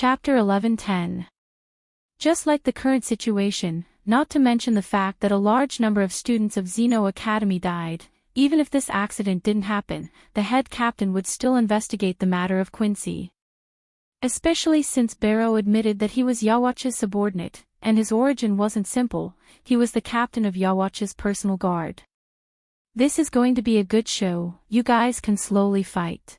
Chapter 11:10. Just like the current situation, not to mention the fact that a large number of students of Xeno Academy died, even if this accident didn't happen, the head captain would still investigate the matter of Quincy. Especially since Barrow admitted that he was Yawatch's subordinate, and his origin wasn't simple, he was the captain of Yawatch's personal guard. This is going to be a good show, you guys can slowly fight.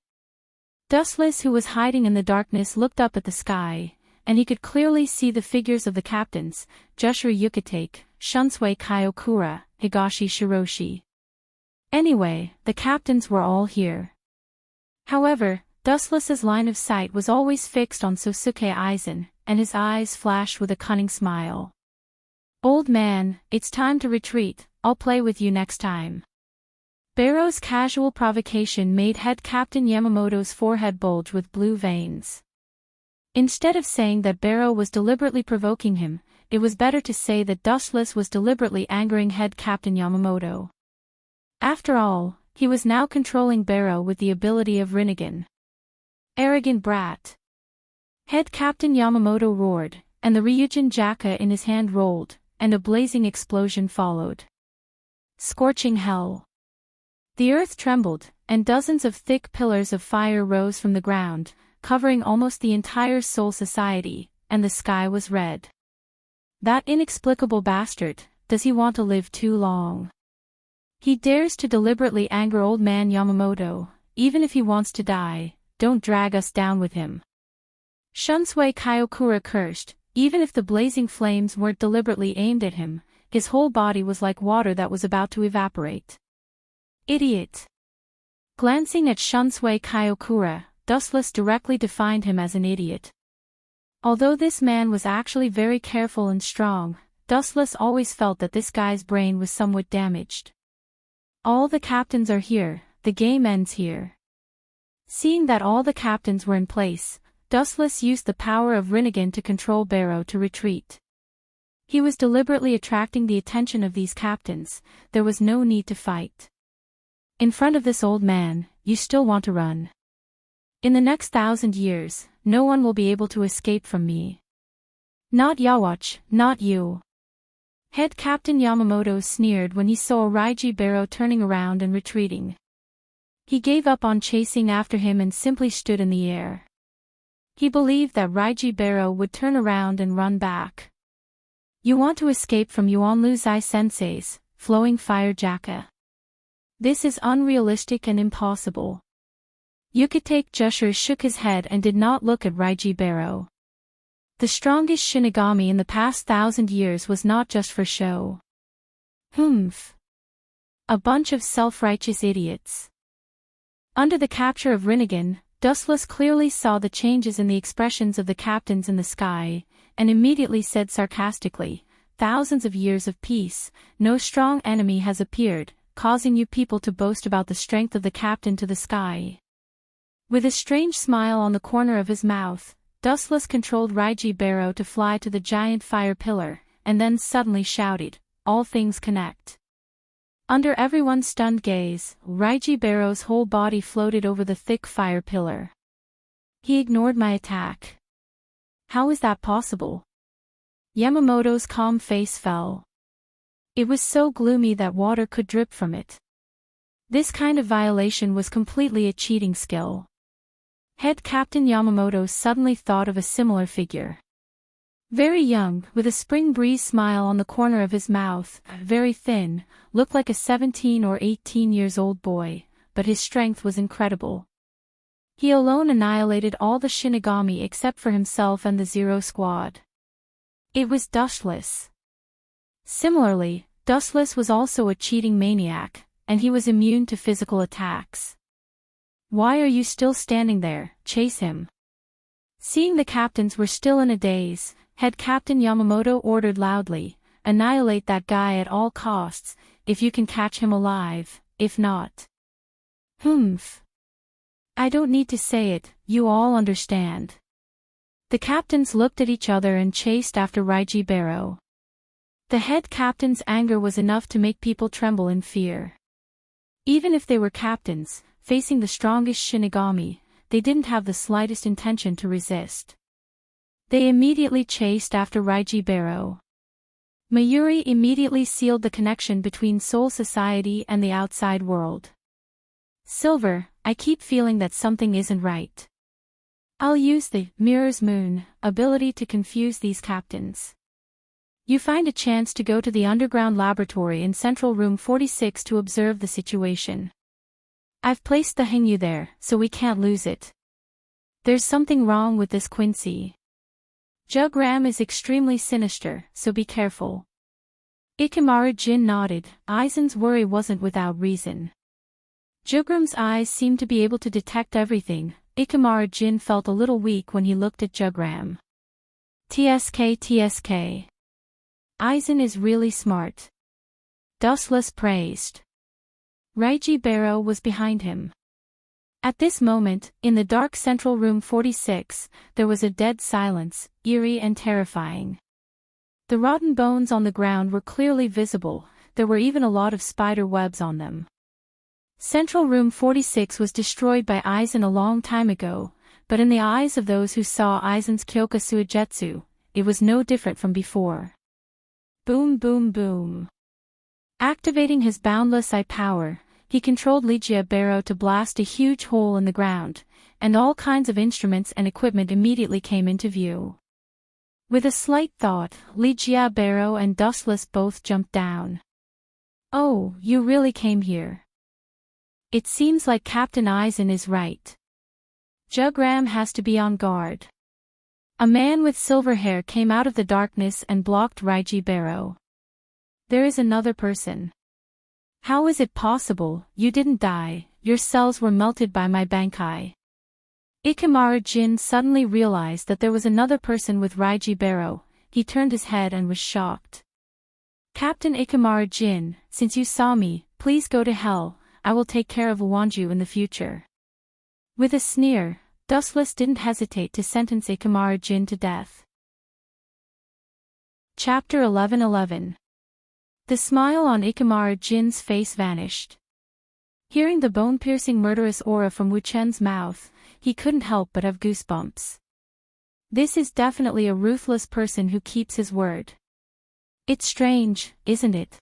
Dustless, who was hiding in the darkness, looked up at the sky, and he could clearly see the figures of the captains, Jushiro Yukitake, Shunsui Kaiokura, Higashi Shiroshi. Anyway, the captains were all here. However, Dustless's line of sight was always fixed on Sosuke Aizen, and his eyes flashed with a cunning smile. "Old man, it's time to retreat, I'll play with you next time." Barrow's casual provocation made head captain Yamamoto's forehead bulge with blue veins. Instead of saying that Barrow was deliberately provoking him, it was better to say that Dustless was deliberately angering head captain Yamamoto. After all, he was now controlling Barrow with the ability of Rinnegan. "Arrogant brat!" Head captain Yamamoto roared, and the Ryujin Jaka in his hand rolled, and a blazing explosion followed. Scorching hell! The earth trembled, and dozens of thick pillars of fire rose from the ground, covering almost the entire Soul Society, and the sky was red. That inexplicable bastard, does he want to live too long? He dares to deliberately anger old man Yamamoto, even if he wants to die, don't drag us down with him. Shunsui Kaiokura cursed, even if the blazing flames weren't deliberately aimed at him, his whole body was like water that was about to evaporate. Idiot! Glancing at Shunsui Kaiokura, Dustless directly defined him as an idiot. Although this man was actually very careful and strong, Dustless always felt that this guy's brain was somewhat damaged. All the captains are here, the game ends here. Seeing that all the captains were in place, Dustless used the power of Rinnegan to control Barrow to retreat. He was deliberately attracting the attention of these captains, there was no need to fight. In front of this old man, you still want to run. In the next 1,000 years, no one will be able to escape from me. Not Yawatch, not you. Head Captain Yamamoto sneered when he saw Raiji Barrow turning around and retreating. He gave up on chasing after him and simply stood in the air. He believed that Raiji Barrow would turn around and run back. You want to escape from Yuanlu Zai Sensei's flowing fire Jaka. This is unrealistic and impossible. Yukitake Jushiro shook his head and did not look at Raiji Barrow. The strongest Shinigami in the past 1,000 years was not just for show. Humph. A bunch of self-righteous idiots. Under the capture of Rinnegan, Dustless clearly saw the changes in the expressions of the captains in the sky, and immediately said sarcastically, "Thousands of years of peace, no strong enemy has appeared, causing you people to boast about the strength of the captain to the sky." With a strange smile on the corner of his mouth, Dustless controlled Raiji Barrow to fly to the giant fire pillar, and then suddenly shouted, "All things connect." Under everyone's stunned gaze, Raiji Barrow's whole body floated over the thick fire pillar. He ignored my attack. How is that possible? Yamamoto's calm face fell. It was so gloomy that water could drip from it. This kind of violation was completely a cheating skill. Head Captain Yamamoto suddenly thought of a similar figure. Very young, with a spring breeze smile on the corner of his mouth, very thin, looked like a 17 or 18 years old boy, but his strength was incredible. He alone annihilated all the Shinigami except for himself and the Zero Squad. It was Dustless. Similarly, Dustless was also a cheating maniac, and he was immune to physical attacks. "Why are you still standing there? Chase him." Seeing the captains were still in a daze, Head Captain Yamamoto ordered loudly, "Annihilate that guy at all costs, if you can catch him alive, if not." Humph. I don't need to say it, you all understand. The captains looked at each other and chased after Raiji Barrow. The head captain's anger was enough to make people tremble in fear. Even if they were captains, facing the strongest Shinigami, they didn't have the slightest intention to resist. They immediately chased after Raiji Baro. Mayuri immediately sealed the connection between Soul Society and the outside world. Silver, I keep feeling that something isn't right. I'll use the Mirror's Moon ability to confuse these captains. You find a chance to go to the underground laboratory in Central Room 46 to observe the situation. I've placed the Hingyu there, so we can't lose it. There's something wrong with this Quincy. Jugram is extremely sinister, so be careful. Ikamaru Jin nodded. Aizen's worry wasn't without reason. Jugram's eyes seemed to be able to detect everything. Ikamaru Jin felt a little weak when he looked at Jugram. TSK. Aizen is really smart. Dustless praised. Raiji Baro was behind him. At this moment, in the dark Central Room 46, there was a dead silence, eerie and terrifying. The rotten bones on the ground were clearly visible, there were even a lot of spider webs on them. Central Room 46 was destroyed by Aizen a long time ago, but in the eyes of those who saw Aizen's Kyoka Suigetsu, it was no different from before. Boom boom boom. Activating his boundless eye power, he controlled Ligia Baro to blast a huge hole in the ground, and all kinds of instruments and equipment immediately came into view. With a slight thought, Ligia Baro and Dustless both jumped down. Oh, you really came here. It seems like Captain Aizen is right. Jugram has to be on guard. A man with silver hair came out of the darkness and blocked Raiji Baro. There is another person. How is it possible? You didn't die, your cells were melted by my Bankai. Ikamaru Jin suddenly realized that there was another person with Raiji Baro. He turned his head and was shocked. Captain Ikamaru Jin, since you saw me, please go to hell, I will take care of Uwanju in the future. With a sneer, Dustless didn't hesitate to sentence Ikamaru Jin to death. Chapter 11:11. The smile on Ikamaru Jin's face vanished. Hearing the bone-piercing murderous aura from Wu Chen's mouth, he couldn't help but have goosebumps. This is definitely a ruthless person who keeps his word. It's strange, isn't it?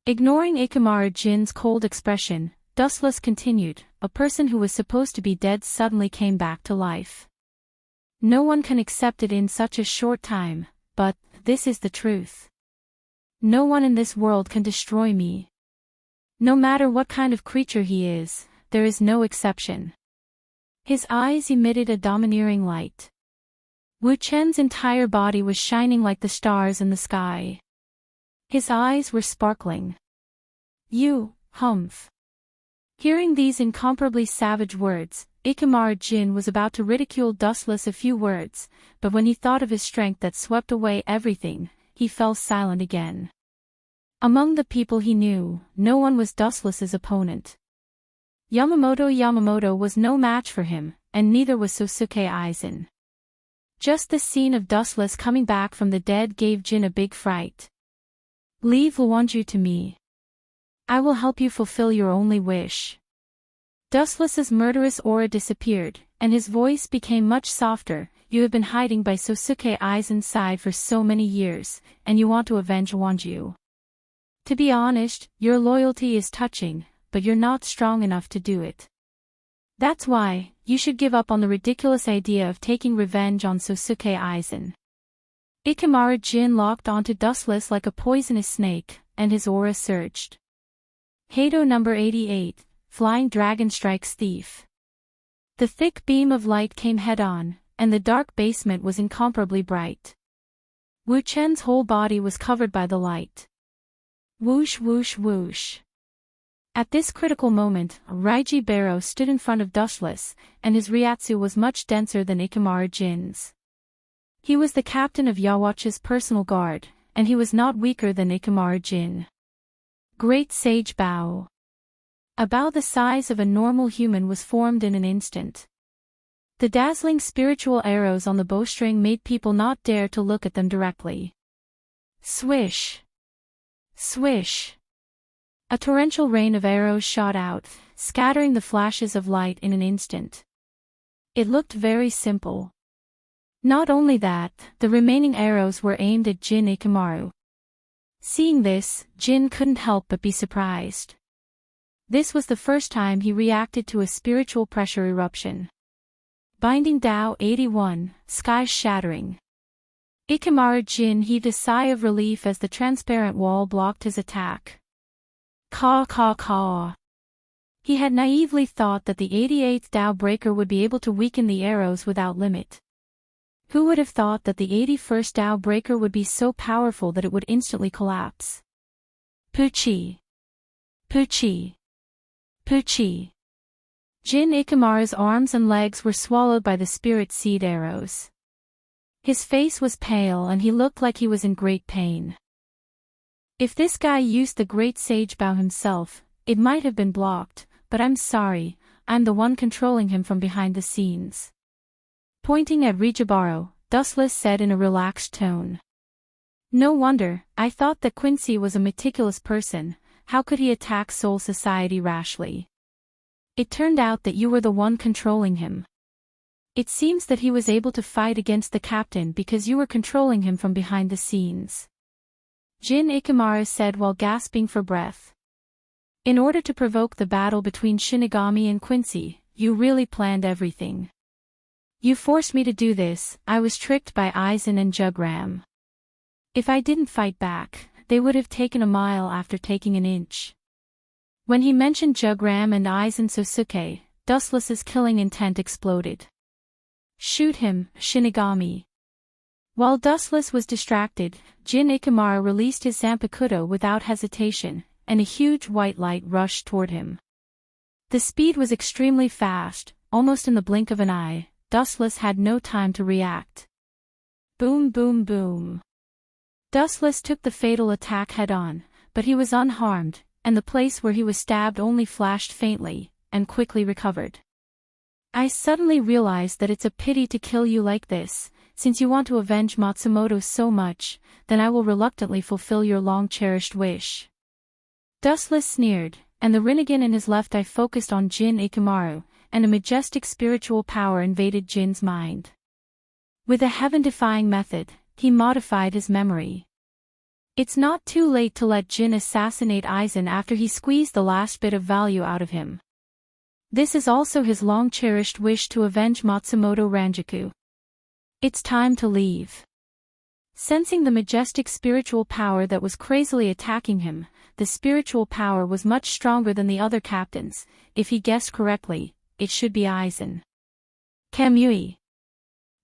Ignoring Ikamaru Jin's cold expression, Dustless continued, a person who was supposed to be dead suddenly came back to life. No one can accept it in such a short time, but this is the truth. No one in this world can destroy me. No matter what kind of creature he is, there is no exception. His eyes emitted a domineering light. Wu Chen's entire body was shining like the stars in the sky. His eyes were sparkling. You, humph. Hearing these incomparably savage words, Ikamaru Jin was about to ridicule Dustless a few words, but when he thought of his strength that swept away everything, he fell silent again. Among the people he knew, no one was Dustless's opponent. Yamamoto was no match for him, and neither was Sosuke Aizen. Just the scene of Dustless coming back from the dead gave Jin a big fright. Leave Luanju to me. I will help you fulfill your only wish. Dustless's murderous aura disappeared, and his voice became much softer. You have been hiding by Sosuke Aizen's side for so many years, and you want to avenge Wanju. To be honest, your loyalty is touching, but you're not strong enough to do it. That's why, you should give up on the ridiculous idea of taking revenge on Sosuke Aizen. Ikamaru Jin locked onto Dustless like a poisonous snake, and his aura surged. Heido number 88, Flying Dragon Strikes Thief. The thick beam of light came head-on, and the dark basement was incomparably bright. Wu Chen's whole body was covered by the light. Whoosh whoosh whoosh. At this critical moment, Raiji Baro stood in front of Dustless, and his Ryatsu was much denser than Ikamaru Jin's. He was the captain of Yawatcha's personal guard, and he was not weaker than Ikamaru Jin. Great Sage Bow. A bow the size of a normal human was formed in an instant. The dazzling spiritual arrows on the bowstring made people not dare to look at them directly. Swish! Swish! A torrential rain of arrows shot out, scattering the flashes of light in an instant. It looked very simple. Not only that, the remaining arrows were aimed at Jin Ikamaru. Seeing this, Jin couldn't help but be surprised. This was the first time he reacted to a spiritual pressure eruption. Binding Tao 81, skies shattering. Ikamaru Jin heaved a sigh of relief as the transparent wall blocked his attack. Caw caw caw. He had naively thought that the 88th Tao breaker would be able to weaken the arrows without limit. Who would have thought that the 81st Tao breaker would be so powerful that it would instantly collapse? Puchi. Puchi. Puchi. Jin Ikamaru's arms and legs were swallowed by the spirit seed arrows. His face was pale and he looked like he was in great pain. If this guy used the great sage bow himself, it might have been blocked, but I'm sorry, I'm the one controlling him from behind the scenes. Pointing at Rijibaro, Dustless said in a relaxed tone. No wonder, I thought that Quincy was a meticulous person, how could he attack Soul Society rashly? It turned out that you were the one controlling him. It seems that he was able to fight against the captain because you were controlling him from behind the scenes. Jin Ikamaru said while gasping for breath. In order to provoke the battle between Shinigami and Quincy, you really planned everything. You forced me to do this, I was tricked by Aizen and Jugram. If I didn't fight back, they would have taken a mile after taking an inch. When he mentioned Jugram and Aizen Sosuke, Dustless's killing intent exploded. Shoot him, Shinigami. While Dustless was distracted, Jin Ikamaru released his Zanpakuto without hesitation, and a huge white light rushed toward him. The speed was extremely fast, almost in the blink of an eye. Dustless had no time to react. Boom boom boom. Dustless took the fatal attack head-on, but he was unharmed, and the place where he was stabbed only flashed faintly, and quickly recovered. I suddenly realized that it's a pity to kill you like this, since you want to avenge Matsumoto so much, then I will reluctantly fulfill your long-cherished wish. Dustless sneered, and the Rinnegan in his left eye focused on Jin Ikamaru, and a majestic spiritual power invaded Jin's mind. With a heaven-defying method, he modified his memory. It's not too late to let Jin assassinate Aizen after he squeezed the last bit of value out of him. This is also his long-cherished wish to avenge Matsumoto Ranjaku. It's time to leave. Sensing the majestic spiritual power that was crazily attacking him, the spiritual power was much stronger than the other captains. If he guessed correctly, it should be Aizen. Kamui.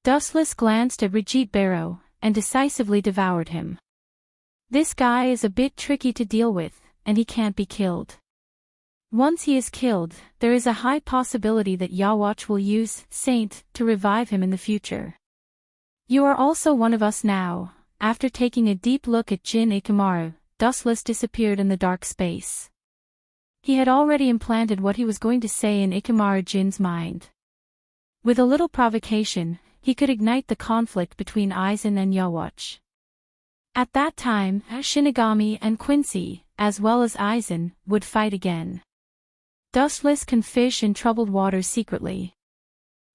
Dustless glanced at Rijit Barrow, and decisively devoured him. This guy is a bit tricky to deal with, and he can't be killed. Once he is killed, there is a high possibility that Yawatch will use Saint to revive him in the future. You are also one of us now. After taking a deep look at Jin Ikamaru, Dustless disappeared in the dark space. He had already implanted what he was going to say in Ikamaru Jin's mind. With a little provocation, he could ignite the conflict between Aizen and Yawatch. At that time, Shinigami and Quincy, as well as Aizen, would fight again. Dustless can fish in troubled waters secretly.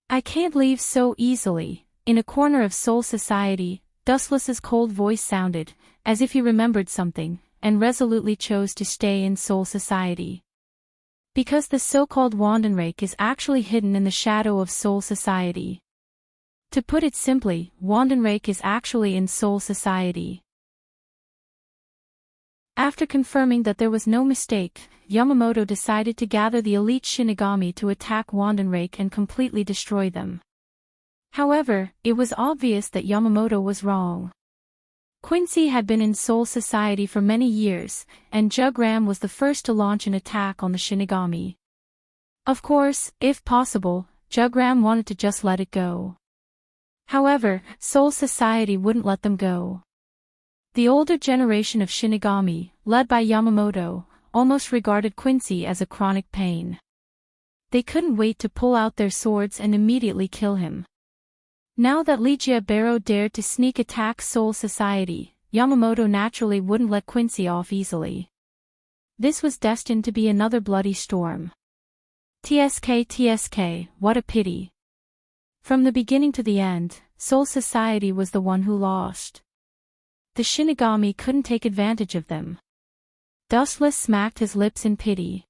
I can't leave so easily. In a corner of Soul Society, Dustless's cold voice sounded, as if he remembered something, and resolutely chose to stay in Soul Society. Because the so-called Wandenrake is actually hidden in the shadow of Soul Society. To put it simply, Wandenrake is actually in Soul Society. After confirming that there was no mistake, Yamamoto decided to gather the elite Shinigami to attack Wandenrake and completely destroy them. However, it was obvious that Yamamoto was wrong. Quincy had been in Soul Society for many years, and Jugram was the first to launch an attack on the Shinigami. Of course, if possible, Jugram wanted to just let it go. However, Soul Society wouldn't let them go. The older generation of Shinigami, led by Yamamoto, almost regarded Quincy as a chronic pain. They couldn't wait to pull out their swords and immediately kill him. Now that Ligia Barrow dared to sneak attack Soul Society, Yamamoto naturally wouldn't let Quincy off easily. This was destined to be another bloody storm. TSK, what a pity. From the beginning to the end, Soul Society was the one who lost. The Shinigami couldn't take advantage of them. Dustless smacked his lips in pity.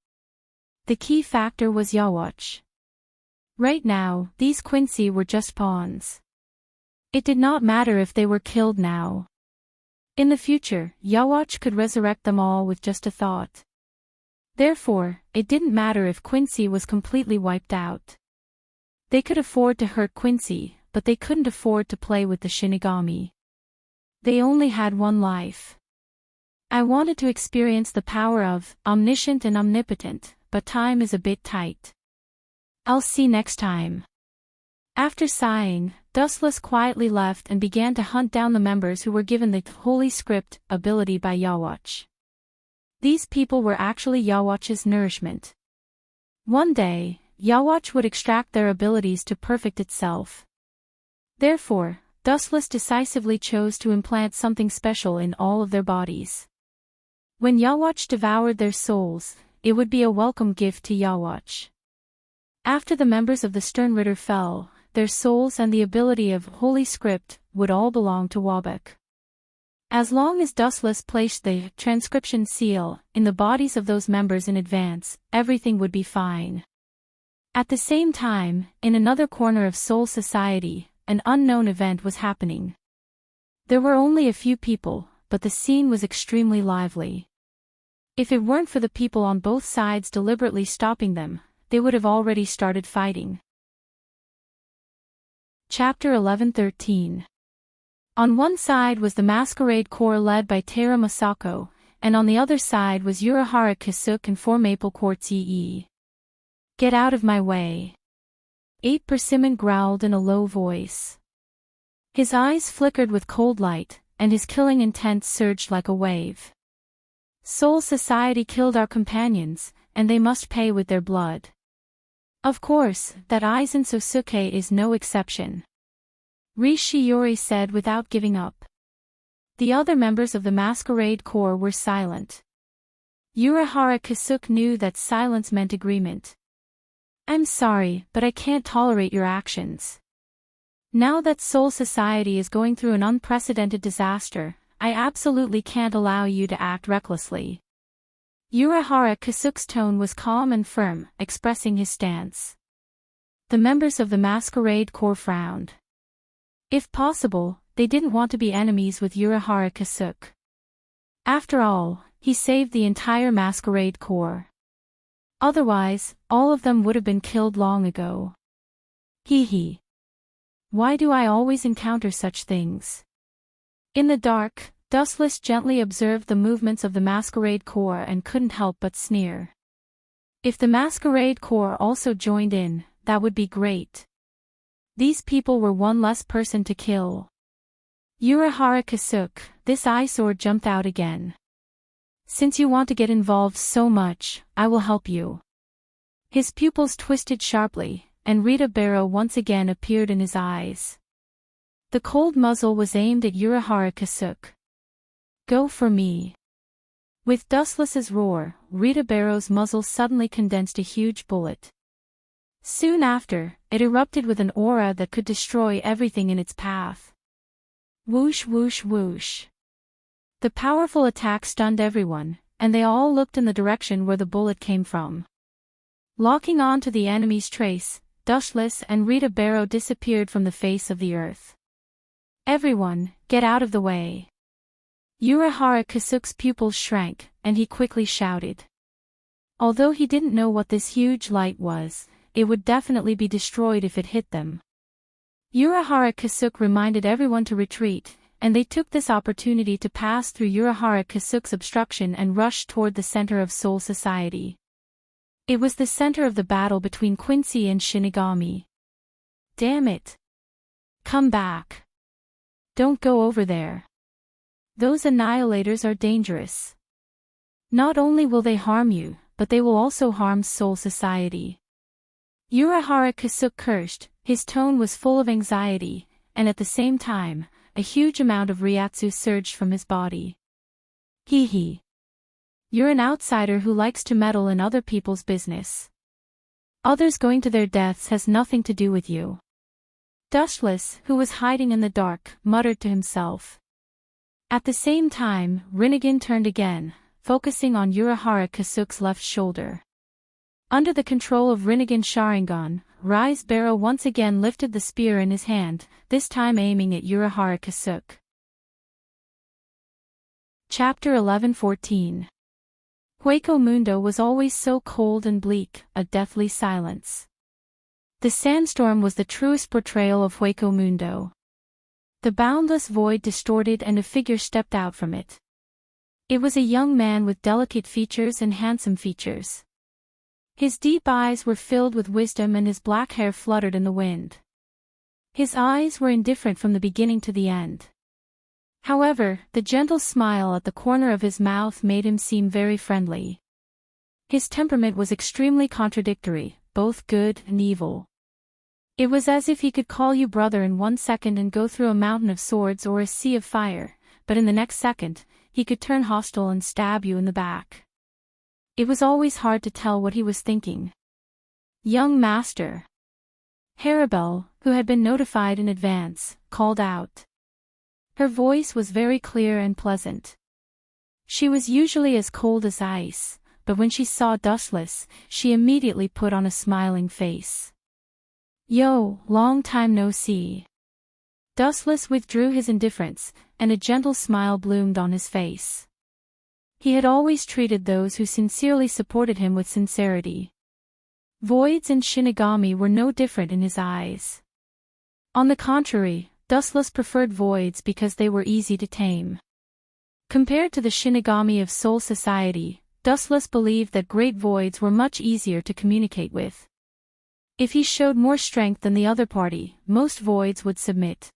The key factor was Yawatch. Right now, these Quincy were just pawns. It did not matter if they were killed now. In the future, Yawatch could resurrect them all with just a thought. Therefore, it didn't matter if Quincy was completely wiped out. They could afford to hurt Quincy, but they couldn't afford to play with the Shinigami. They only had one life. I wanted to experience the power of omniscient and omnipotent, but time is a bit tight. I'll see next time. After sighing, Dustless quietly left and began to hunt down the members who were given the Holy Script ability by Yawatch. These people were actually Yawatch's nourishment. One day, Yawatch would extract their abilities to perfect itself. Therefore, Dustless decisively chose to implant something special in all of their bodies. When Yawatch devoured their souls, it would be a welcome gift to Yawatch. After the members of the Sternritter fell, their souls and the ability of Holy Script would all belong to Wabek. As long as Dustless placed the transcription seal in the bodies of those members in advance, everything would be fine. At the same time, in another corner of Soul Society, an unknown event was happening. There were only a few people, but the scene was extremely lively. If it weren't for the people on both sides deliberately stopping them, they would have already started fighting. Chapter 11-13. On one side was the Masquerade Corps led by Teira Masako, and on the other side was Urahara Kisuke and 4 Maple Quartz EE. Get out of my way. 8 Persimmon growled in a low voice. His eyes flickered with cold light, and his killing intent surged like a wave. Soul Society killed our companions, and they must pay with their blood. Of course, that Aizen Sosuke is no exception. Rishiori said without giving up. The other members of the Masquerade Corps were silent. Urahara Kisuke knew that silence meant agreement. I'm sorry, but I can't tolerate your actions. Now that Soul Society is going through an unprecedented disaster, I absolutely can't allow you to act recklessly. Urahara Kisuke's tone was calm and firm, expressing his stance. The members of the Masquerade Corps frowned. If possible, they didn't want to be enemies with Urahara Kisuke. After all, he saved the entire Masquerade Corps. Otherwise, all of them would have been killed long ago. Hee hee. Why do I always encounter such things? In the dark, Dustless gently observed the movements of the Masquerade Corps and couldn't help but sneer. If the Masquerade Corps also joined in, that would be great. These people were one less person to kill. Urahara Kisuke, this eyesore jumped out again. Since you want to get involved so much, I will help you. His pupils twisted sharply, and Rita Barrow once again appeared in his eyes. The cold muzzle was aimed at Urahara Kisuke. Go for me. With Dustless's roar, Rita Barrow's muzzle suddenly condensed a huge bullet. Soon after, it erupted with an aura that could destroy everything in its path. Whoosh whoosh whoosh. The powerful attack stunned everyone, and they all looked in the direction where the bullet came from. Locking on to the enemy's trace, Dustless and Rita Barrow disappeared from the face of the earth. Everyone, get out of the way. Urahara Kisuke's pupils shrank, and he quickly shouted. Although he didn't know what this huge light was, it would definitely be destroyed if it hit them. Urahara Kisuke reminded everyone to retreat, and they took this opportunity to pass through Urahara Kisuke's obstruction and rush toward the center of Soul Society. It was the center of the battle between Quincy and Shinigami. Damn it. Come back. Don't go over there. Those annihilators are dangerous. Not only will they harm you, but they will also harm Soul Society. Urahara Kisuke cursed, his tone was full of anxiety, and at the same time, a huge amount of Ryatsu surged from his body. Hee hee. You're an outsider who likes to meddle in other people's business. Others going to their deaths has nothing to do with you. Dustless, who was hiding in the dark, muttered to himself. At the same time, Rinnegan turned again, focusing on Urahara Kasuk's left shoulder. Under the control of Rinnegan Sharingan, Rise Barrow once again lifted the spear in his hand, this time aiming at Urahara Kasuk. Chapter 11:14. Hueco Mundo was always so cold and bleak, a deathly silence. The sandstorm was the truest portrayal of Hueco Mundo. The boundless void distorted and a figure stepped out from it. It was a young man with delicate features and handsome features. His deep eyes were filled with wisdom and his black hair fluttered in the wind. His eyes were indifferent from the beginning to the end. However, the gentle smile at the corner of his mouth made him seem very friendly. His temperament was extremely contradictory, both good and evil. It was as if he could call you brother in 1 second and go through a mountain of swords or a sea of fire, but in the next second, he could turn hostile and stab you in the back. It was always hard to tell what he was thinking. Young master. Haribel, who had been notified in advance, called out. Her voice was very clear and pleasant. She was usually as cold as ice, but when she saw Dustless, she immediately put on a smiling face. Yo, long time no see. Dustless withdrew his indifference, and a gentle smile bloomed on his face. He had always treated those who sincerely supported him with sincerity. Voids and Shinigami were no different in his eyes. On the contrary, Dustless preferred voids because they were easy to tame. Compared to the Shinigami of Soul Society, Dustless believed that great voids were much easier to communicate with. If he showed more strength than the other party, most voids would submit.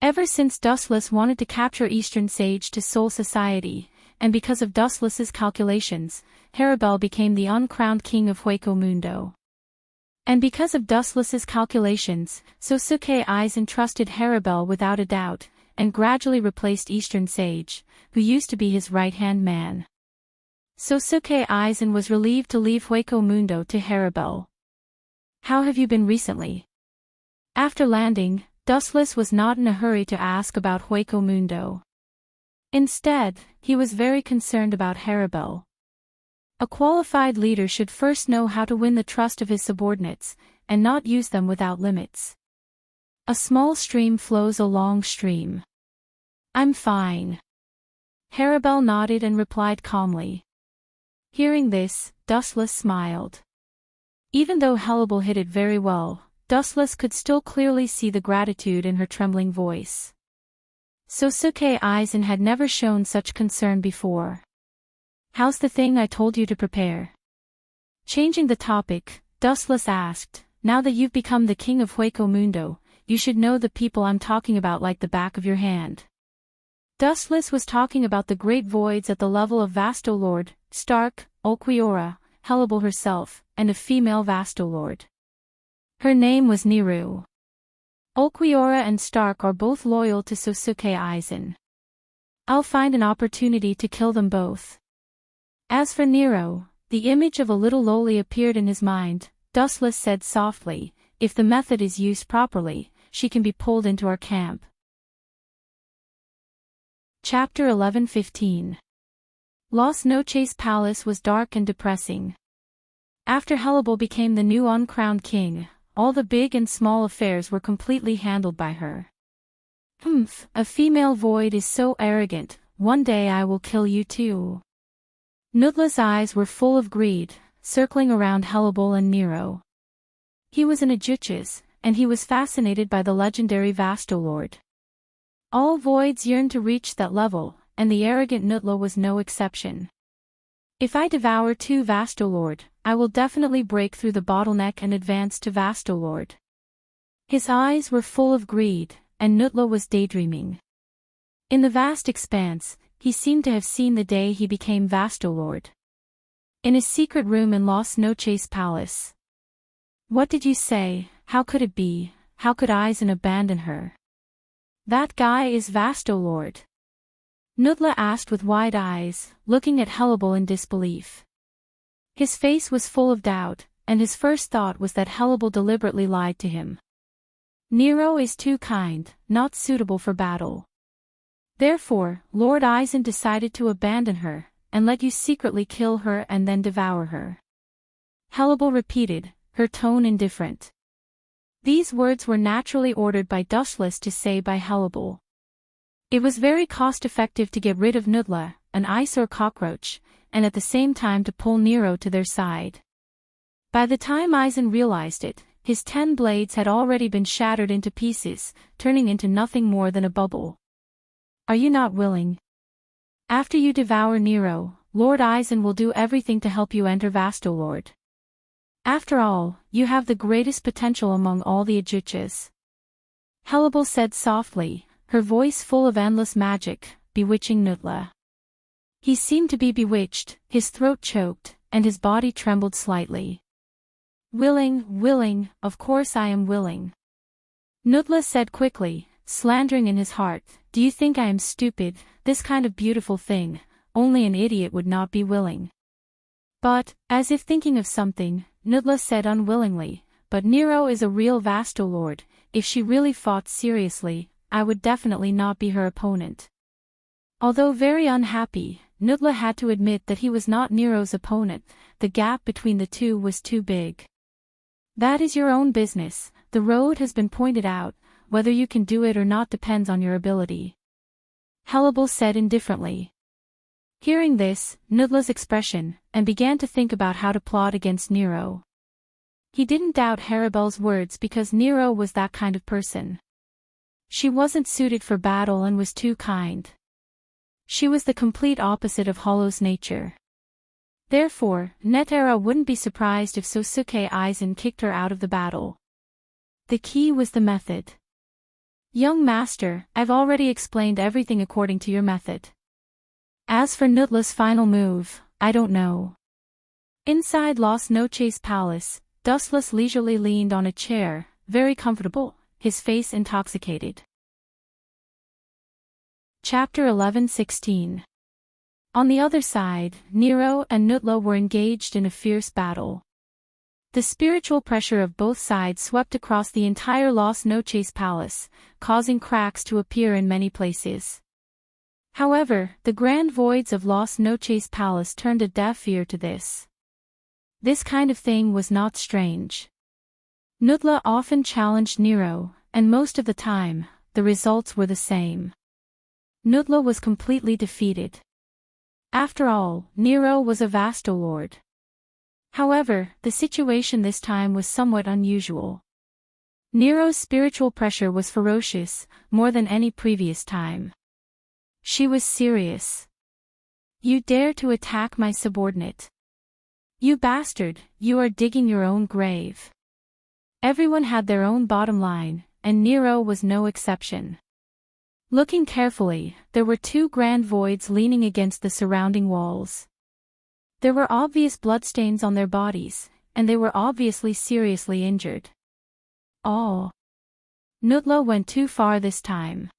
Ever since Dustless wanted to capture Eastern Sage to Soul Society, and because of Dustless's calculations, Haribel became the uncrowned king of Hueco Mundo. And because of Dustless's calculations, Sosuke Aizen trusted Haribel without a doubt, and gradually replaced Eastern Sage, who used to be his right-hand man. Sosuke Aizen was relieved to leave Hueco Mundo to Haribel. How have you been recently? After landing, Dustless was not in a hurry to ask about Hueco Mundo. Instead, he was very concerned about Haribel. A qualified leader should first know how to win the trust of his subordinates, and not use them without limits. A small stream flows a long stream. I'm fine. Haribel nodded and replied calmly. Hearing this, Dustless smiled. Even though Haribel hid it very well, Dustless could still clearly see the gratitude in her trembling voice. Sosuke Aizen had never shown such concern before. How's the thing I told you to prepare? Changing the topic, Dustless asked, now that you've become the king of Hueco Mundo, you should know the people I'm talking about like the back of your hand. Dustless was talking about the great voids at the level of Vastolord, Stark, Ulquiorra, Haribel herself, and a female Vastolord. Her name was Niru. Ulquiorra and Stark are both loyal to Sosuke Aizen. I'll find an opportunity to kill them both. As for Nero, the image of a little loli appeared in his mind. Dustless said softly, if the method is used properly, she can be pulled into our camp. Chapter 11:15. Las Noches Palace was dark and depressing. After Haribel became the new uncrowned king, all the big and small affairs were completely handled by her. A female void is so arrogant, one day I will kill you too. Nutla's eyes were full of greed, circling around Haribel and Nero. He was an Ajuchas, and he was fascinated by the legendary Vastolord. All voids yearned to reach that level, and the arrogant Nutla was no exception. If I devour 2 Vastolord, I will definitely break through the bottleneck and advance to Vastolord. His eyes were full of greed, and Nutla was daydreaming. In the vast expanse, he seemed to have seen the day he became Vastolord. In a secret room in Las Noches Palace. What did you say? How could it be? How could Aizen abandon her? That guy is Vastolord. Nutla asked with wide eyes, looking at Haribel in disbelief. His face was full of doubt, and his first thought was that Haribel deliberately lied to him. Nero is too kind, not suitable for battle. Therefore, Lord Aizen decided to abandon her, and let you secretly kill her and then devour her. Hannibal repeated, her tone indifferent. These words were naturally ordered by Dustless to say by Hannibal. It was very cost-effective to get rid of Nudla, an eyesore cockroach, and at the same time to pull Nero to their side. By the time Aizen realized it, his 10 blades had already been shattered into pieces, turning into nothing more than a bubble. Are you not willing? After you devour Nero, Lord Aizen will do everything to help you enter Vastolord. After all, you have the greatest potential among all the Ajuchas. Hannibal said softly, her voice full of endless magic, bewitching Nutla. He seemed to be bewitched, his throat choked, and his body trembled slightly. Willing, of course I am willing. Nutla said quickly, slandering in his heart, do you think I am stupid, this kind of beautiful thing, only an idiot would not be willing. But, as if thinking of something, Nudla said unwillingly, but Nero is a real Vastolord, if she really fought seriously, I would definitely not be her opponent. Although very unhappy, Nudla had to admit that he was not Nero's opponent, the gap between the two was too big. That is your own business, the road has been pointed out, whether you can do it or not depends on your ability. Hannibal said indifferently. Hearing this, Nudla's expression, and began to think about how to plot against Nero. He didn't doubt Haribel's words because Nero was that kind of person. She wasn't suited for battle and was too kind. She was the complete opposite of Hollow's nature. Therefore, Netera wouldn't be surprised if Sosuke Aizen kicked her out of the battle. The key was the method. Young master, I've already explained everything according to your method. As for Nutla's final move, I don't know. Inside Las Noches Palace, Dustless leisurely leaned on a chair, very comfortable, his face intoxicated. Chapter 11:16. On the other side, Nero and Nutla were engaged in a fierce battle. The spiritual pressure of both sides swept across the entire Las Noches Palace, causing cracks to appear in many places. However, the grand voids of Las Noches Palace turned a deaf ear to this. This kind of thing was not strange. Nutla often challenged Nero, and most of the time, the results were the same. Nutla was completely defeated. After all, Nero was a Vastolord. However, the situation this time was somewhat unusual. Nero's spiritual pressure was ferocious, more than any previous time. She was serious. You dare to attack my subordinate. You bastard, you are digging your own grave. Everyone had their own bottom line, and Nero was no exception. Looking carefully, there were 2 grand voids leaning against the surrounding walls. There were obvious bloodstains on their bodies, and they were obviously seriously injured. Oh. Nutla went too far this time.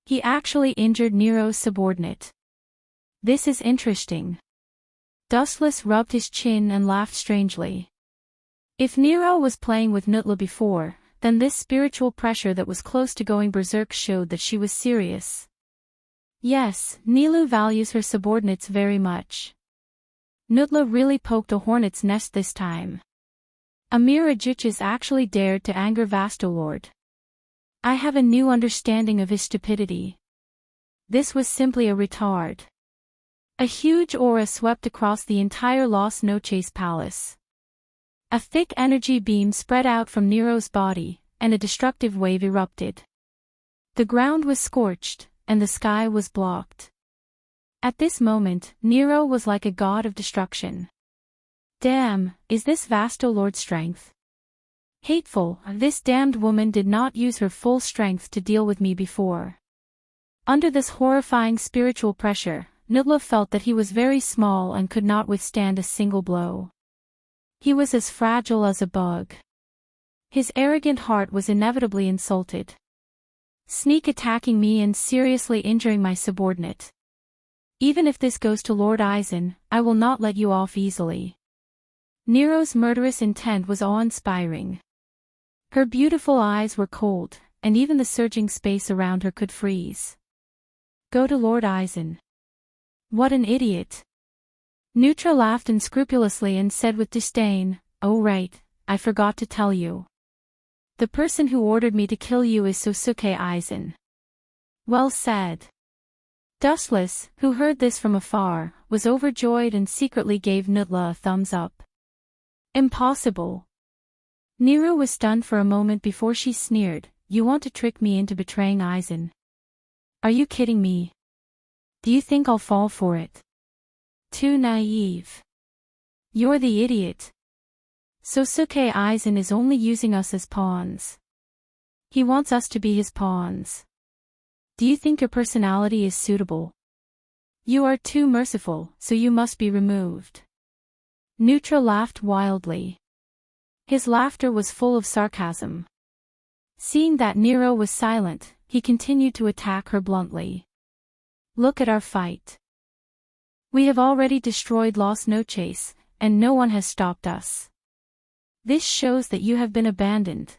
He actually injured Nero's subordinate. This is interesting. Dustless rubbed his chin and laughed strangely. If Nero was playing with Nutla before, then this spiritual pressure that was close to going berserk showed that she was serious. Yes, Nilu values her subordinates very much. Nutla really poked a hornet's nest this time. Amir Ajuchas actually dared to anger Vastolord. I have a new understanding of his stupidity. This was simply a retard. A huge aura swept across the entire Las Noches Palace. A thick energy beam spread out from Nero's body, and a destructive wave erupted. The ground was scorched, and the sky was blocked. At this moment, Nero was like a god of destruction. Damn, is this Vastolord's strength? Hateful, this damned woman did not use her full strength to deal with me before. Under this horrifying spiritual pressure, Nutla felt that he was very small and could not withstand a single blow. He was as fragile as a bug. His arrogant heart was inevitably insulted. Sneak attacking me and seriously injuring my subordinate. Even if this goes to Lord Aizen, I will not let you off easily. Nero's murderous intent was awe-inspiring. Her beautiful eyes were cold, and even the surging space around her could freeze. Go to Lord Aizen. What an idiot. Nutra laughed unscrupulously and said with disdain, oh right, I forgot to tell you. The person who ordered me to kill you is Sosuke Aizen. Well said. Dustless, who heard this from afar, was overjoyed and secretly gave Nutla a thumbs up. Impossible. Niru was stunned for a moment before she sneered, you want to trick me into betraying Aizen? Are you kidding me? Do you think I'll fall for it? Too naive. You're the idiot. Sosuke Aizen is only using us as pawns. He wants us to be his pawns. Do you think your personality is suitable? You are too merciful, so you must be removed. Nutra laughed wildly. His laughter was full of sarcasm. Seeing that Nero was silent, he continued to attack her bluntly. Look at our fight. We have already destroyed Las Noches, and no one has stopped us. This shows that you have been abandoned.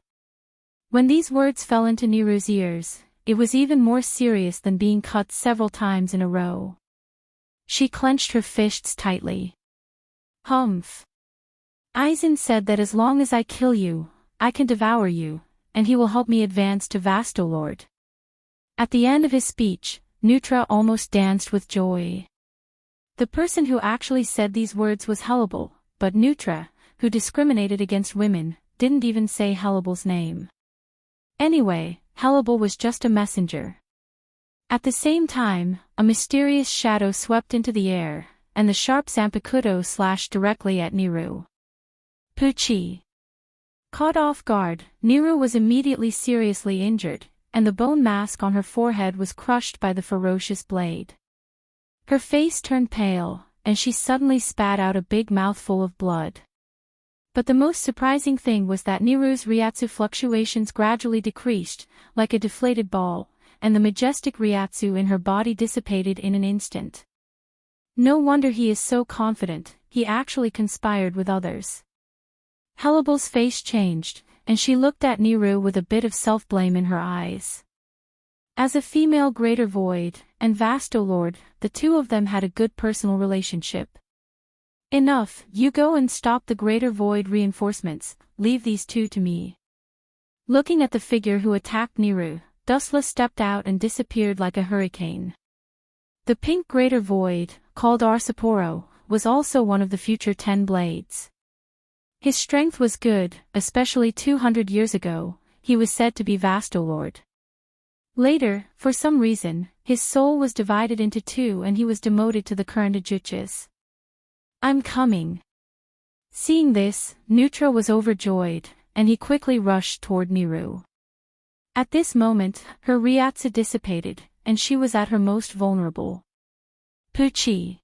When these words fell into Nero's ears, it was even more serious than being cut several times in a row. She clenched her fists tightly. Humph. Aizen said that as long as I kill you, I can devour you, and he will help me advance to Vastolord. At the end of his speech, Nutra almost danced with joy. The person who actually said these words was Hellable, but Nutra, who discriminated against women, didn't even say Hellable's name. Anyway, Hellable was just a messenger. At the same time, a mysterious shadow swept into the air, and the sharp Zanpakuto slashed directly at Niru. Puchi. Caught off guard, Niru was immediately seriously injured, and the bone mask on her forehead was crushed by the ferocious blade. Her face turned pale, and she suddenly spat out a big mouthful of blood. But the most surprising thing was that Niru's Ryatsu fluctuations gradually decreased, like a deflated ball, and the majestic Ryatsu in her body dissipated in an instant. No wonder he is so confident, he actually conspired with others. Hellable's face changed, and she looked at Niru with a bit of self-blame in her eyes. As a female Greater Void, and Vastolord, the two of them had a good personal relationship. Enough, you go and stop the Greater Void reinforcements, leave these two to me. Looking at the figure who attacked Niru, Dusla stepped out and disappeared like a hurricane. The pink Greater Void, called Arsaporo, was also one of the future 10 Blades. His strength was good, especially 200 years ago, he was said to be Vastolord. Later, for some reason, his soul was divided into two and he was demoted to the current Ajuches. I'm coming. Seeing this, Nutra was overjoyed, and he quickly rushed toward Niru. At this moment, her Ryatsu dissipated, and she was at her most vulnerable. Puchi.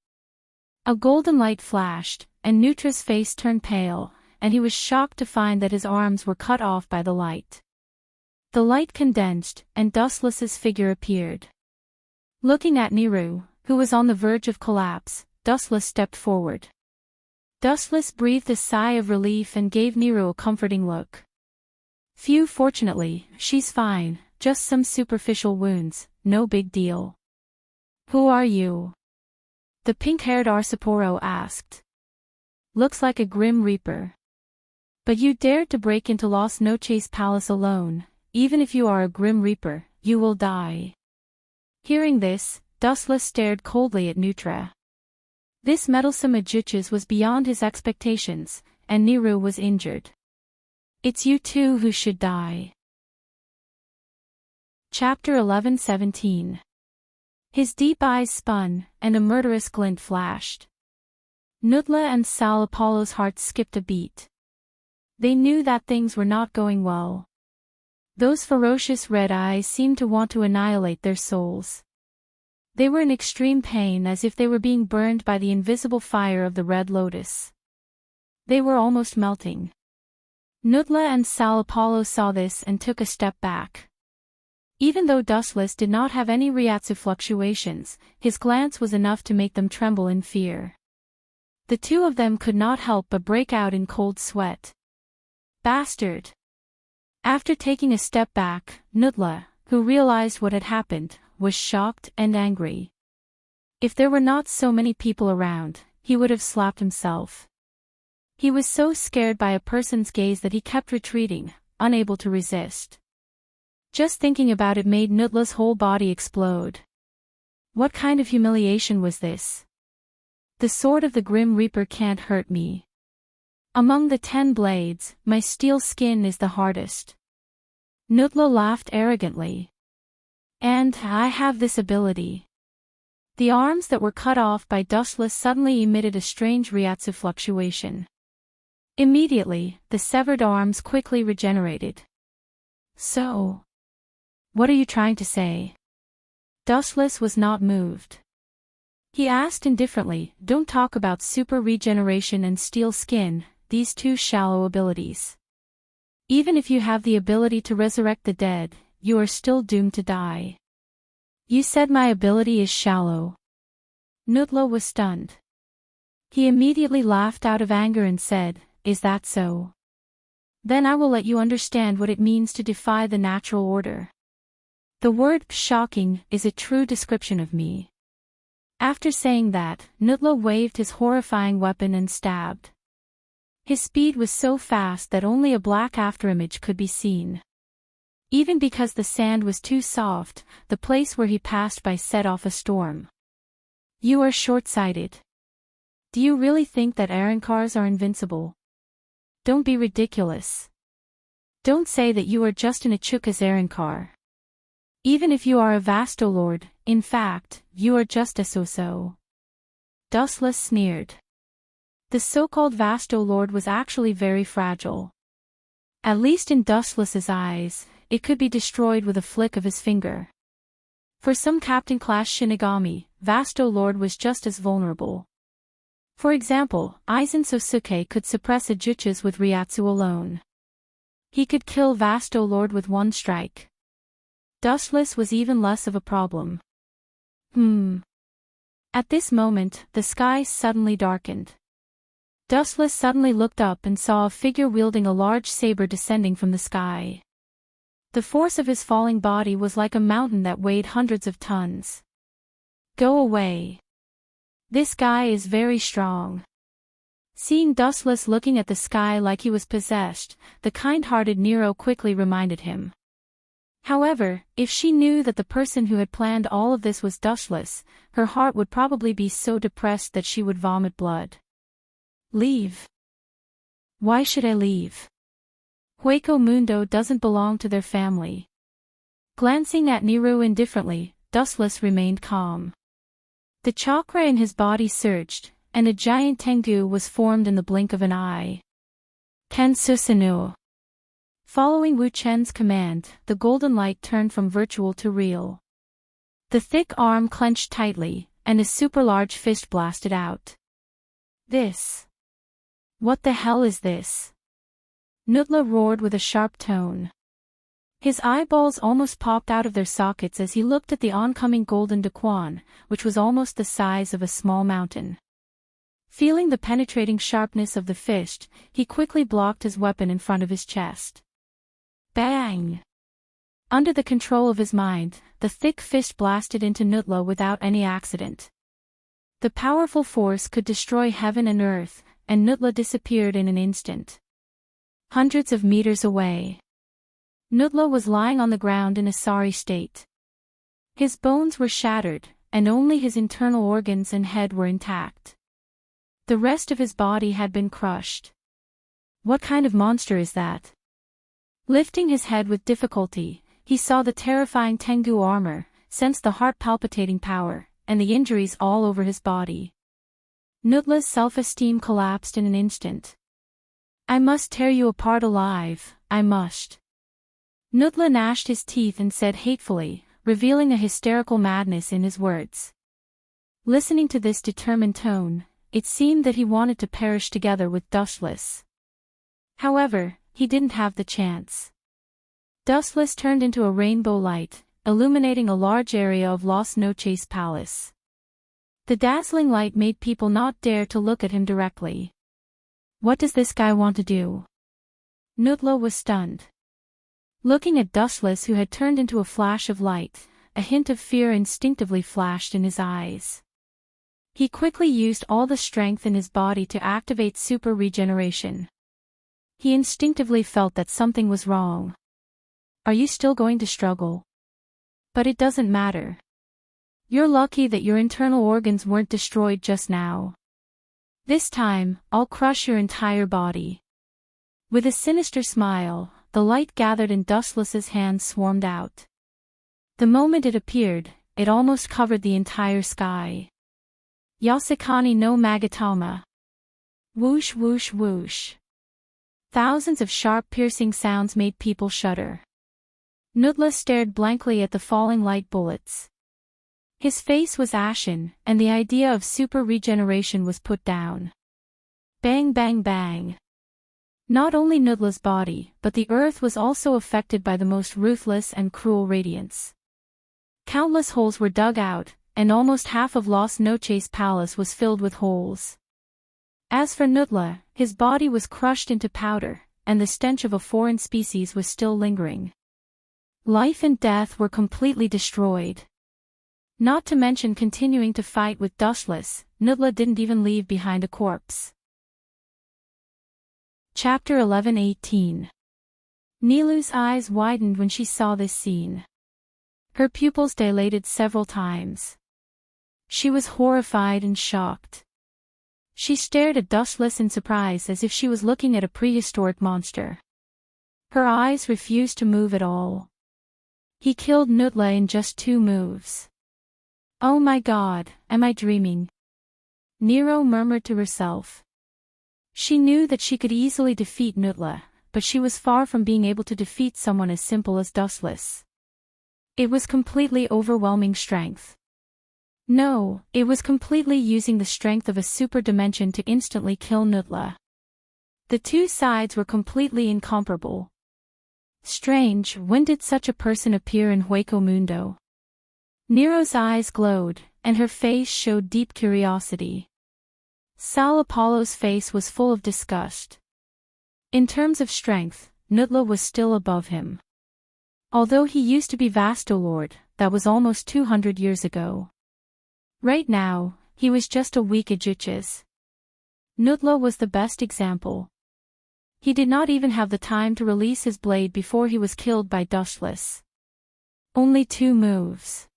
A golden light flashed, and Nutra's face turned pale, and he was shocked to find that his arms were cut off by the light. The light condensed, and Dustless's figure appeared. Looking at Niru, who was on the verge of collapse, Dustless stepped forward. Dustless breathed a sigh of relief and gave Niru a comforting look. Phew, fortunately, she's fine, just some superficial wounds, no big deal. Who are you? The pink-haired Arsaporo asked. Looks like a Grim Reaper. But you dared to break into Las Noches Palace alone. Even if you are a Grim Reaper, you will die. Hearing this, Dustless stared coldly at Nutra. This meddlesome Ajuches was beyond his expectations, and Niru was injured. It's you two who should die. Chapter 11:17. His deep eyes spun, and a murderous glint flashed. Nutla and Sal Apollo's hearts skipped a beat. They knew that things were not going well. Those ferocious red eyes seemed to want to annihilate their souls. They were in extreme pain as if they were being burned by the invisible fire of the Red Lotus. They were almost melting. Nutla and Sal Apollo saw this and took a step back. Even though Dustless did not have any Ryatsu fluctuations, his glance was enough to make them tremble in fear. The two of them could not help but break out in cold sweat. Bastard! After taking a step back, Nutla, who realized what had happened, was shocked and angry. If there were not so many people around, he would have slapped himself. He was so scared by a person's gaze that he kept retreating, unable to resist. Just thinking about it made Nutla's whole body explode. What kind of humiliation was this? The sword of the Grim Reaper can't hurt me. Among the 10 blades, my steel skin is the hardest. Nutla laughed arrogantly. And I have this ability. The arms that were cut off by Dustless suddenly emitted a strange reiatsu fluctuation. Immediately, the severed arms quickly regenerated. So, what are you trying to say? Dustless was not moved. He asked indifferently, don't talk about super regeneration and steel skin, these two shallow abilities. Even if you have the ability to resurrect the dead, you are still doomed to die. You said my ability is shallow. Nutla was stunned. He immediately laughed out of anger and said, is that so? Then I will let you understand what it means to defy the natural order. The word shocking is a true description of me. After saying that, Nutla waved his horrifying weapon and stabbed. His speed was so fast that only a black afterimage could be seen. Even because the sand was too soft, the place where he passed by set off a storm. You are short-sighted. Do you really think that Arankars are invincible? Don't be ridiculous. Don't say that you are just an Achuka's Arankar. Even if you are a Vastolord, in fact, you are just a so-so. Dustless sneered. The so-called Vastolord was actually very fragile. At least in Dustless's eyes, it could be destroyed with a flick of his finger. For some captain-class Shinigami, Vastolord was just as vulnerable. For example, Aizen Sosuke could suppress a jutsus with Reiatsu alone. He could kill Vastolord with one strike. Dustless was even less of a problem. At this moment, the sky suddenly darkened. Dustless suddenly looked up and saw a figure wielding a large saber descending from the sky. The force of his falling body was like a mountain that weighed hundreds of tons. Go away. This guy is very strong. Seeing Dustless looking at the sky like he was possessed, the kind-hearted Nero quickly reminded him. However, if she knew that the person who had planned all of this was Dustless, her heart would probably be so depressed that she would vomit blood. Leave. Why should I leave? Hueco Mundo doesn't belong to their family. Glancing at Nero indifferently, Dustless remained calm. The chakra in his body surged, and a giant Tengu was formed in the blink of an eye. Ken Susanoo. Following Wu Chen's command, the golden light turned from virtual to real. The thick arm clenched tightly, and a super-large fist blasted out. This. What the hell is this? Nutla roared with a sharp tone. His eyeballs almost popped out of their sockets as he looked at the oncoming golden Daquan, which was almost the size of a small mountain. Feeling the penetrating sharpness of the fist, he quickly blocked his weapon in front of his chest. Bang! Under the control of his mind, the thick fist blasted into Nutla without any accident. The powerful force could destroy heaven and earth, and Nutla disappeared in an instant. Hundreds of meters away. Nutla was lying on the ground in a sorry state. His bones were shattered, and only his internal organs and head were intact. The rest of his body had been crushed. What kind of monster is that? Lifting his head with difficulty, he saw the terrifying Tengu armor, sensed the heart-palpitating power, and the injuries all over his body. Nutla's self-esteem collapsed in an instant. I must tear you apart alive, I must. Nutla gnashed his teeth and said hatefully, revealing a hysterical madness in his words. Listening to this determined tone, it seemed that he wanted to perish together with Dustless. However, he didn't have the chance. Dustless turned into a rainbow light, illuminating a large area of Las Noches Palace. The dazzling light made people not dare to look at him directly. What does this guy want to do? Nutla was stunned. Looking at Dustless, who had turned into a flash of light, a hint of fear instinctively flashed in his eyes. He quickly used all the strength in his body to activate super regeneration. He instinctively felt that something was wrong. Are you still going to struggle? But it doesn't matter. You're lucky that your internal organs weren't destroyed just now. This time, I'll crush your entire body. With a sinister smile, the light gathered in Dustless's hands swarmed out. The moment it appeared, it almost covered the entire sky. Yasekani no Magatama. Whoosh whoosh whoosh. Thousands of sharp piercing sounds made people shudder. Nutla stared blankly at the falling light bullets. His face was ashen, and the idea of super regeneration was put down. Bang bang bang. Not only Nutla's body, but the earth was also affected by the most ruthless and cruel radiance. Countless holes were dug out, and almost half of Las Noches Palace was filled with holes. As for Nutla, his body was crushed into powder, and the stench of a foreign species was still lingering. Life and death were completely destroyed. Not to mention continuing to fight with Dustless, Nutla didn't even leave behind a corpse. Chapter 11:18. Nilu's eyes widened when she saw this scene. Her pupils dilated several times. She was horrified and shocked. She stared at Dustless in surprise as if she was looking at a prehistoric monster. Her eyes refused to move at all. He killed Nutla in just 2 moves. Oh my God, am I dreaming? Nero murmured to herself. She knew that she could easily defeat Nutla, but she was far from being able to defeat someone as simple as Dustless. It was completely overwhelming strength. No, it was completely using the strength of a super dimension to instantly kill Nutla. The two sides were completely incomparable. Strange, when did such a person appear in Hueco Mundo? Nero's eyes glowed, and her face showed deep curiosity. Sal Apollo's face was full of disgust. In terms of strength, Nutla was still above him. Although he used to be Vastolord, that was almost 200 years ago. Right now, he was just a weak Egyptian. Nutla was the best example. He did not even have the time to release his blade before he was killed by Dustless. Only 2 moves.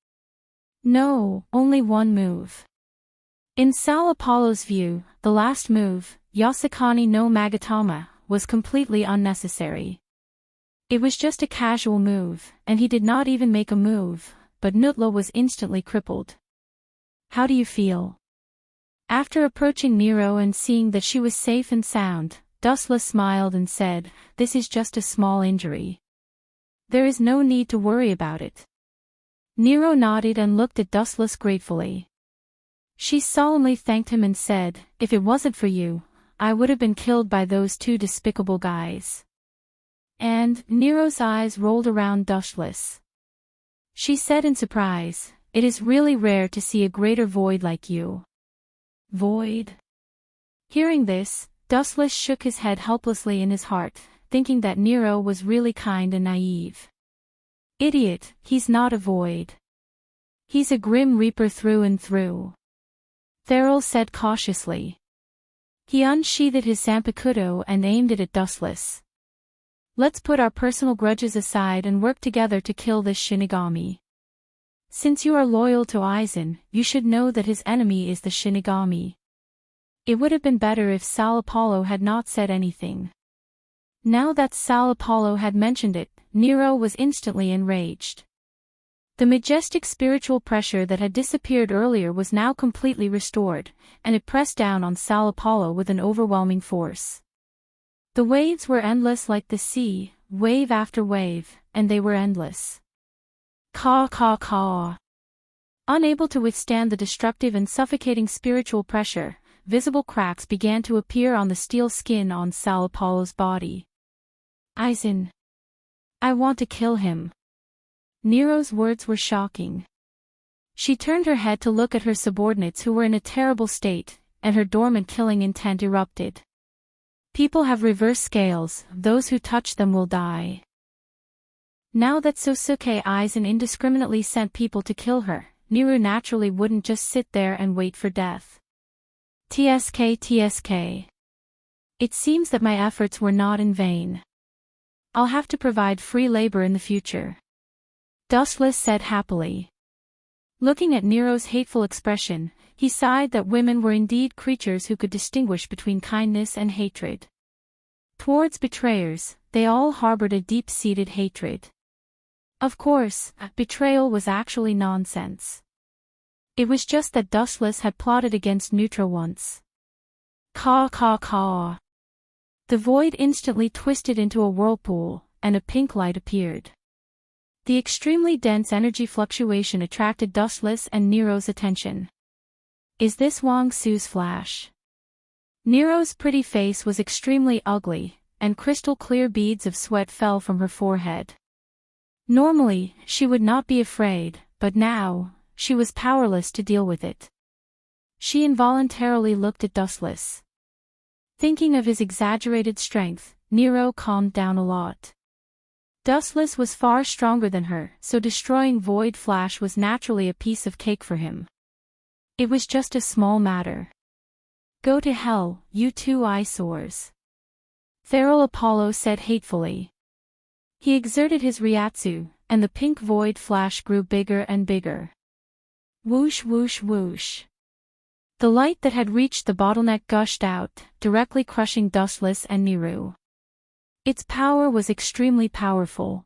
No, only 1 move. In Sal Apollo's view, the last move, Yasekani no Magatama, was completely unnecessary. It was just a casual move, and he did not even make a move, but Nutla was instantly crippled. How do you feel? After approaching Nero and seeing that she was safe and sound, Dustless smiled and said, "This is just a small injury. There is no need to worry about it." Nero nodded and looked at Dustless gratefully. She solemnly thanked him and said, "If it wasn't for you, I would have been killed by those 2 despicable guys." And Nero's eyes rolled around Dustless. She said in surprise, "It is really rare to see a greater void like you." Void? Hearing this, Dustless shook his head helplessly in his heart, thinking that Nero was really kind and naive. Idiot, he's not a void. He's a grim reaper through and through. Therill said cautiously. He unsheathed his Zanpakuto and aimed it at Dustless. Let's put our personal grudges aside and work together to kill this Shinigami. Since you are loyal to Aizen, you should know that his enemy is the Shinigami. It would have been better if Sal Apollo had not said anything. Now that Sal Apollo had mentioned it, Nero was instantly enraged. The majestic spiritual pressure that had disappeared earlier was now completely restored, and it pressed down on Sal Apollo with an overwhelming force. The waves were endless like the sea, wave after wave, and they were endless. Caw caw caw. Unable to withstand the destructive and suffocating spiritual pressure, visible cracks began to appear on the steel skin on Sal Apollo's body. Aizen. I want to kill him. Nero's words were shocking. She turned her head to look at her subordinates who were in a terrible state, and her dormant killing intent erupted. People have reverse scales, those who touch them will die. Now that Sosuke Aizen indiscriminately sent people to kill her, Niru naturally wouldn't just sit there and wait for death. TSK. It seems that my efforts were not in vain. I'll have to provide free labor in the future. Dustless said happily. Looking at Nero's hateful expression, he sighed that women were indeed creatures who could distinguish between kindness and hatred. Towards betrayers, they all harbored a deep-seated hatred. Of course, betrayal was actually nonsense. It was just that Dustless had plotted against Nutra once. Caw. The void instantly twisted into a whirlpool, and a pink light appeared. The extremely dense energy fluctuation attracted Dustless and Nero's attention. Is this Wang Su's flash? Nero's pretty face was extremely ugly, and crystal-clear beads of sweat fell from her forehead. Normally, she would not be afraid, but now, she was powerless to deal with it. She involuntarily looked at Dustless. Thinking of his exaggerated strength, Nero calmed down a lot. Dustless was far stronger than her, so destroying Void Flash was naturally a piece of cake for him. It was just a small matter. Go to hell, you two eyesores. Feral Apollo said hatefully. He exerted his Ryatsu, and the pink Void Flash grew bigger and bigger. Whoosh. The light that had reached the bottleneck gushed out, directly crushing Dustless and Niru. Its power was extremely powerful.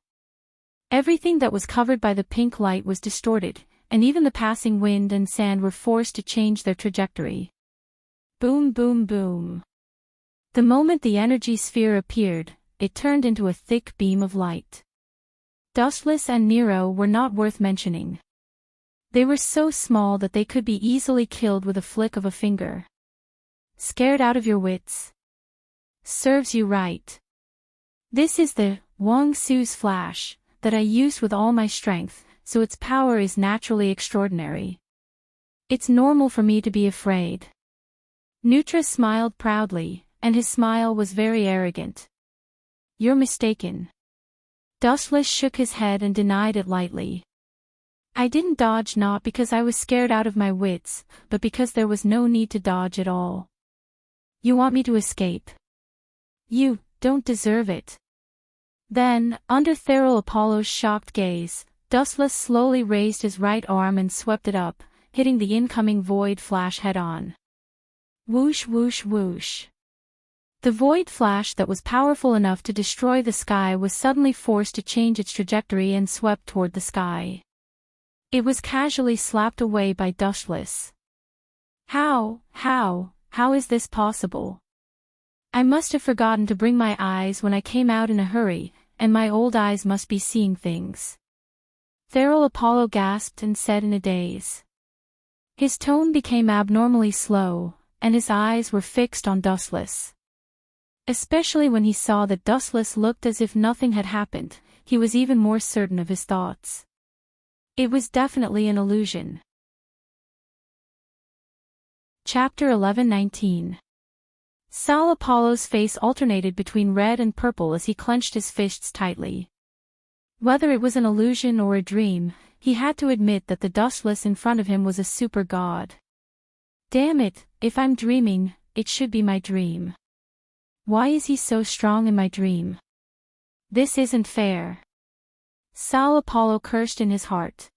Everything that was covered by the pink light was distorted, and even the passing wind and sand were forced to change their trajectory. Boom. The moment the energy sphere appeared, it turned into a thick beam of light. Dustless and Nero were not worth mentioning. They were so small that they could be easily killed with a flick of a finger. Scared out of your wits? Serves you right. This is the Wang Su's flash that I used with all my strength, so its power is naturally extraordinary. It's normal for me to be afraid. Nutra smiled proudly, and his smile was very arrogant. You're mistaken. Dustless shook his head and denied it lightly. I didn't dodge not because I was scared out of my wits, but because there was no need to dodge at all. You want me to escape? You don't deserve it. Then, under Feral Apollo's shocked gaze, Dustless slowly raised his right arm and swept it up, hitting the incoming Void Flash head-on. Whoosh. The Void Flash that was powerful enough to destroy the sky was suddenly forced to change its trajectory and swept toward the sky. It was casually slapped away by Dustless. How is this possible? I must have forgotten to bring my eyes when I came out in a hurry, and my old eyes must be seeing things. Feral Apollo gasped and said in a daze. His tone became abnormally slow, and his eyes were fixed on Dustless. Especially when he saw that Dustless looked as if nothing had happened, he was even more certain of his thoughts. It was definitely an illusion. Chapter 11:19. Sal Apollo's face alternated between red and purple as he clenched his fists tightly. Whether it was an illusion or a dream, he had to admit that the Dustless in front of him was a super god. Damn it, if I'm dreaming, it should be my dream. Why is he so strong in my dream? This isn't fair. Sal Apollo cursed in his heart.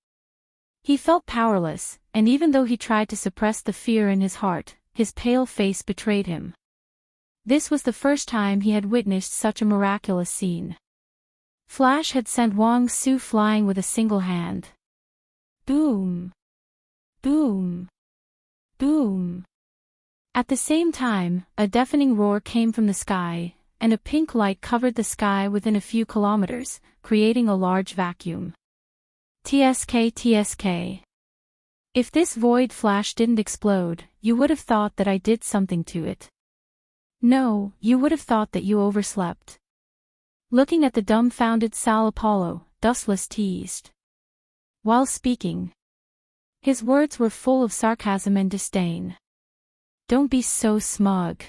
He felt powerless, and even though he tried to suppress the fear in his heart, his pale face betrayed him. This was the first time he had witnessed such a miraculous scene. Flash had sent Wang Su flying with a single hand. Boom! At the same time, a deafening roar came from the sky, and a pink light covered the sky within a few kilometers, creating a large vacuum. TSK. If this Void Flash didn't explode, you would have thought that I did something to it. No, you would have thought that you overslept. Looking at the dumbfounded Sal Apollo, Dustless teased. While speaking, his words were full of sarcasm and disdain. Don't be so smug.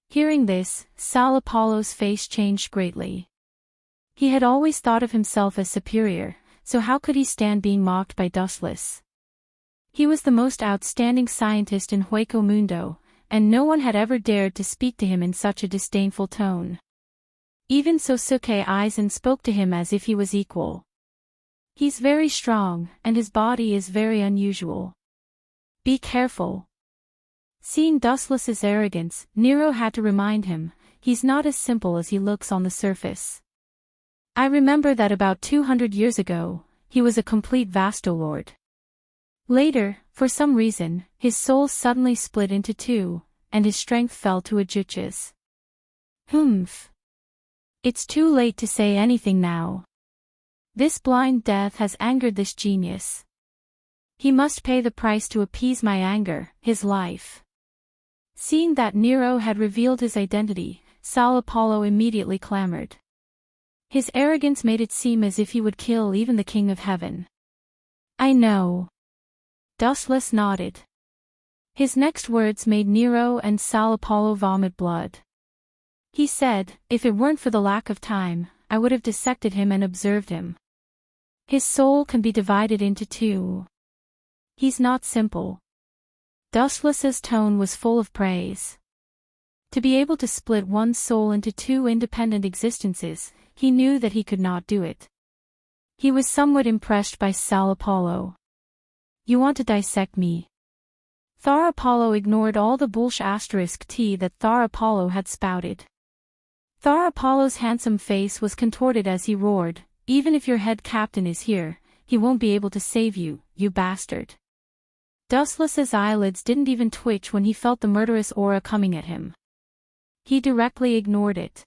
Hearing this, Sal Apollo's face changed greatly. He had always thought of himself as superior, so how could he stand being mocked by dustless? He was the most outstanding scientist in Hueco Mundo, and no one had ever dared to speak to him in such a disdainful tone. Even Sosuke Aizen spoke to him as if he was equal. He's very strong, and his body is very unusual. Be careful. Seeing dustless's arrogance, Nero had to remind him, he's not as simple as he looks on the surface. I remember that about 200 years ago, he was a complete Vastolord. Later, for some reason, his soul suddenly split into two, and his strength fell to a jutches. Humph. It's too late to say anything now. This blind death has angered this genius. He must pay the price to appease my anger, his life. Seeing that Nero had revealed his identity, Sao Apollo immediately clamored. His arrogance made it seem as if he would kill even the King of Heaven. I know. Dustless nodded. His next words made Nero and Sao Apollo vomit blood. He said, if it weren't for the lack of time, I would have dissected him and observed him. His soul can be divided into two. He's not simple. Dustless's tone was full of praise. To be able to split one's soul into two independent existences, he knew that he could not do it. He was somewhat impressed by Sao Apollo. You want to dissect me? Thar Apollo ignored all the bullsh** tea that Thar Apollo had spouted. Thar Apollo's handsome face was contorted as he roared, even if your head captain is here, he won't be able to save you, you bastard. Dustless's eyelids didn't even twitch when he felt the murderous aura coming at him. He directly ignored it.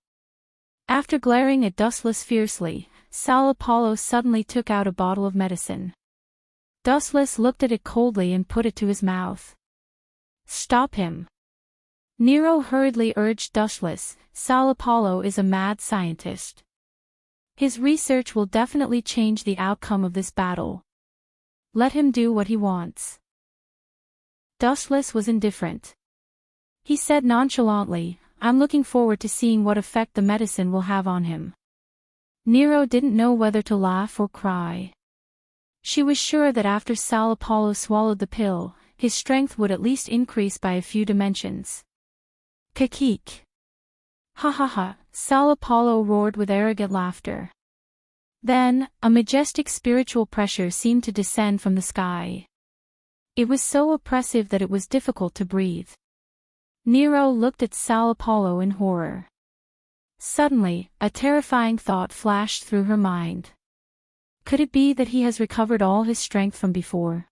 After glaring at Dustless fiercely, Sao Apollo suddenly took out a bottle of medicine. Dustless looked at it coldly and put it to his mouth. Stop him. Nero hurriedly urged Dustless, Sao Apollo is a mad scientist. His research will definitely change the outcome of this battle. Let him do what he wants. Dustless was indifferent. He said nonchalantly, I'm looking forward to seeing what effect the medicine will have on him. Nero didn't know whether to laugh or cry. She was sure that after Sao Apollo swallowed the pill, his strength would at least increase by a few dimensions. Kakik. Ha ha ha, Sao Apollo roared with arrogant laughter. Then, a majestic spiritual pressure seemed to descend from the sky. It was so oppressive that it was difficult to breathe. Nero looked at Sao Apollo in horror. Suddenly, a terrifying thought flashed through her mind. Could it be that he has recovered all his strength from before?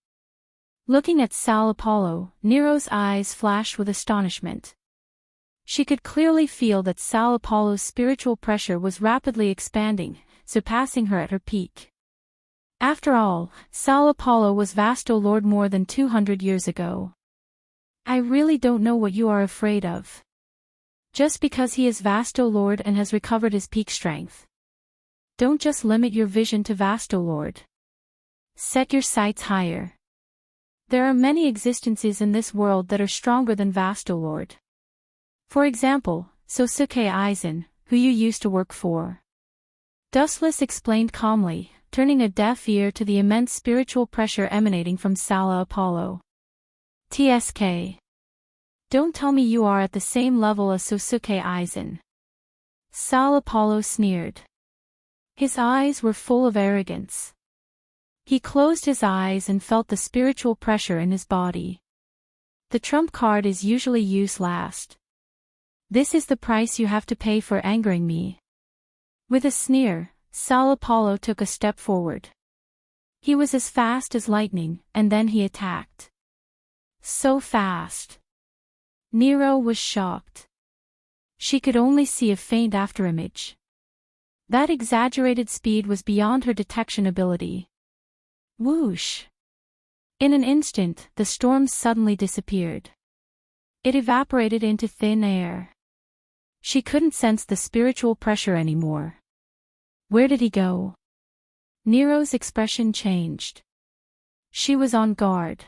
Looking at Sao Apollo, Nero's eyes flashed with astonishment. She could clearly feel that Sao Apollo's spiritual pressure was rapidly expanding, surpassing her at her peak. After all, Sao Apollo was Vastolord more than 200 years ago. I really don't know what you are afraid of. Just because he is Vastolord and has recovered his peak strength. Don't just limit your vision to Vastolord. Set your sights higher. There are many existences in this world that are stronger than Vastolord. For example, Sosuke Aizen, who you used to work for. Dustless explained calmly, turning a deaf ear to the immense spiritual pressure emanating from Sao Apollo. TSK. Don't tell me you are at the same level as Sosuke Aizen. Sao Apollo sneered. His eyes were full of arrogance. He closed his eyes and felt the spiritual pressure in his body. The trump card is usually used last. This is the price you have to pay for angering me. With a sneer, Sao Apollo took a step forward. He was as fast as lightning, and then he attacked. So fast. Nero was shocked. She could only see a faint afterimage. That exaggerated speed was beyond her detection ability. Whoosh! In an instant, the storm suddenly disappeared. It evaporated into thin air. She couldn't sense the spiritual pressure anymore. Where did he go? Nero's expression changed. She was on guard.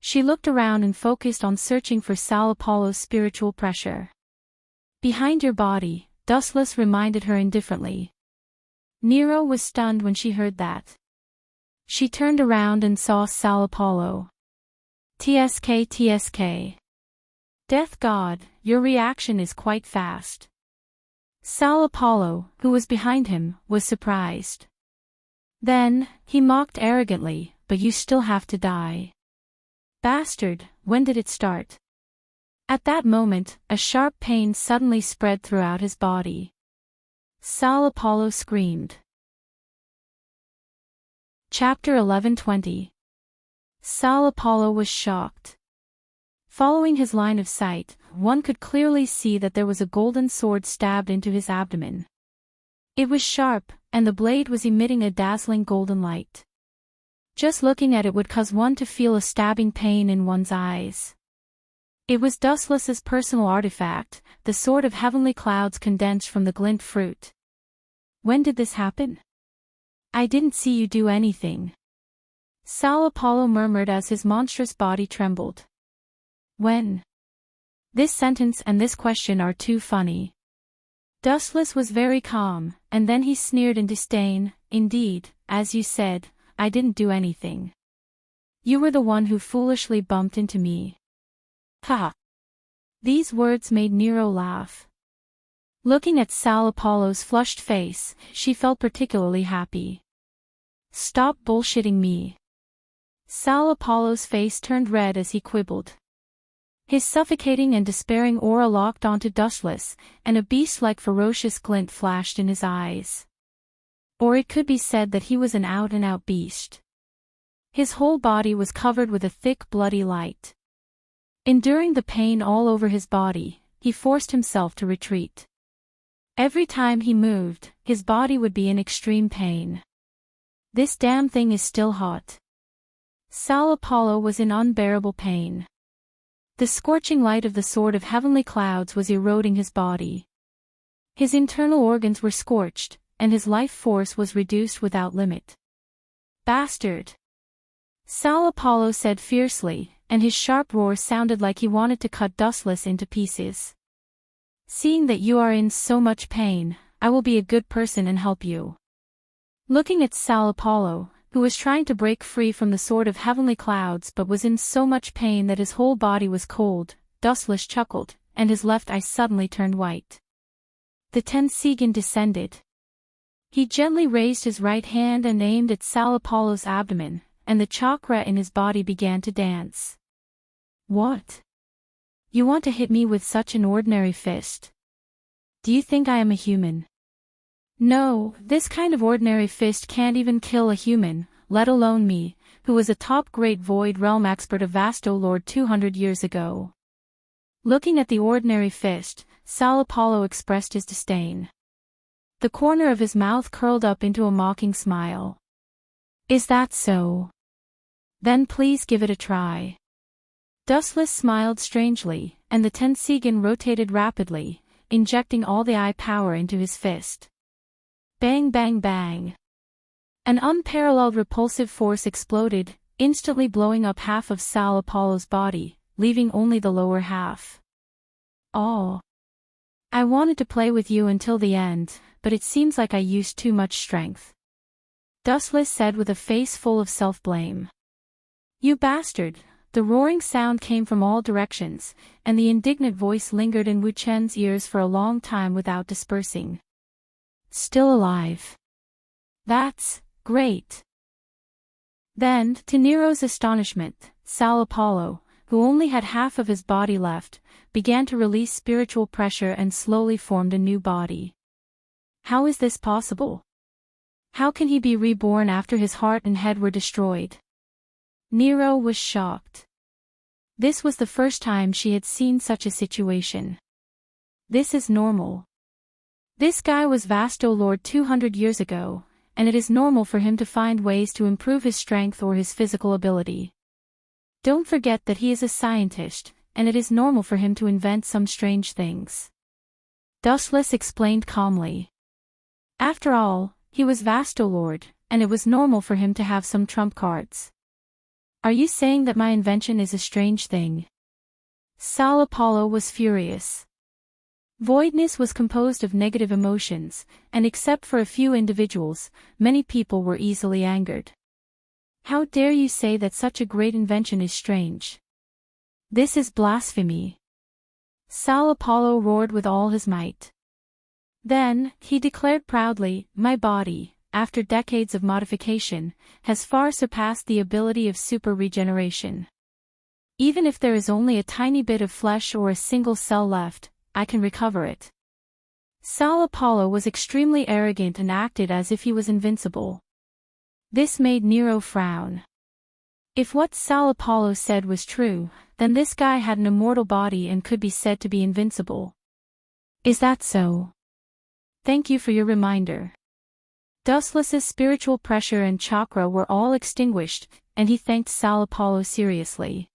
She looked around and focused on searching for Sao Apollo's spiritual pressure. Behind your body, Dustless reminded her indifferently. Nero was stunned when she heard that. She turned around and saw Sal Apollo. TSK. Death God, your reaction is quite fast. Sal Apollo, who was behind him, was surprised. Then, he mocked arrogantly, but you still have to die. Bastard, when did it start? At that moment, a sharp pain suddenly spread throughout his body. Sal Apollo screamed. Chapter 11:20. Sal Apollo was shocked. Following his line of sight, one could clearly see that there was a golden sword stabbed into his abdomen. It was sharp, and the blade was emitting a dazzling golden light. Just looking at it would cause one to feel a stabbing pain in one's eyes. It was Dustless's personal artifact, the sword of heavenly clouds condensed from the glint fruit. When did this happen? I didn't see you do anything. Sal Apollo murmured as his monstrous body trembled. When? This sentence and this question are too funny. Dustless was very calm, and then he sneered in disdain. Indeed, as you said, I didn't do anything. You were the one who foolishly bumped into me. Ha! These words made Nero laugh. Looking at Sal Apollo's flushed face, she felt particularly happy. Stop bullshitting me. Sal Apollo's face turned red as he quibbled. His suffocating and despairing aura locked onto Dustless, and a beast-like ferocious glint flashed in his eyes. Or it could be said that he was an out-and-out beast. His whole body was covered with a thick bloody light. Enduring the pain all over his body, he forced himself to retreat. Every time he moved, his body would be in extreme pain. This damn thing is still hot. Sal Apollo was in unbearable pain. The scorching light of the sword of heavenly clouds was eroding his body. His internal organs were scorched, and his life force was reduced without limit. Bastard! Sal Apollo said fiercely, and his sharp roar sounded like he wanted to cut Dustless into pieces. Seeing that you are in so much pain, I will be a good person and help you. Looking at Sal Apollo, who was trying to break free from the sword of heavenly clouds but was in so much pain that his whole body was cold, Dustless chuckled, and his left eye suddenly turned white. The Tensigan descended. He gently raised his right hand and aimed at Sal Apollo's abdomen, and the chakra in his body began to dance. What? You want to hit me with such an ordinary fist? Do you think I am a human? No, this kind of ordinary fist can't even kill a human, let alone me, who was a top-grade Void Realm expert of Vasto Lord 200 years ago. Looking at the ordinary fist, Sal Apollo expressed his disdain. The corner of his mouth curled up into a mocking smile. Is that so? Then please give it a try. Dustless smiled strangely, and the Tensigan rotated rapidly, injecting all the eye power into his fist. Bang bang bang. An unparalleled repulsive force exploded, instantly blowing up half of Sal Apollo's body, leaving only the lower half. Oh. I wanted to play with you until the end, but it seems like I used too much strength. Dustless said with a face full of self-blame. You bastard! The roaring sound came from all directions, and the indignant voice lingered in Wu Chen's ears for a long time without dispersing. Still alive. That's great. Then, to Nero's astonishment, Sal Apollo, who only had half of his body left, began to release spiritual pressure and slowly formed a new body. How is this possible? How can he be reborn after his heart and head were destroyed? Nero was shocked. This was the first time she had seen such a situation. This is normal. This guy was Vasto Lord 200 years ago, and it is normal for him to find ways to improve his strength or his physical ability. Don't forget that he is a scientist, and it is normal for him to invent some strange things. Dustless explained calmly. After all, he was Vasto Lord, and it was normal for him to have some trump cards. Are you saying that my invention is a strange thing? Sal Apollo was furious. Voidness was composed of negative emotions, and except for a few individuals, many people were easily angered. How dare you say that such a great invention is strange? This is blasphemy. Sal Apollo roared with all his might. Then, he declared proudly, my body, after decades of modification, has far surpassed the ability of super regeneration. Even if there is only a tiny bit of flesh or a single cell left, I can recover it. Sal Apollo was extremely arrogant and acted as if he was invincible. This made Nero frown. If what Sal Apollo said was true, then this guy had an immortal body and could be said to be invincible. Is that so? Thank you for your reminder. Dustless's spiritual pressure and chakra were all extinguished, and he thanked Sal Apollo seriously.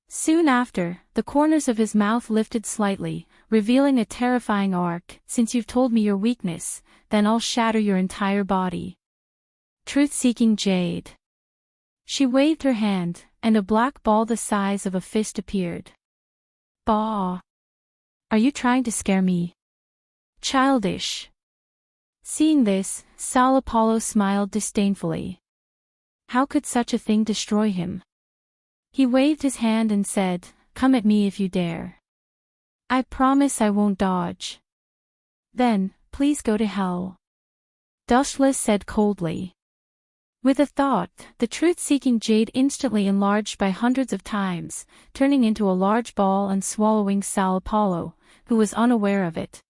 Soon after, the corners of his mouth lifted slightly, revealing a terrifying arc. Since you've told me your weakness, then I'll shatter your entire body. Truth-seeking jade. She waved her hand, and a black ball the size of a fist appeared. Bah! Are you trying to scare me? Childish. Seeing this, Sal Apollo smiled disdainfully. How could such a thing destroy him? He waved his hand and said, come at me if you dare. I promise I won't dodge. Then, please go to hell. Dustless said coldly. With a thought, the truth-seeking jade instantly enlarged by hundreds of times, turning into a large ball and swallowing Sal Apollo, who was unaware of it.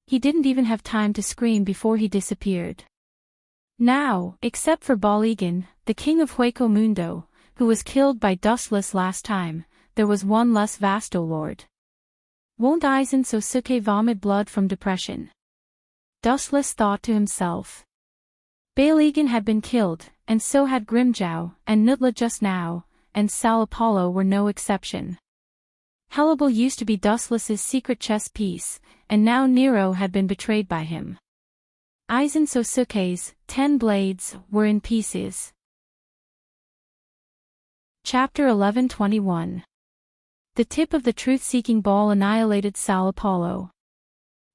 He didn't even have time to scream before he disappeared. Now, except for Baligan, the king of Hueco Mundo, who was killed by Dustless last time, there was one less Vasto Lord. Won't Aizen Sosuke vomit blood from depression? Dustless thought to himself. Baligan had been killed, and so had Grimjow, and Nutla just now, and Sal Apollo were no exception. Hellable used to be Dustless's secret chess piece, and now Nero had been betrayed by him. Aizen Sosuke's 10 blades were in pieces. Chapter 11:21. The tip of the truth-seeking ball annihilated Sal Apollo.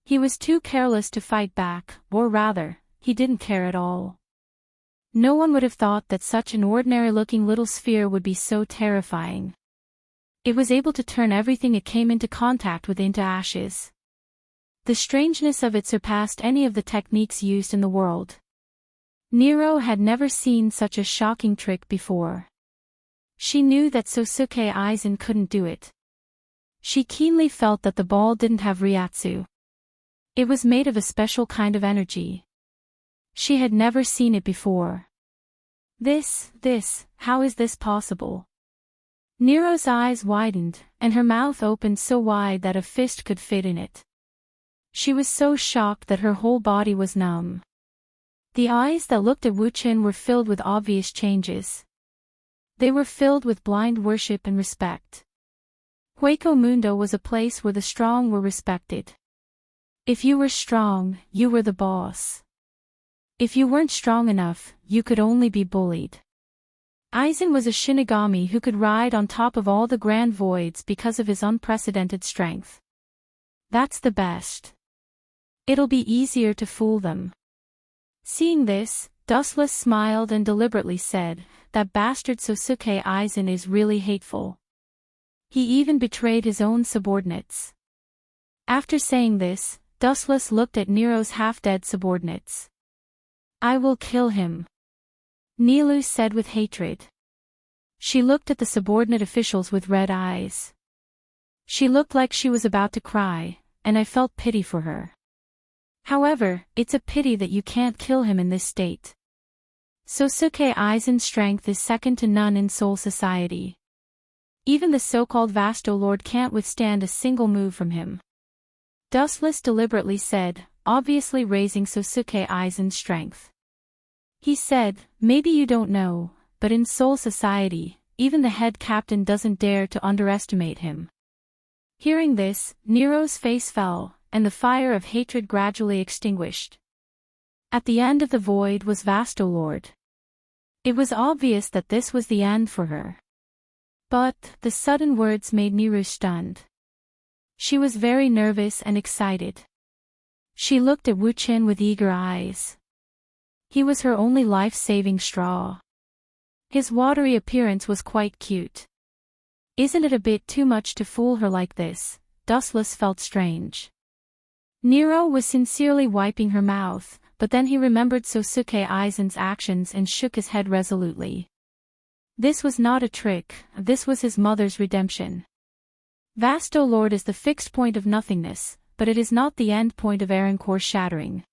He was too careless to fight back, or rather, he didn't care at all. No one would have thought that such an ordinary-looking little sphere would be so terrifying. It was able to turn everything it came into contact with into ashes. The strangeness of it surpassed any of the techniques used in the world. Nero had never seen such a shocking trick before. She knew that Sosuke Aizen couldn't do it. She keenly felt that the ball didn't have Ryatsu. It was made of a special kind of energy. She had never seen it before. How is this possible? Nero's eyes widened, and her mouth opened so wide that a fist could fit in it. She was so shocked that her whole body was numb. The eyes that looked at Wuchen were filled with obvious changes. They were filled with blind worship and respect. Hueco Mundo was a place where the strong were respected. If you were strong, you were the boss. If you weren't strong enough, you could only be bullied. Aizen was a Shinigami who could ride on top of all the grand voids because of his unprecedented strength. That's the best. It'll be easier to fool them. Seeing this, Dustless smiled and deliberately said, that bastard Sosuke Aizen is really hateful. He even betrayed his own subordinates. After saying this, Dustless looked at Nero's half-dead subordinates. I will kill him. Nilu said with hatred. She looked at the subordinate officials with red eyes. She looked like she was about to cry, and I felt pity for her. However, it's a pity that you can't kill him in this state. Sosuke Aizen's strength is second to none in Soul Society. Even the so-called Vasto Lord can't withstand a single move from him. Dustless deliberately said, obviously raising Sosuke Aizen's strength. He said, maybe you don't know, but in Soul Society, even the head captain doesn't dare to underestimate him. Hearing this, Nero's face fell, and the fire of hatred gradually extinguished. At the end of the void was Vasto Lord. It was obvious that this was the end for her. But, the sudden words made Nero stunned. She was very nervous and excited. She looked at Wu Qin with eager eyes. He was her only life-saving straw. His watery appearance was quite cute. Isn't it a bit too much to fool her like this? Dustless felt strange. Nero was sincerely wiping her mouth, but then he remembered Sosuke Aizen's actions and shook his head resolutely. This was not a trick, this was his mother's redemption. Vast, O Lord, is the fixed point of nothingness, but it is not the end point of Aaroncore shattering.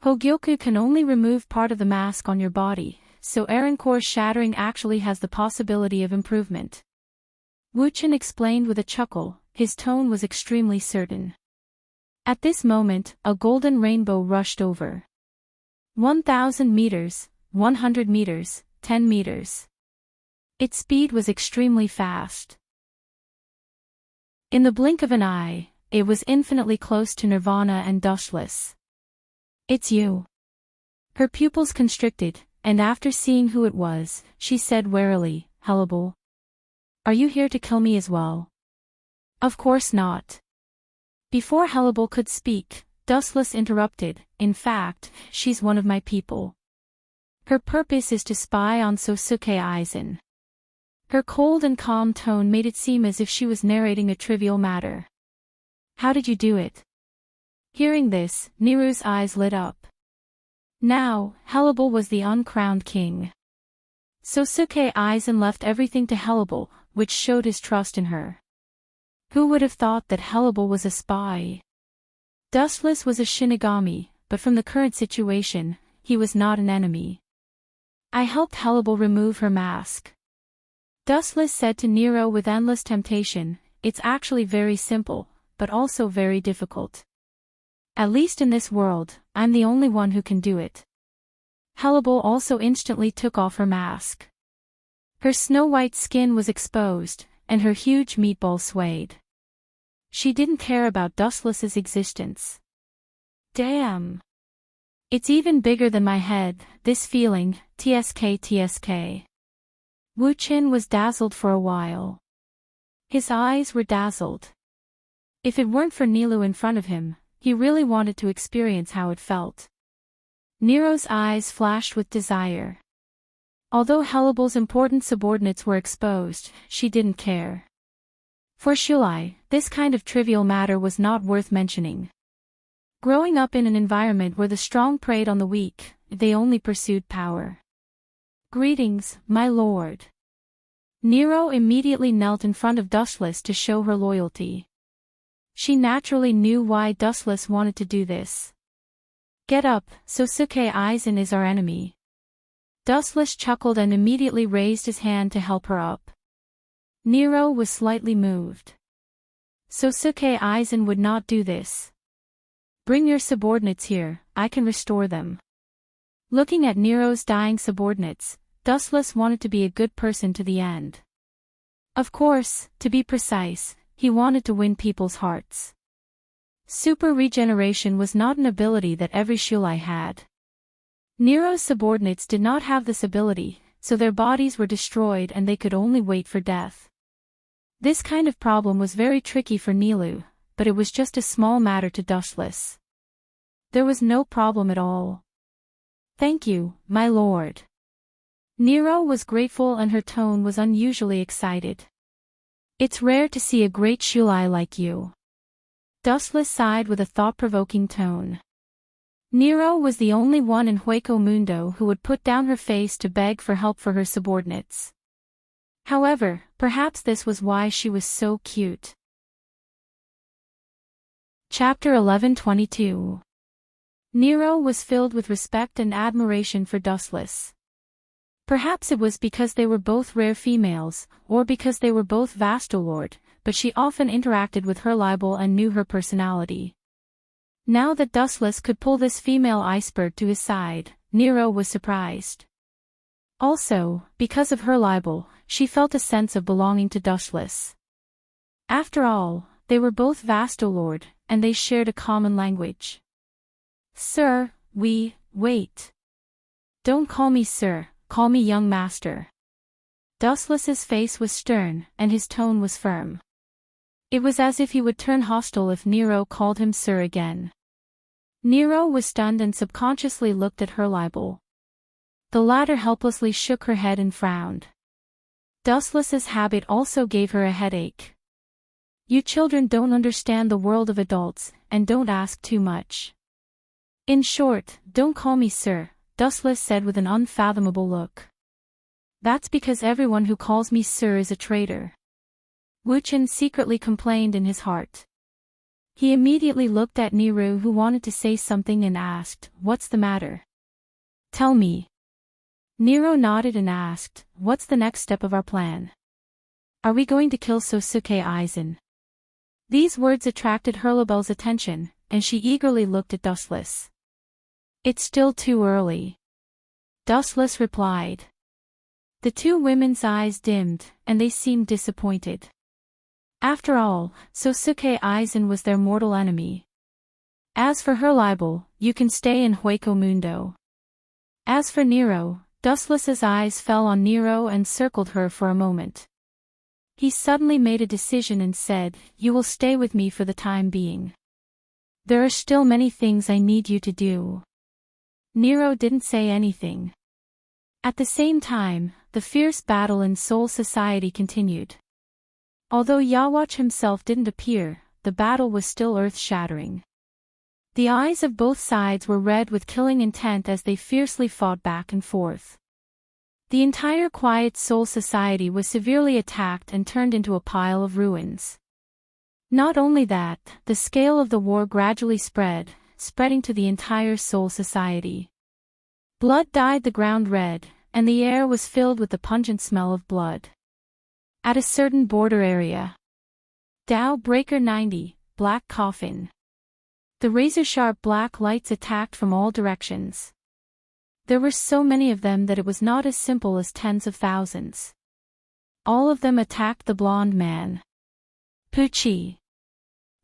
Hogyoku can only remove part of the mask on your body, so Aaroncore shattering actually has the possibility of improvement. Wuchen explained with a chuckle, his tone was extremely certain. At this moment, a golden rainbow rushed over. 1,000 meters, 100 meters, 10 meters. Its speed was extremely fast. In the blink of an eye, it was infinitely close to Nirvana and dustless. It's you. Her pupils constricted, and after seeing who it was, she said warily, Hellable. Are you here to kill me as well? Of course not. Before Hellable could speak, Dustless interrupted, in fact, she's one of my people. Her purpose is to spy on Sosuke Aizen. Her cold and calm tone made it seem as if she was narrating a trivial matter. How did you do it? Hearing this, Neru's eyes lit up. Now, Hellable was the uncrowned king. Sosuke Aizen left everything to Hellable, which showed his trust in her. Who would have thought that Hellable was a spy? Dustless was a Shinigami, but from the current situation, he was not an enemy. I helped Hellable remove her mask. Dustless said to Nero with endless temptation, it's actually very simple, but also very difficult. At least in this world, I'm the only one who can do it. Hellable also instantly took off her mask. Her snow-white skin was exposed, and her huge meatball swayed. She didn't care about Dustless's existence. Damn. It's even bigger than my head, this feeling, tsk. Wu Qin was dazzled for a while. His eyes were dazzled. If it weren't for Nilu in front of him, he really wanted to experience how it felt. Nero's eyes flashed with desire. Although Hellable's important subordinates were exposed, she didn't care. For Shulai, this kind of trivial matter was not worth mentioning. Growing up in an environment where the strong preyed on the weak, they only pursued power. Greetings, my lord. Nero immediately knelt in front of Dustless to show her loyalty. She naturally knew why Dustless wanted to do this. Get up, Sosuke Aizen is our enemy. Dustless chuckled and immediately raised his hand to help her up. Nero was slightly moved. Sosuke Aizen would not do this. Bring your subordinates here, I can restore them. Looking at Nero's dying subordinates, Dustless wanted to be a good person to the end. Of course, to be precise, he wanted to win people's hearts. Super regeneration was not an ability that every Shulai had. Nero's subordinates did not have this ability, so their bodies were destroyed and they could only wait for death. This kind of problem was very tricky for Nilu, but it was just a small matter to Dustless. There was no problem at all. Thank you, my lord. Nero was grateful and her tone was unusually excited. It's rare to see a great Shulai like you. Dustless sighed with a thought-provoking tone. Nero was the only one in Hueco Mundo who would put down her face to beg for help for her subordinates. However, perhaps this was why she was so cute. Chapter 11:22. Nero was filled with respect and admiration for Dustless. Perhaps it was because they were both rare females, or because they were both Vastolord, but she often interacted with her libel and knew her personality. Now that Dustless could pull this female iceberg to his side, Nero was surprised. Also, because of her libel, she felt a sense of belonging to Dustless. After all, they were both Vastolord, and they shared a common language. Sir, wait. Don't call me sir, call me young master. Dustless's face was stern, and his tone was firm. It was as if he would turn hostile if Nero called him sir again. Nero was stunned and subconsciously looked at her libel. The latter helplessly shook her head and frowned. Dustless's habit also gave her a headache. You children don't understand the world of adults, and don't ask too much. In short, don't call me sir, Dustless said with an unfathomable look. That's because everyone who calls me sir is a traitor. Wu Chen secretly complained in his heart. He immediately looked at Nero, who wanted to say something, and asked, "What's the matter? Tell me." Nero nodded and asked, "What's the next step of our plan? Are we going to kill Sosuke Aizen?" These words attracted Hurlabel's attention, and she eagerly looked at Dustless. "It's still too early," Dustless replied. The two women's eyes dimmed, and they seemed disappointed. After all, Sosuke Aizen was their mortal enemy. As for Hurlabel, you can stay in Hueco Mundo. As for Nero, Dustless's eyes fell on Nero and circled her for a moment. He suddenly made a decision and said, "You will stay with me for the time being. There are still many things I need you to do." Nero didn't say anything. At the same time, the fierce battle in Soul Society continued. Although Yawatch himself didn't appear, the battle was still earth-shattering. The eyes of both sides were red with killing intent as they fiercely fought back and forth. The entire quiet Soul Society was severely attacked and turned into a pile of ruins. Not only that, the scale of the war gradually spreading to the entire Soul Society. Blood dyed the ground red, and the air was filled with the pungent smell of blood. At a certain border area. Dow Breaker 90, Black Coffin. The razor-sharp black lights attacked from all directions. There were so many of them that it was not as simple as tens of thousands. All of them attacked the blonde man. Pucci.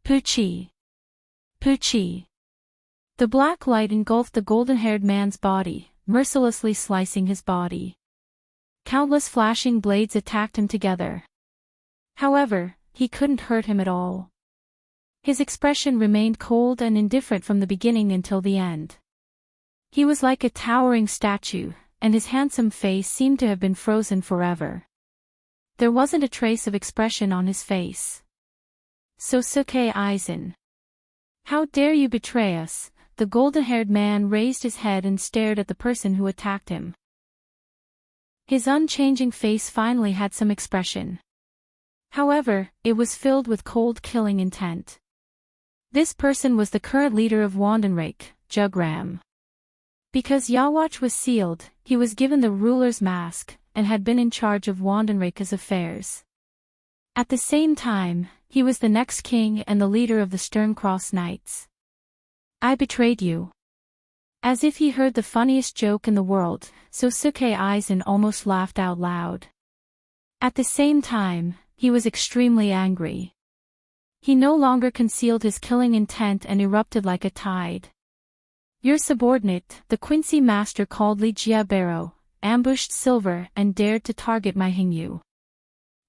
Pucci. Pucci. The black light engulfed the golden-haired man's body, mercilessly slicing his body. Countless flashing blades attacked him together. However, he couldn't hurt him at all. His expression remained cold and indifferent from the beginning until the end. He was like a towering statue, and his handsome face seemed to have been frozen forever. There wasn't a trace of expression on his face. Sosuke Aizen. How dare you betray us? The golden-haired man raised his head and stared at the person who attacked him. His unchanging face finally had some expression. However, it was filled with cold killing intent. This person was the current leader of Wandenrake, Jugram. Because Yawatch was sealed, he was given the ruler's mask, and had been in charge of Wandenrake's affairs. At the same time, he was the next king and the leader of the Sterncross Knights. I betrayed you. As if he heard the funniest joke in the world, Sosuke Aizen almost laughed out loud. At the same time, he was extremely angry. He no longer concealed his killing intent and erupted like a tide. Your subordinate, the Quincy master called Li Jiabero, ambushed Silver and dared to target my Hingyu.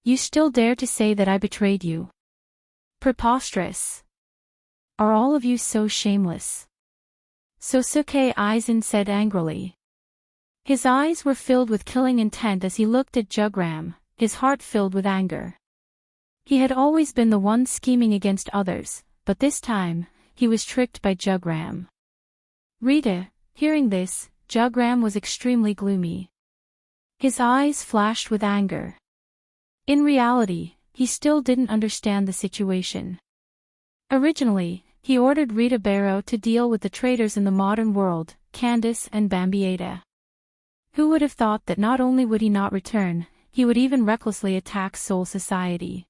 You still dare to say that I betrayed you? Preposterous. Are all of you so shameless? Sosuke Aizen said angrily. His eyes were filled with killing intent as he looked at Jugram, his heart filled with anger. He had always been the one scheming against others, but this time, he was tricked by Jugram. Rita, hearing this, Jugram was extremely gloomy. His eyes flashed with anger. In reality, he still didn't understand the situation. Originally, he ordered Rita Barrow to deal with the traitors in the modern world, Candace and Bambieta. Who would have thought that not only would he not return, he would even recklessly attack Soul Society.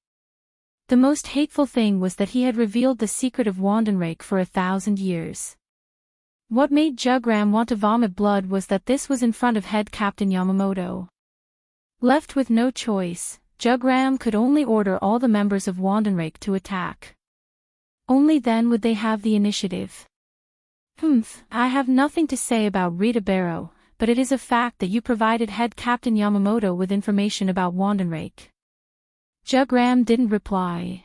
The most hateful thing was that he had revealed the secret of Wandenrake for 1,000 years. What made Jugram want to vomit blood was that this was in front of head Captain Yamamoto. Left with no choice, Jugram could only order all the members of Wandenrake to attack. Only then would they have the initiative. I have nothing to say about Rita Barrow, but it is a fact that you provided head Captain Yamamoto with information about Wandenrake. Jugram didn't reply.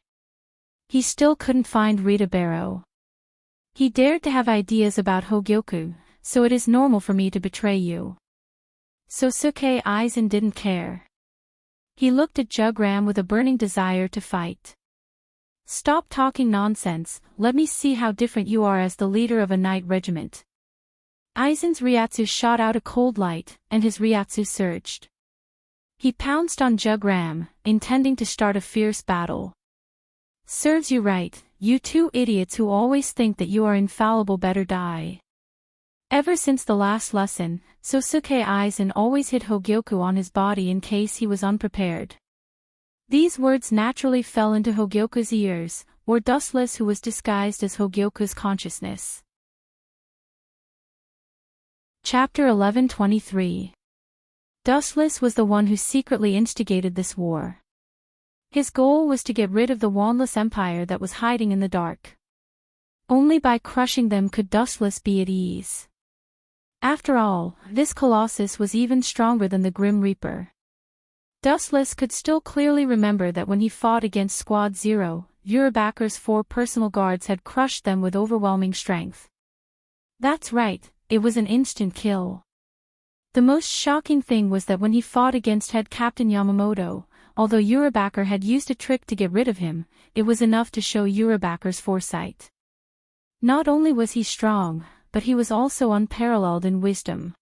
He still couldn't find Ritabaro. He dared to have ideas about Hogyoku, so it is normal for me to betray you. Sosuke Aizen didn't care. He looked at Jugram with a burning desire to fight. Stop talking nonsense, let me see how different you are as the leader of a knight regiment. Aizen's Ryatsu shot out a cold light, and his Ryatsu surged. He pounced on Jugram, intending to start a fierce battle. Serves you right, you two idiots who always think that you are infallible better die. Ever since the last lesson, Sosuke Aizen always hit Hogyoku on his body in case he was unprepared. These words naturally fell into Hogyoku's ears, or Dustless who was disguised as Hogyoku's consciousness. Chapter 11:23. Dustless was the one who secretly instigated this war. His goal was to get rid of the Wanless Empire that was hiding in the dark. Only by crushing them could Dustless be at ease. After all, this colossus was even stronger than the Grim Reaper. Dustless could still clearly remember that when he fought against Squad Zero, Urabaker's 4 personal guards had crushed them with overwhelming strength. That's right, it was an instant kill. The most shocking thing was that when he fought against Head Captain Yamamoto, although Urabaker had used a trick to get rid of him, it was enough to show Urabaker's foresight. Not only was he strong, but he was also unparalleled in wisdom.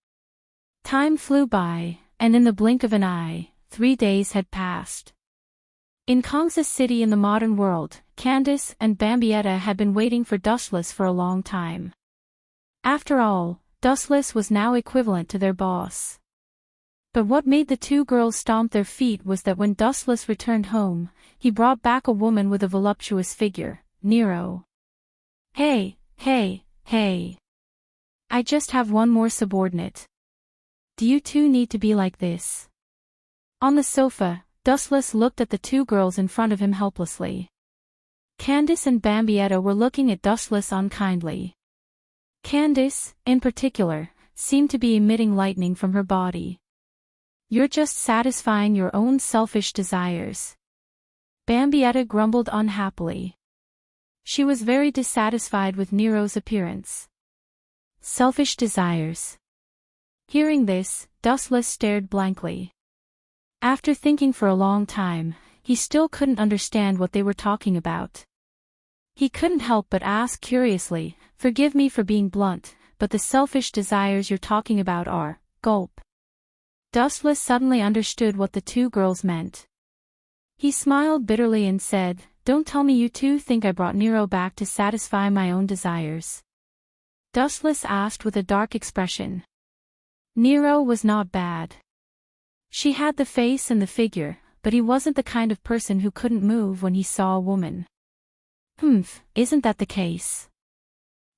Time flew by, and in the blink of an eye, 3 days had passed. In Kangsa City in the modern world, Candace and Bambietta had been waiting for Dustless for a long time. After all, Dustless was now equivalent to their boss. But what made the 2 girls stomp their feet was that when Dustless returned home, he brought back a woman with a voluptuous figure, Nero. Hey. I just have one more subordinate. Do you two need to be like this? On the sofa, Dustless looked at the 2 girls in front of him helplessly. Candace and Bambietta were looking at Dustless unkindly. Candace, in particular, seemed to be emitting lightning from her body. You're just satisfying your own selfish desires. Bambietta grumbled unhappily. She was very dissatisfied with Nero's appearance. Selfish desires. Hearing this, Dustless stared blankly. After thinking for a long time, he still couldn't understand what they were talking about. He couldn't help but ask curiously, forgive me for being blunt, but the selfish desires you're talking about are, gulp. Dustless suddenly understood what the 2 girls meant. He smiled bitterly and said, don't tell me you two think I brought Nero back to satisfy my own desires. Dustless asked with a dark expression. Nero was not bad. She had the face and the figure, but he wasn't the kind of person who couldn't move when he saw a woman. Isn't that the case?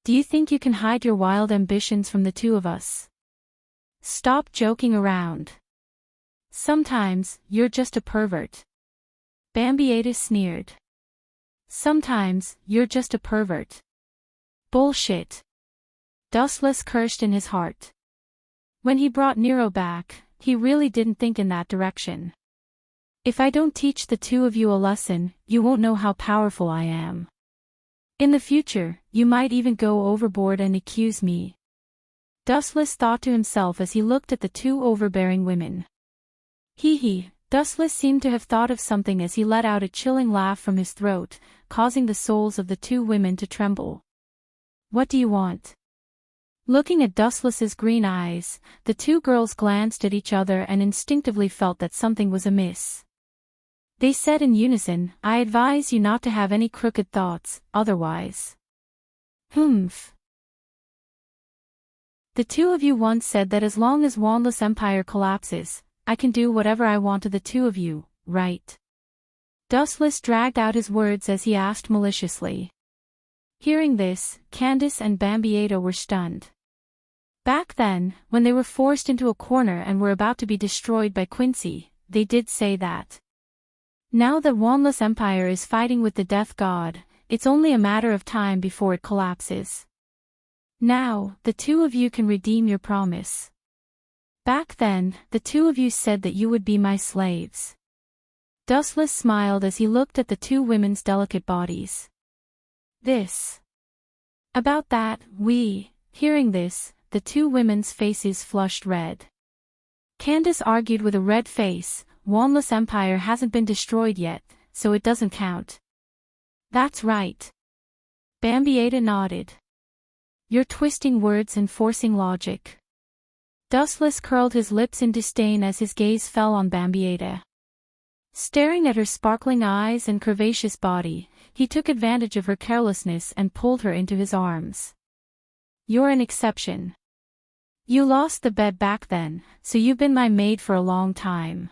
Do you think you can hide your wild ambitions from the 2 of us? Stop joking around. Sometimes, you're just a pervert. Bambietta sneered. Sometimes, you're just a pervert. Bullshit. Dustless cursed in his heart. When he brought Nero back, he really didn't think in that direction. If I don't teach the 2 of you a lesson, you won't know how powerful I am. In the future, you might even go overboard and accuse me. Dustless thought to himself as he looked at the 2 overbearing women. Dustless seemed to have thought of something as he let out a chilling laugh from his throat, causing the souls of the 2 women to tremble. What do you want? Looking at Dustless's green eyes, the 2 girls glanced at each other and instinctively felt that something was amiss. They said in unison, I advise you not to have any crooked thoughts, otherwise. The 2 of you once said that as long as Wanless Empire collapses, I can do whatever I want to the 2 of you, right? Dustless dragged out his words as he asked maliciously. Hearing this, Candace and Bambietta were stunned. Back then, when they were forced into a corner and were about to be destroyed by Quincy, they did say that. Now that Wanless Empire is fighting with the Death God, it's only a matter of time before it collapses. Now, the 2 of you can redeem your promise. Back then, the 2 of you said that you would be my slaves. Dustless smiled as he looked at the two women's delicate bodies. This. About that, hearing this, the two women's faces flushed red. Candace argued with a red face, Wanless Empire hasn't been destroyed yet, so it doesn't count. That's right. Bambietta nodded. You're twisting words and forcing logic. Dustless curled his lips in disdain as his gaze fell on Bambietta. Staring at her sparkling eyes and curvaceous body, he took advantage of her carelessness and pulled her into his arms. You're an exception. You lost the bet back then, so you've been my maid for a long time.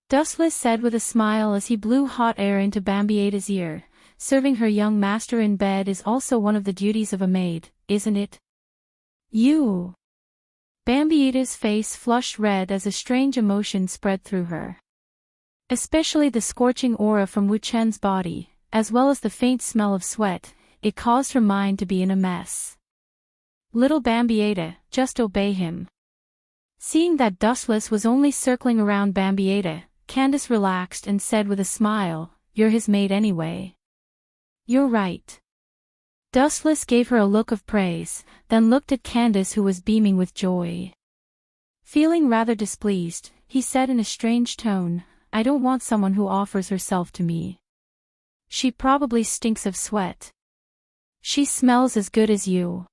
Dustless said with a smile as he blew hot air into Bambietta's ear. Serving her young master in bed is also one of the duties of a maid, isn't it? You. Bambietta's face flushed red as a strange emotion spread through her. Especially the scorching aura from Wu Chen's body, as well as the faint smell of sweat, it caused her mind to be in a mess. Little Bambietta, just obey him. Seeing that Dustless was only circling around Bambietta, Candace relaxed and said with a smile, You're his maid anyway. You're right. Dustless gave her a look of praise, then looked at Candace who was beaming with joy. Feeling rather displeased, he said in a strange tone, I don't want someone who offers herself to me. She probably stinks of sweat. She smells as good as you.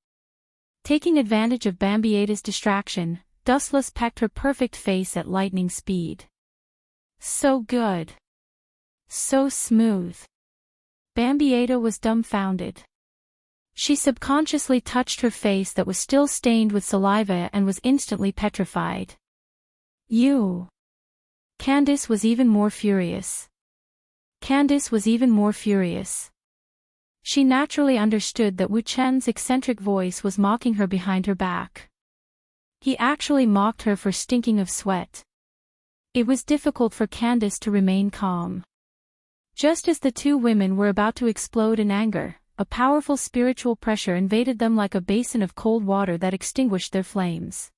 Taking advantage of Bambietta's distraction, Dustless pecked her perfect face at lightning speed. So good. So smooth. Bambietta was dumbfounded. She subconsciously touched her face that was still stained with saliva and was instantly petrified. You. Candace was even more furious. She naturally understood that Wu Chen's eccentric voice was mocking her behind her back. He actually mocked her for stinking of sweat. It was difficult for Candace to remain calm. Just as the two women were about to explode in anger, a powerful spiritual pressure invaded them like a basin of cold water that extinguished their flames.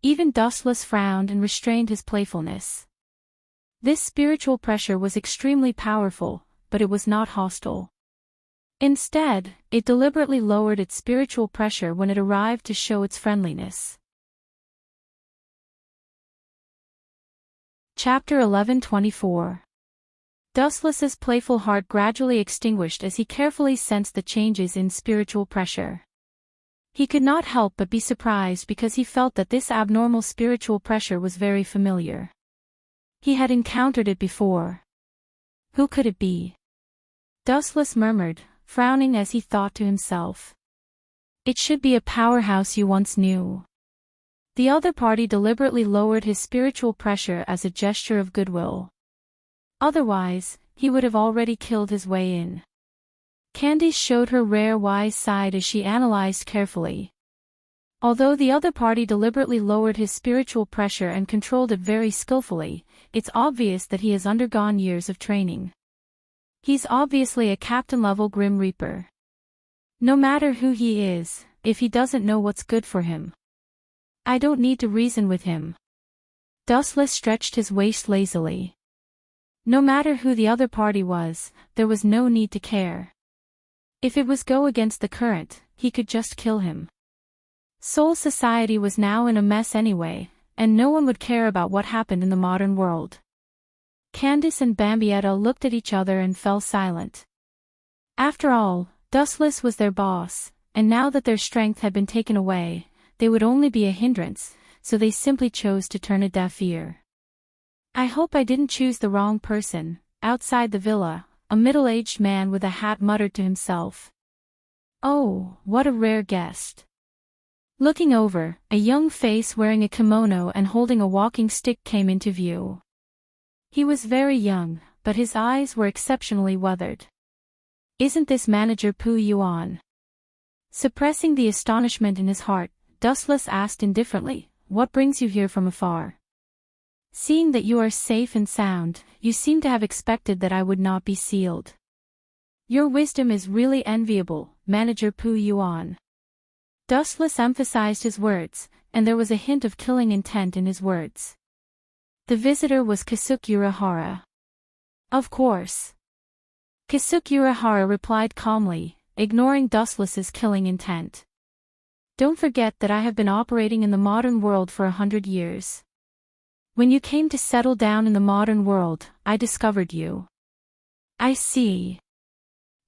Even Dustless frowned and restrained his playfulness. This spiritual pressure was extremely powerful, but it was not hostile. Instead, it deliberately lowered its spiritual pressure when it arrived to show its friendliness. Chapter 11:24. Dustless's playful heart gradually extinguished as he carefully sensed the changes in spiritual pressure. He could not help but be surprised because he felt that this abnormal spiritual pressure was very familiar. He had encountered it before. Who could it be? Dustless murmured, frowning as he thought to himself. It should be a powerhouse you once knew. The other party deliberately lowered his spiritual pressure as a gesture of goodwill. Otherwise, he would have already killed his way in. Candace showed her rare wise side as she analyzed carefully. Although the other party deliberately lowered his spiritual pressure and controlled it very skillfully, it's obvious that he has undergone years of training. He's obviously a captain-level Grim Reaper. No matter who he is, if he doesn't know what's good for him, I don't need to reason with him. Dustless stretched his waist lazily. No matter who the other party was, there was no need to care. If it was go against the current, he could just kill him. Soul Society was now in a mess anyway, and no one would care about what happened in the modern world. Candace and Bambietta looked at each other and fell silent. After all, Dustless was their boss, and now that their strength had been taken away, they would only be a hindrance, so they simply chose to turn a deaf ear. I hope I didn't choose the wrong person. Outside the villa, a middle-aged man with a hat muttered to himself. Oh, what a rare guest. Looking over, a young face wearing a kimono and holding a walking stick came into view. He was very young, but his eyes were exceptionally weathered. Isn't this Manager Pu Yuan? Suppressing the astonishment in his heart, Dustless asked indifferently, What brings you here from afar? Seeing that you are safe and sound, you seem to have expected that I would not be sealed. Your wisdom is really enviable, Manager Pu Yuan. Dustless emphasized his words, and there was a hint of killing intent in his words. The visitor was Kasuke Urahara. Of course. Kasuke Urahara replied calmly, ignoring Dustless's killing intent. Don't forget that I have been operating in the modern world for 100 years. When you came to settle down in the modern world, I discovered you. I see.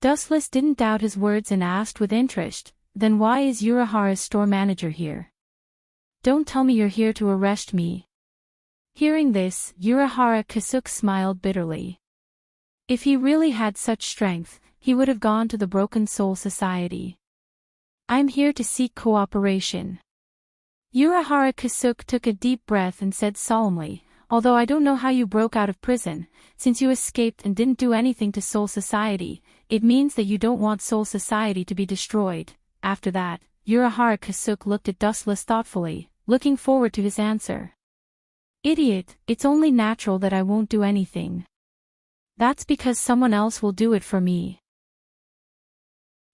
Dustless didn't doubt his words and asked with interest, then why is Urahara's store manager here? Don't tell me you're here to arrest me. Hearing this, Urahara Kasuke smiled bitterly. If he really had such strength, he would have gone to the Broken Soul Society. I'm here to seek cooperation. Urahara Kasuke took a deep breath and said solemnly, although I don't know how you broke out of prison, since you escaped and didn't do anything to Soul Society, it means that you don't want Soul Society to be destroyed. After that, Urahara Kasuke looked at Dustless thoughtfully, looking forward to his answer. Idiot, it's only natural that I won't do anything. That's because someone else will do it for me.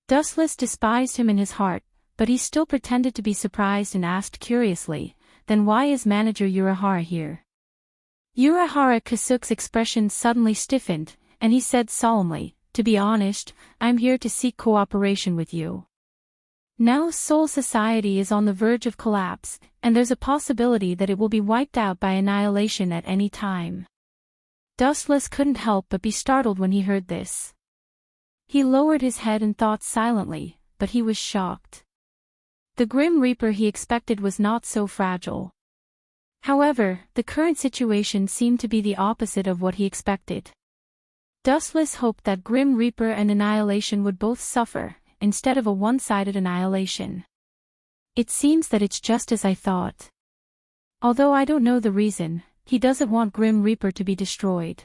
Dustless despised him in his heart, but he still pretended to be surprised and asked curiously, then why is manager Urahara here? Urahara Kasuke's expression suddenly stiffened, and he said solemnly, to be honest, I'm here to seek cooperation with you. Now Soul Society is on the verge of collapse, and there's a possibility that it will be wiped out by annihilation at any time. Dustless couldn't help but be startled when he heard this. He lowered his head and thought silently, but he was shocked. The Grim Reaper he expected was not so fragile. However, the current situation seemed to be the opposite of what he expected. Dustless hoped that Grim Reaper and annihilation would both suffer, instead of a one-sided annihilation. It seems that it's just as I thought. Although I don't know the reason, he doesn't want Grim Reaper to be destroyed.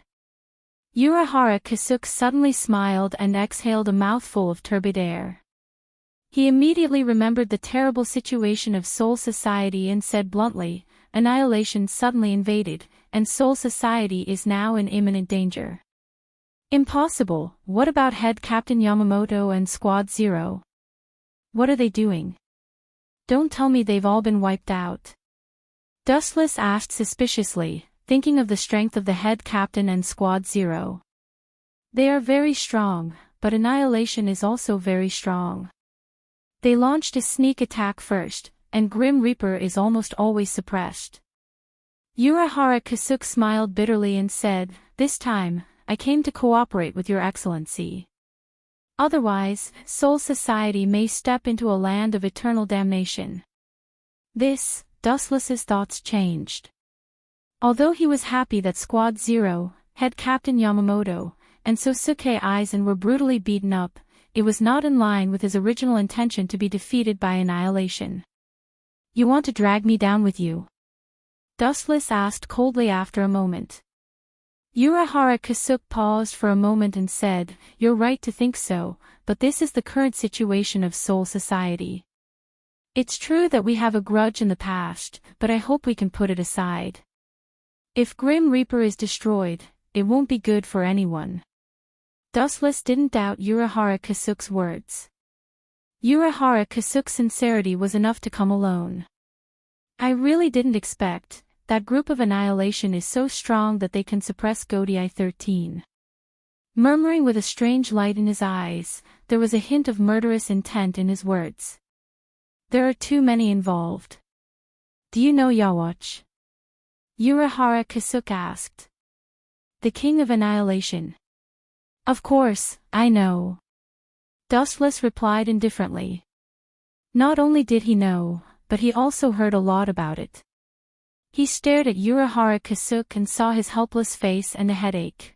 Urahara Kasuke suddenly smiled and exhaled a mouthful of turbid air. He immediately remembered the terrible situation of Soul Society and said bluntly, annihilation suddenly invaded, and Soul Society is now in imminent danger. Impossible. What about Head Captain Yamamoto and Squad Zero? What are they doing? Don't tell me they've all been wiped out. Dustless asked suspiciously, thinking of the strength of the Head Captain and Squad Zero. They are very strong, but annihilation is also very strong. They launched a sneak attack first, and Grim Reaper is almost always suppressed. Urahara Kasuke smiled bitterly and said, this time, I came to cooperate with your excellency. Otherwise, Soul Society may step into a land of eternal damnation. This, Dustless's thoughts changed. Although he was happy that Squad Zero, Head Captain Yamamoto, and Sosuke Aizen were brutally beaten up, it was not in line with his original intention to be defeated by annihilation. You want to drag me down with you? Dustless asked coldly after a moment. Urahara Kasuke paused for a moment and said, you're right to think so, but this is the current situation of Soul Society. It's true that we have a grudge in the past, but I hope we can put it aside. If Grim Reaper is destroyed, it won't be good for anyone. Dustless didn't doubt Urahara Kasuke's words. Urahara Kasuke's sincerity was enough to come alone. I really didn't expect. That group of annihilation is so strong that they can suppress Godei 13. Murmuring with a strange light in his eyes, there was a hint of murderous intent in his words. There are too many involved. Do you know Yawatch? Urahara Kasuke asked. The king of annihilation. Of course, I know. Dustless replied indifferently. Not only did he know, but he also heard a lot about it. He stared at Urahara Kasuke and saw his helpless face and a headache.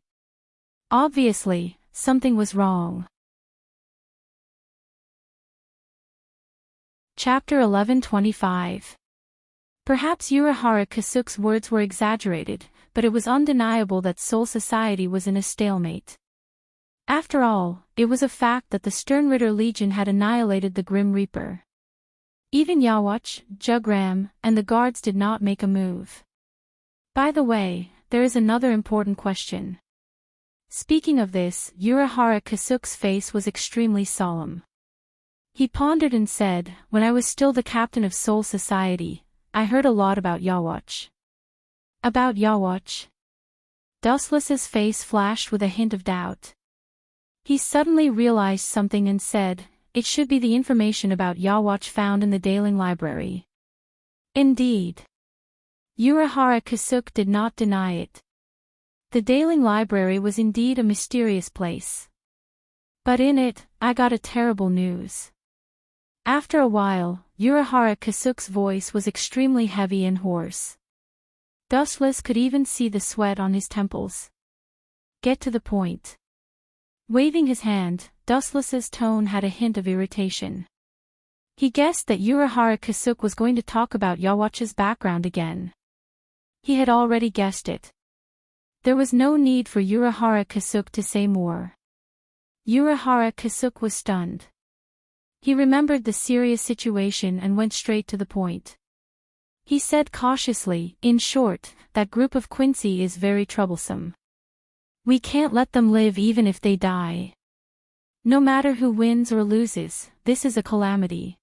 Obviously, something was wrong. Chapter 11:25. Perhaps Urahara Kasuke's words were exaggerated, but it was undeniable that Soul Society was in a stalemate. After all, it was a fact that the Sternritter Legion had annihilated the Grim Reaper. Even Yawatch, Jugram, and the guards did not make a move. By the way, there is another important question. Speaking of this, Urahara Kasuke's face was extremely solemn. He pondered and said, when I was still the captain of Soul Society, I heard a lot about Yawatch. About Yawatch? Dustless's face flashed with a hint of doubt. He suddenly realized something and said, "It should be the information about Yawatch found in the Daling Library." Indeed. Urahara Kasuk did not deny it. The Daling Library was indeed a mysterious place. But in it, I got a terrible news. After a while, Urahara Kasuk's voice was extremely heavy and hoarse. Dustless could even see the sweat on his temples. Get to the point. Waving his hand, Dustless's tone had a hint of irritation. He guessed that Urahara Kasuk was going to talk about Yawatch's background again. He had already guessed it. There was no need for Urahara Kasuk to say more. Urahara Kasuk was stunned. He remembered the serious situation and went straight to the point. He said cautiously, "In short, that group of Quincy is very troublesome. We can't let them live even if they die. No matter who wins or loses, this is a calamity."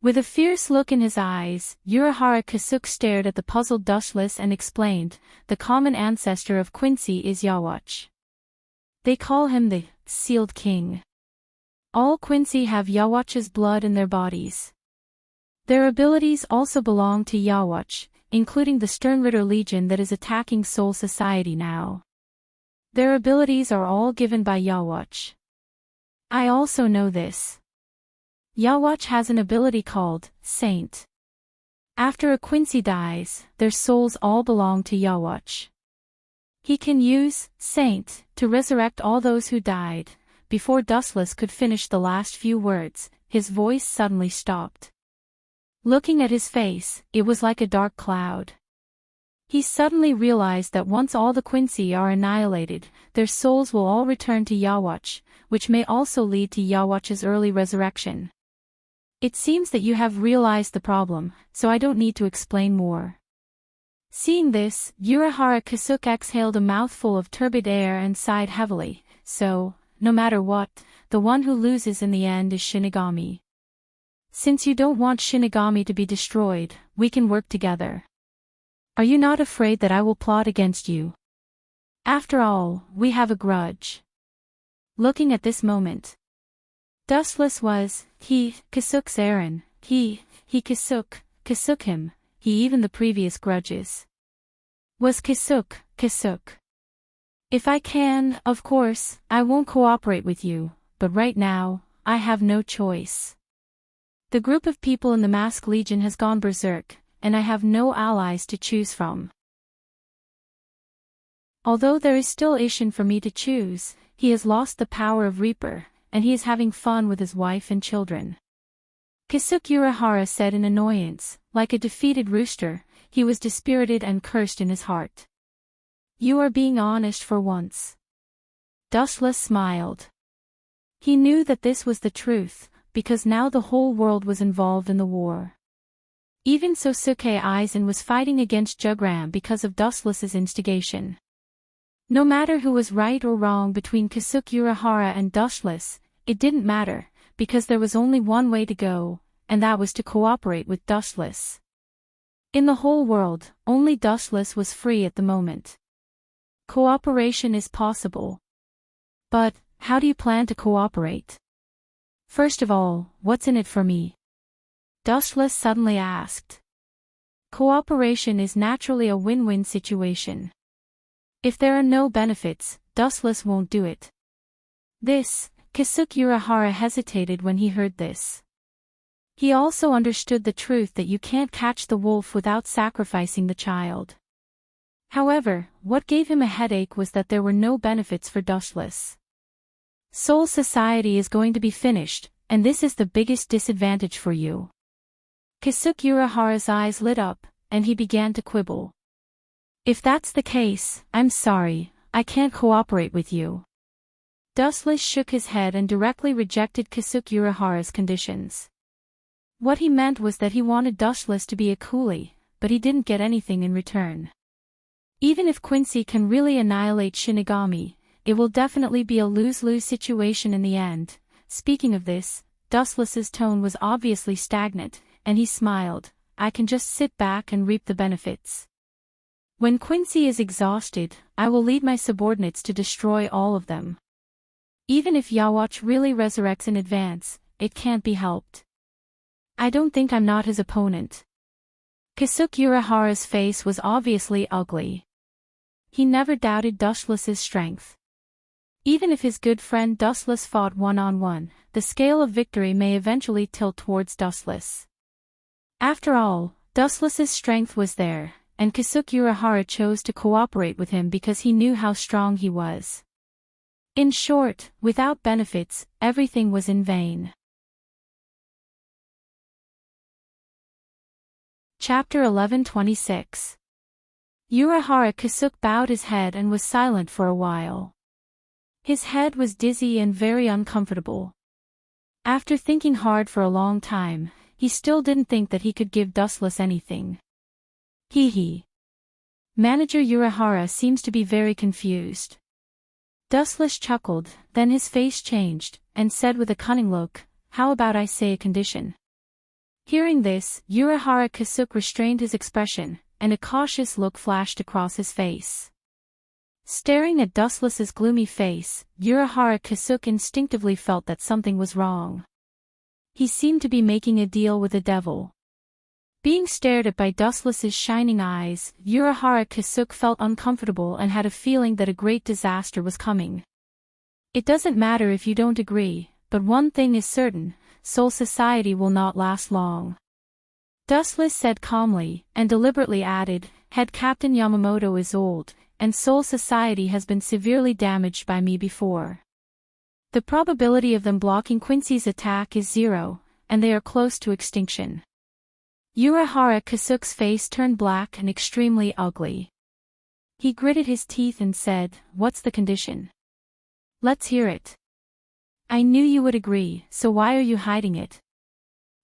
With a fierce look in his eyes, Urahara Kasuk stared at the puzzled Dustless and explained, "The common ancestor of Quincy is Yawatch. They call him the Sealed King. All Quincy have Yawatch's blood in their bodies. Their abilities also belong to Yawatch, including the Sternritter Legion that is attacking Soul Society now. Their abilities are all given by Yawatch. I also know this. Yawatch has an ability called Saint. After a Quincy dies, their souls all belong to Yawatch. He can use Saint to resurrect all those who died." Before Dustless could finish the last few words, his voice suddenly stopped. Looking at his face, it was like a dark cloud. He suddenly realized that once all the Quincy are annihilated, their souls will all return to Yawatch, which may also lead to Yawatch's early resurrection. "It seems that you have realized the problem, so I don't need to explain more." Seeing this, Urahara Kasuk exhaled a mouthful of turbid air and sighed heavily. "So, no matter what, the one who loses in the end is Shinigami. Since you don't want Shinigami to be destroyed, we can work together. Are you not afraid that I will plot against you? After all, we have a grudge." Looking at this moment, Dustless was, Kasuk's Aaron, Kasuk him, even the previous grudges. Was Kasuk. "If I can, of course, I won't cooperate with you, but right now, I have no choice. The group of people in the Mask Legion has gone berserk, and I have no allies to choose from. Although there is still Ishin for me to choose, he has lost the power of Reaper, and he is having fun with his wife and children." Kasuk Urahara said in annoyance, like a defeated rooster. He was dispirited and cursed in his heart. "You are being honest for once." Dustless smiled. He knew that this was the truth, because now the whole world was involved in the war. Even Sosuke Aizen was fighting against Jugram because of Dustless's instigation. No matter who was right or wrong between Kasuk Urahara and Dustless, it didn't matter, because there was only one way to go, and that was to cooperate with Dustless. In the whole world, only Dustless was free at the moment. Cooperation is possible. But, how do you plan to cooperate? First of all, what's in it for me? Dustless suddenly asked. Cooperation is naturally a win-win situation. If there are no benefits, Dustless won't do it. Kasuk Urahara hesitated when he heard this. He also understood the truth that you can't catch the wolf without sacrificing the child. However, what gave him a headache was that there were no benefits for Dustless. Soul Society is going to be finished, and this is the biggest disadvantage for you. Kasuk Urahara's eyes lit up, and he began to quibble. If that's the case, I'm sorry, I can't cooperate with you. Dustless shook his head and directly rejected Kasuk Urahara's conditions. What he meant was that he wanted Dustless to be a coolie, but he didn't get anything in return. Even if Quincy can really annihilate Shinigami, it will definitely be a lose-lose situation in the end. Speaking of this, Dustless's tone was obviously stagnant, and he smiled. I can just sit back and reap the benefits. When Quincy is exhausted, I will lead my subordinates to destroy all of them. Even if Yawatch really resurrects in advance, it can't be helped. I don't think I'm not his opponent. Kasuke Urahara's face was obviously ugly. He never doubted Dustless's strength. Even if his good friend Dustless fought one-on-one, the scale of victory may eventually tilt towards Dustless. After all, Dustless's strength was there, and Kasuke Urahara chose to cooperate with him because he knew how strong he was. In short, without benefits, everything was in vain. Chapter 11:26. Urahara Kasuke bowed his head and was silent for a while. His head was dizzy and very uncomfortable. After thinking hard for a long time, he still didn't think that he could give Dustless anything. Hee. Manager Urahara seems to be very confused. Dustless chuckled, then his face changed, and said with a cunning look, "How about I say a condition?" Hearing this, Urahara Kasuke restrained his expression, and a cautious look flashed across his face. Staring at Dustless's gloomy face, Urahara Kasuke instinctively felt that something was wrong. He seemed to be making a deal with the devil. Being stared at by Dustless's shining eyes, Urahara Kasuke felt uncomfortable and had a feeling that a great disaster was coming. It doesn't matter if you don't agree, but one thing is certain, Soul Society will not last long. Dustless said calmly, and deliberately added, Head Captain Yamamoto is old, and Soul Society has been severely damaged by me before. The probability of them blocking Quincy's attack is 0, and they are close to extinction. Urahara Kasuke's face turned black and extremely ugly. He gritted his teeth and said, "What's the condition? Let's hear it." "I knew you would agree, so why are you hiding it?"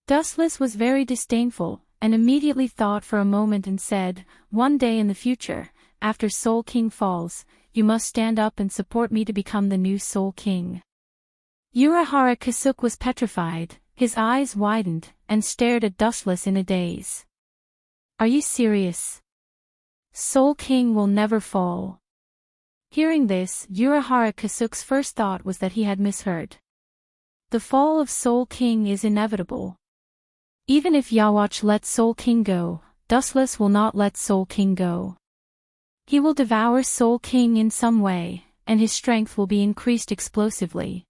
Dustless was very disdainful, and immediately thought for a moment and said, "One day in the future, after Soul King falls, you must stand up and support me to become the new Soul King." Urahara Kasuke was petrified, his eyes widened, and stared at Dustless in a daze. "Are you serious? Soul King will never fall." Hearing this, Urahara Kasuke's first thought was that he had misheard. The fall of Soul King is inevitable. Even if Yawatch lets Soul King go, Dustless will not let Soul King go. He will devour Soul King in some way, and his strength will be increased explosively.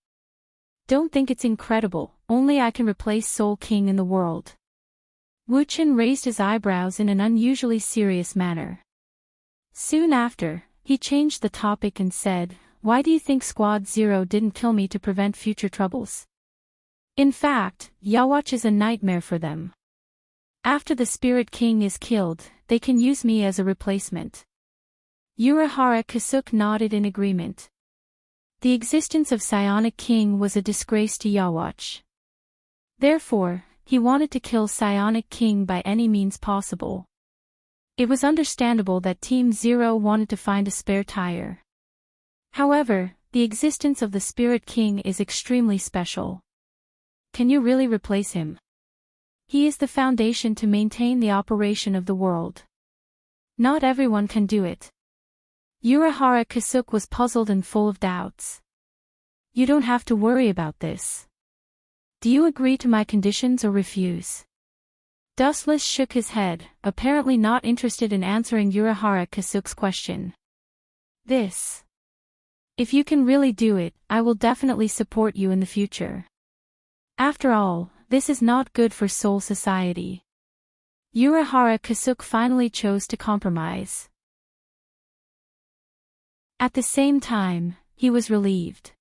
Don't think it's incredible, only I can replace Soul King in the world. Wuchen raised his eyebrows in an unusually serious manner. Soon after, he changed the topic and said, "Why do you think Squad Zero didn't kill me to prevent future troubles? In fact, Yawatch is a nightmare for them. After the Spirit King is killed, they can use me as a replacement." Urahara Kasuke nodded in agreement. The existence of Psionic King was a disgrace to Yawatch. Therefore, he wanted to kill Psionic King by any means possible. It was understandable that Team Zero wanted to find a spare tire. However, the existence of the Spirit King is extremely special. Can you really replace him? He is the foundation to maintain the operation of the world. Not everyone can do it. Urahara Kasuke was puzzled and full of doubts. "You don't have to worry about this. Do you agree to my conditions or refuse?" Dustless shook his head, apparently not interested in answering Urahara Kasuke's question. If you can really do it, I will definitely support you in the future. After all, this is not good for Soul Society. Urahara Kasuke finally chose to compromise. At the same time, he was relieved.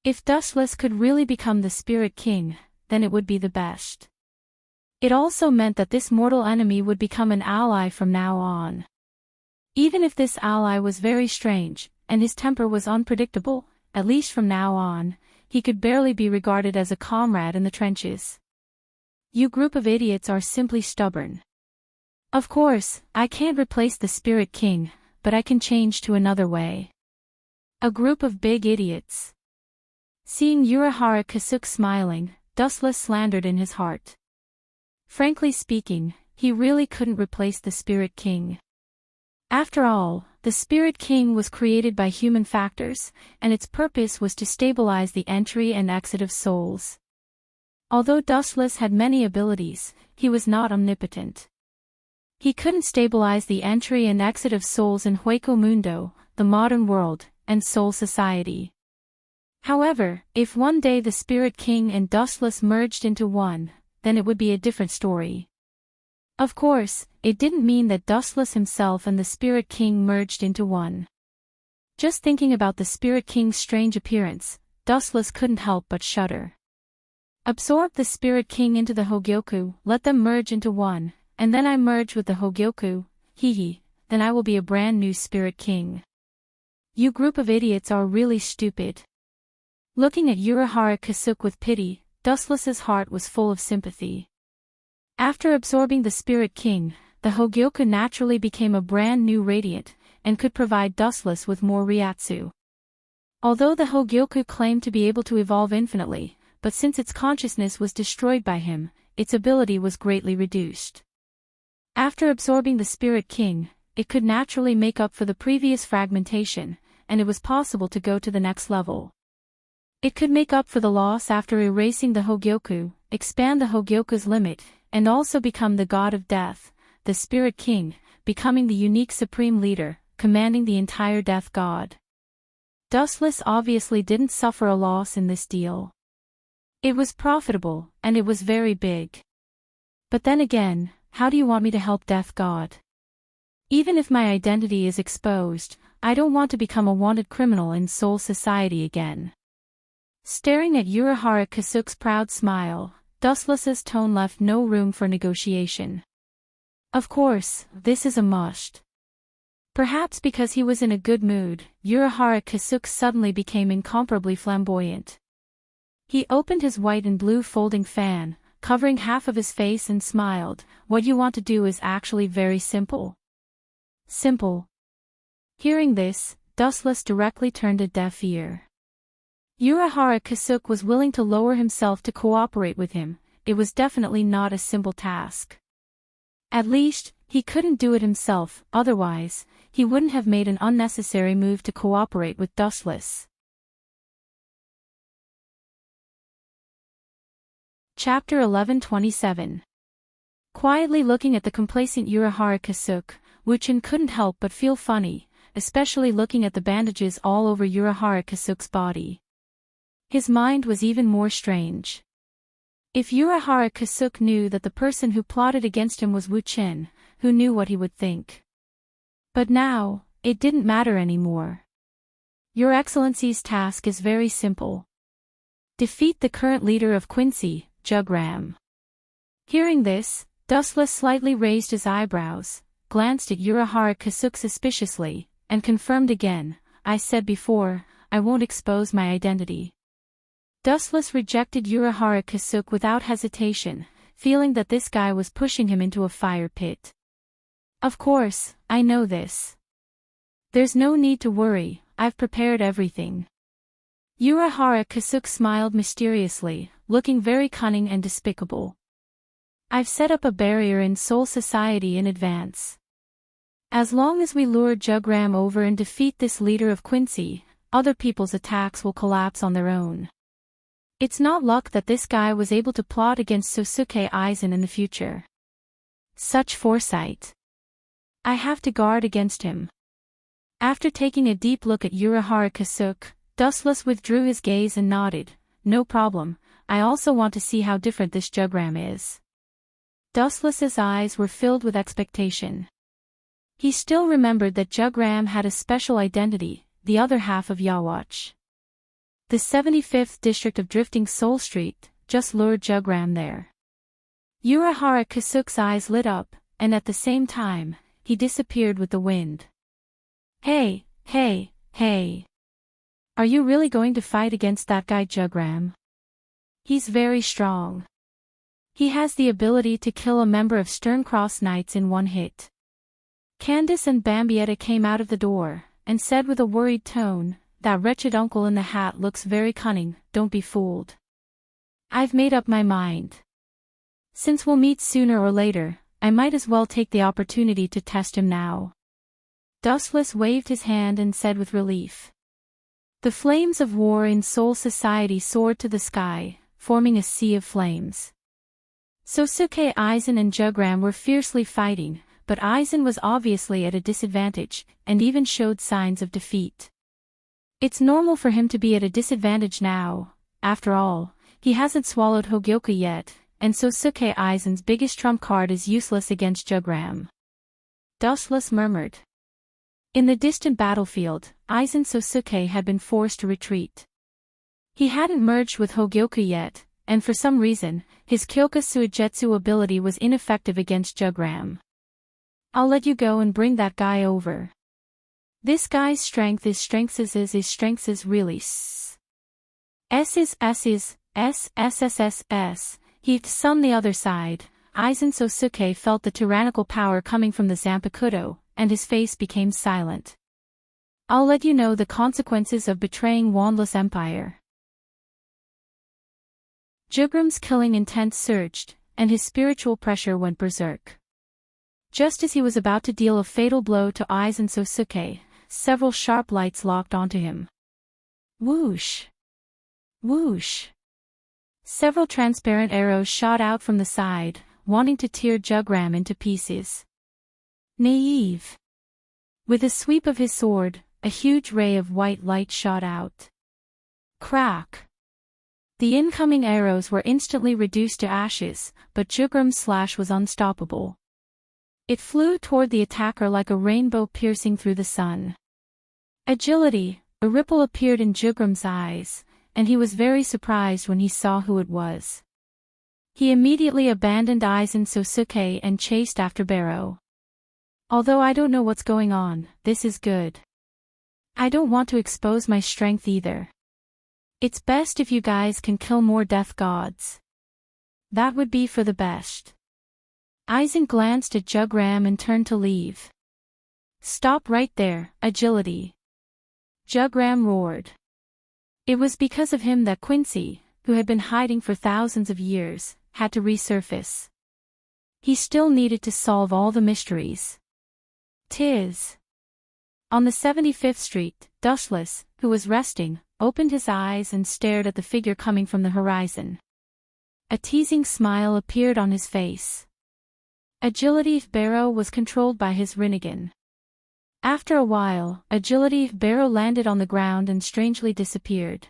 If Dustless could really become the Spirit King, then it would be the best. It also meant that this mortal enemy would become an ally from now on. Even if this ally was very strange, and his temper was unpredictable, at least from now on, he could barely be regarded as a comrade in the trenches. "You group of idiots are simply stubborn. Of course, I can't replace the Spirit King, but I can change to another way." A group of big idiots. Seeing Urahara Kasuke smiling, Dustless slandered in his heart. Frankly speaking, he really couldn't replace the Spirit King. After all, the Spirit King was created by human factors, and its purpose was to stabilize the entry and exit of souls. Although Dustless had many abilities, he was not omnipotent. He couldn't stabilize the entry and exit of souls in Hueco Mundo, the modern world, and soul society. However, if one day the Spirit King and Dustless merged into one, then it would be a different story. Of course, it didn't mean that Dustless himself and the Spirit King merged into one. Just thinking about the Spirit King's strange appearance, Dustless couldn't help but shudder. Absorb the Spirit King into the Hogyoku, let them merge into one, and then I merge with the Hogyoku, then I will be a brand new Spirit King. You group of idiots are really stupid. Looking at Urahara Kasuke with pity, Dustless's heart was full of sympathy. After absorbing the Spirit King, the Hogyoku naturally became a brand new radiant, and could provide Dustless with more Ryatsu. Although the Hogyoku claimed to be able to evolve infinitely, but since its consciousness was destroyed by him, its ability was greatly reduced. After absorbing the Spirit King, it could naturally make up for the previous fragmentation, and it was possible to go to the next level. It could make up for the loss after erasing the Hogyoku, expand the Hogyoku's limit, and also become the god of death, the Spirit King, becoming the unique supreme leader, commanding the entire death god. Dustless obviously didn't suffer a loss in this deal. It was profitable, and it was very big. But then again, how do you want me to help Death God? Even if my identity is exposed, I don't want to become a wanted criminal in soul society again. Staring at Urahara Kasuke's proud smile, Dustless's tone left no room for negotiation. Of course, this is a must. Perhaps because he was in a good mood, Urahara Kasuke suddenly became incomparably flamboyant. He opened his white and blue folding fan, covering half of his face, and smiled. What you want to do is actually very simple. Simple. Hearing this, Dustless directly turned a deaf ear. Urahara Kasuke was willing to lower himself to cooperate with him. It was definitely not a simple task. At least, he couldn't do it himself, otherwise, he wouldn't have made an unnecessary move to cooperate with Dustless. Chapter 11:27. Quietly looking at the complacent Urahara Kasuke, Wuchen couldn't help but feel funny, especially looking at the bandages all over Urahara Kasuke's body. His mind was even more strange. If Urahara Kasuke knew that the person who plotted against him was Wuchen, who knew what he would think? But now, it didn't matter anymore. Your Excellency's task is very simple. Defeat the current leader of Quincy, Jugram. Hearing this, Dustless slightly raised his eyebrows, glanced at Urahara Kasuke suspiciously, and confirmed again, I said before, I won't expose my identity. Dustless rejected Urahara Kasuke without hesitation, feeling that this guy was pushing him into a fire pit. Of course, I know this. There's no need to worry, I've prepared everything. Urahara Kasuke smiled mysteriously, looking very cunning and despicable. I've set up a barrier in Soul Society in advance. As long as we lure Jugram over and defeat this leader of Quincy, other people's attacks will collapse on their own. It's not luck that this guy was able to plot against Sosuke Aizen in the future. Such foresight. I have to guard against him. After taking a deep look at Urahara Kasuke, Dustless withdrew his gaze and nodded, no problem, I also want to see how different this Jugram is. Dustless's eyes were filled with expectation. He still remembered that Jugram had a special identity, the other half of Yawatch. The 75th district of Drifting Soul Street just lured Jugram there. Urahara Kasuke's eyes lit up, and at the same time, he disappeared with the wind. Hey. Are you really going to fight against that guy Jugram? He's very strong. He has the ability to kill a member of Sterncross Knights in one hit. Candace and Bambietta came out of the door, and said with a worried tone, that wretched uncle in the hat looks very cunning, don't be fooled. I've made up my mind. Since we'll meet sooner or later, I might as well take the opportunity to test him now. Dustless waved his hand and said with relief. The flames of war in Soul Society soared to the sky, forming a sea of flames. Sosuke, Aizen and Jugram were fiercely fighting, but Aizen was obviously at a disadvantage, and even showed signs of defeat. It's normal for him to be at a disadvantage now. After all, he hasn't swallowed Hogyoku yet, and Sosuke Aizen's biggest trump card is useless against Jugram. Dustless murmured. In the distant battlefield, Aizen Sosuke had been forced to retreat. He hadn't merged with Hogyoku yet, and for some reason, his Kyoka Suigetsu ability was ineffective against Jugram. I'll let you go and bring that guy over. This guy's strength is really s. Heaved sun the other side. Aizen Sosuke felt the tyrannical power coming from the Zanpakuto, and his face became silent. I'll let you know the consequences of betraying Wandless Empire. Jugram's killing intent surged, and his spiritual pressure went berserk. Just as he was about to deal a fatal blow to Aizen Sosuke, several sharp lights locked onto him. Whoosh! Whoosh! Several transparent arrows shot out from the side, wanting to tear Jugram into pieces. Naive! With a sweep of his sword, a huge ray of white light shot out. Crack! The incoming arrows were instantly reduced to ashes, but Jugram's slash was unstoppable. It flew toward the attacker like a rainbow piercing through the sun. Agility! A ripple appeared in Jugram's eyes, and he was very surprised when he saw who it was. He immediately abandoned Aizen Sosuke and chased after Barrow. Although I don't know what's going on, this is good. I don't want to expose my strength either. It's best if you guys can kill more death gods. That would be for the best. Aizen glanced at Jugram and turned to leave. Stop right there, Agility! Jugram roared. It was because of him that Quincy, who had been hiding for thousands of years, had to resurface. He still needed to solve all the mysteries. Tis. On the 75th Street, Dustless, who was resting, opened his eyes and stared at the figure coming from the horizon. A teasing smile appeared on his face. Agility Barrow was controlled by his Rinnegan. After a while, Agility Barrow landed on the ground and strangely disappeared.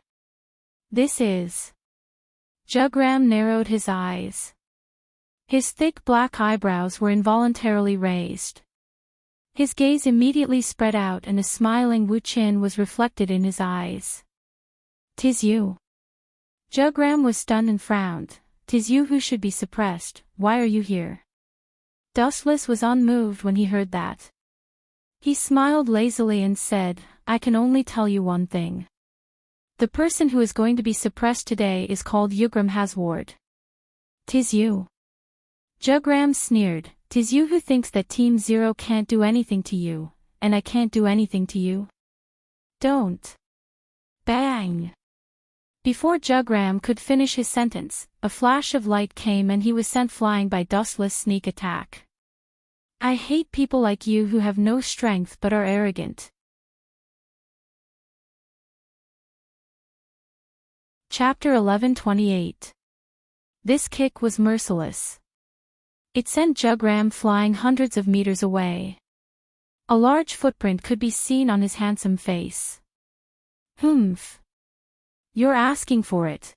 This is. Jugram narrowed his eyes. His thick black eyebrows were involuntarily raised. His gaze immediately spread out and a smiling Wu Qin was reflected in his eyes. "'Tis you." Jugram was stunned and frowned. "'Tis you who should be suppressed, why are you here?" Dustless was unmoved when he heard that. He smiled lazily and said, "I can only tell you one thing. The person who is going to be suppressed today is called Jugram Hasward." "'Tis you." Jugram sneered. "'Tis you who thinks that Team Zero can't do anything to you, and I can't do anything to you? Don't." Bang! Before Jugram could finish his sentence, a flash of light came and he was sent flying by Dustless' sneak attack. I hate people like you who have no strength but are arrogant. Chapter 11:28. This kick was merciless. It sent Jugram flying hundreds of meters away. A large footprint could be seen on his handsome face. "Humph. You're asking for it."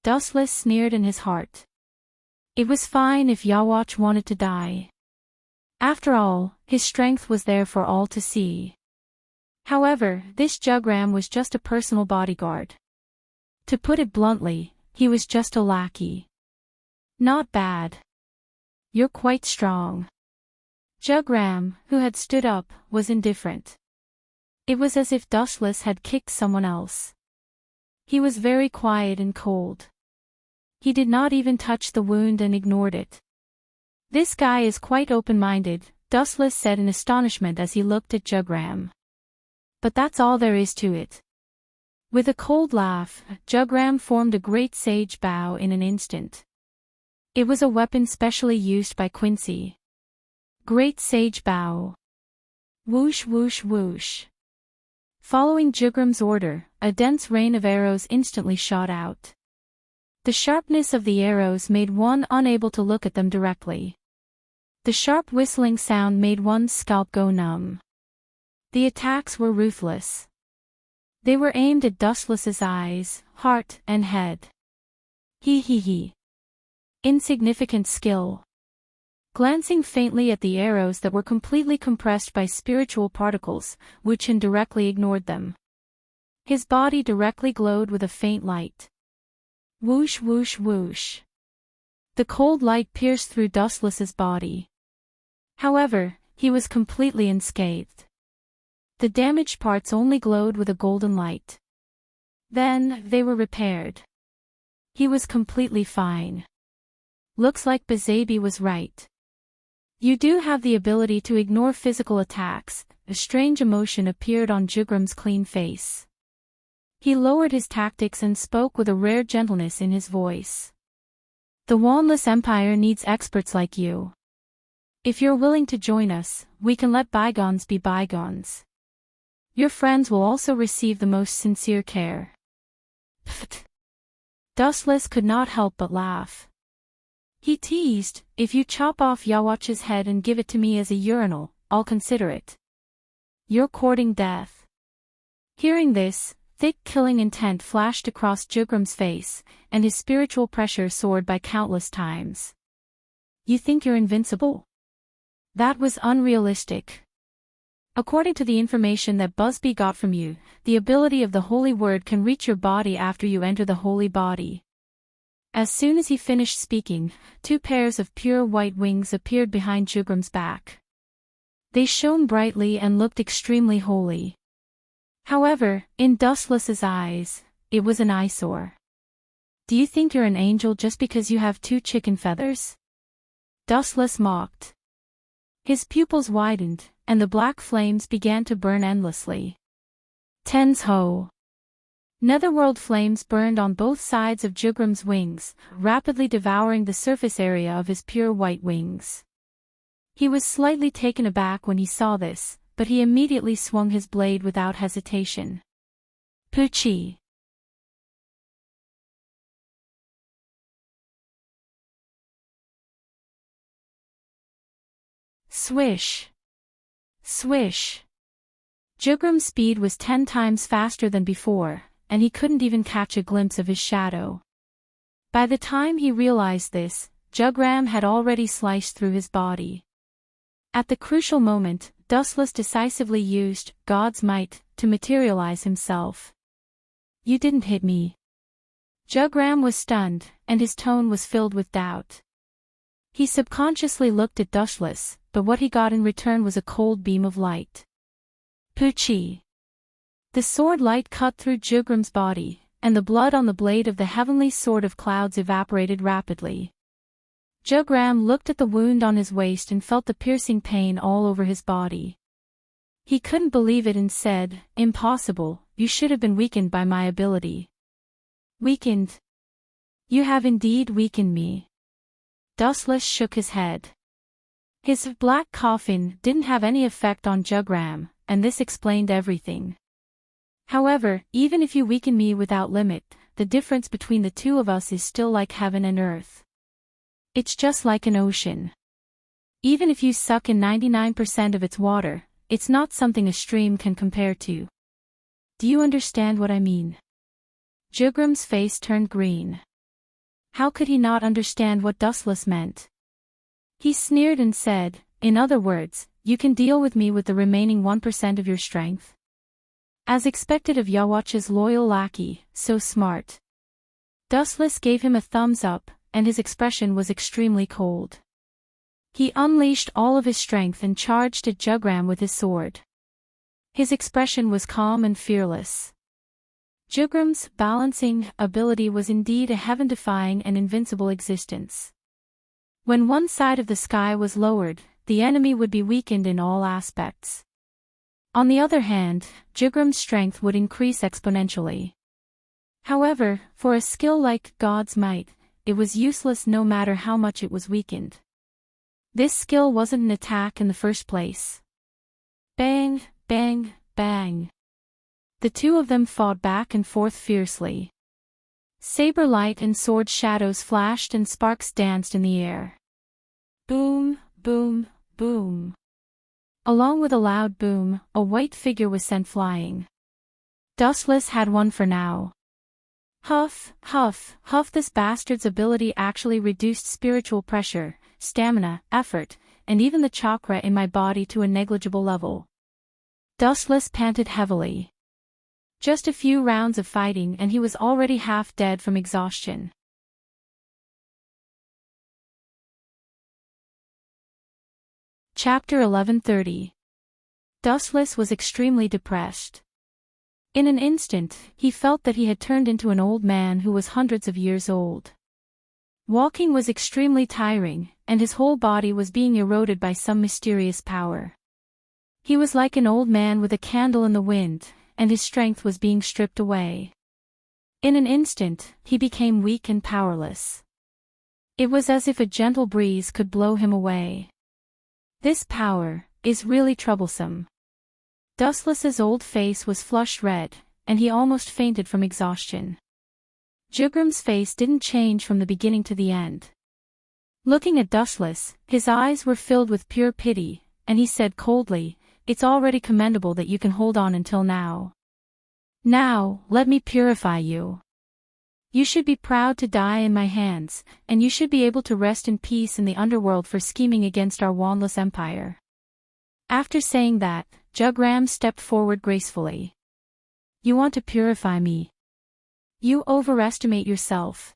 Dustless sneered in his heart. It was fine if Yawatch wanted to die. After all, his strength was there for all to see. However, this Jugram was just a personal bodyguard. To put it bluntly, he was just a lackey. Not bad. You're quite strong. Jugram, who had stood up, was indifferent. It was as if Dustless had kicked someone else. He was very quiet and cold. He did not even touch the wound and ignored it. "This guy is quite open-minded," Dustless said in astonishment as he looked at Jugram. "But that's all there is to it." With a cold laugh, Jugram formed a great sage bow in an instant. It was a weapon specially used by Quincy. Great Sage Bow. Whoosh whoosh whoosh. Following Jugram's order, a dense rain of arrows instantly shot out. The sharpness of the arrows made one unable to look at them directly. The sharp whistling sound made one's scalp go numb. The attacks were ruthless. They were aimed at Dustless's eyes, heart, and head. He. Insignificant skill. Glancing faintly at the arrows that were completely compressed by spiritual particles, Wuchen directly ignored them. His body directly glowed with a faint light. Whoosh whoosh whoosh. The cold light pierced through Dustless's body. However, he was completely unscathed. The damaged parts only glowed with a golden light. Then, they were repaired. He was completely fine. Looks like Bazabi was right. You do have the ability to ignore physical attacks. A strange emotion appeared on Jugram's clean face. He lowered his tactics and spoke with a rare gentleness in his voice. The Wanless Empire needs experts like you. If you're willing to join us, we can let bygones be bygones. Your friends will also receive the most sincere care. Pfft. Dustless could not help but laugh. He teased, if you chop off Yawach's head and give it to me as a urinal, I'll consider it. You're courting death. Hearing this, thick killing intent flashed across Jugram's face, and his spiritual pressure soared by countless times. You think you're invincible? That was unrealistic. According to the information that Busby got from you, the ability of the Holy Word can reach your body after you enter the Holy Body. As soon as he finished speaking, 2 pairs of pure white wings appeared behind Jugram's back. They shone brightly and looked extremely holy. However, in Dustless's eyes, it was an eyesore. Do you think you're an angel just because you have 2 chicken feathers? Dustless mocked. His pupils widened, and the black flames began to burn endlessly. Tens ho! Netherworld flames burned on both sides of Jugram's wings, rapidly devouring the surface area of his pure white wings. He was slightly taken aback when he saw this, but he immediately swung his blade without hesitation. Poochie! Swish! Swish! Jugram's speed was 10 times faster than before, and he couldn't even catch a glimpse of his shadow. By the time he realized this, Jugram had already sliced through his body. At the crucial moment, Dustless decisively used God's might to materialize himself. You didn't hit me. Jugram was stunned, and his tone was filled with doubt. He subconsciously looked at Dustless, but what he got in return was a cold beam of light. Poochie! The sword light cut through Jugram's body, and the blood on the blade of the heavenly sword of clouds evaporated rapidly. Jugram looked at the wound on his waist and felt the piercing pain all over his body. He couldn't believe it and said, Impossible, you should have been weakened by my ability. Weakened? You have indeed weakened me. Dustless shook his head. His black coffin didn't have any effect on Jugram, and this explained everything. However, even if you weaken me without limit, the difference between the two of us is still like heaven and earth. It's just like an ocean. Even if you suck in 99% of its water, it's not something a stream can compare to. Do you understand what I mean? Jugram's face turned green. How could he not understand what Dustless meant? He sneered and said, in other words, you can deal with me with the remaining 1% of your strength? As expected of Yawach's loyal lackey, so smart. Dustless gave him a thumbs up, and his expression was extremely cold. He unleashed all of his strength and charged at Jugram with his sword. His expression was calm and fearless. Jugram's balancing ability was indeed a heaven-defying and invincible existence. When one side of the sky was lowered, the enemy would be weakened in all aspects. On the other hand, Jugram's strength would increase exponentially. However, for a skill like God's might, it was useless no matter how much it was weakened. This skill wasn't an attack in the first place. Bang, bang, bang. The two of them fought back and forth fiercely. Saber light and sword shadows flashed and sparks danced in the air. Boom, boom, boom. Along with a loud boom, a white figure was sent flying. Dustless had won for now. Huff, huff, huff. This bastard's ability actually reduced spiritual pressure, stamina, effort, and even the chakra in my body to a negligible level. Dustless panted heavily. Just a few rounds of fighting and he was already half dead from exhaustion. Chapter 1130. Dustless was extremely depressed. In an instant, he felt that he had turned into an old man who was hundreds of years old. Walking was extremely tiring, and his whole body was being eroded by some mysterious power. He was like an old man with a candle in the wind, and his strength was being stripped away. In an instant, he became weak and powerless. It was as if a gentle breeze could blow him away. This power is really troublesome. Dustless's old face was flushed red, and he almost fainted from exhaustion. Jugram's face didn't change from the beginning to the end. Looking at Dustless, his eyes were filled with pure pity, and he said coldly, "It's already commendable that you can hold on until now. Now, let me purify you. You should be proud to die in my hands, and you should be able to rest in peace in the underworld for scheming against our wandless empire." After saying that, Jugram stepped forward gracefully. "You want to purify me? You overestimate yourself."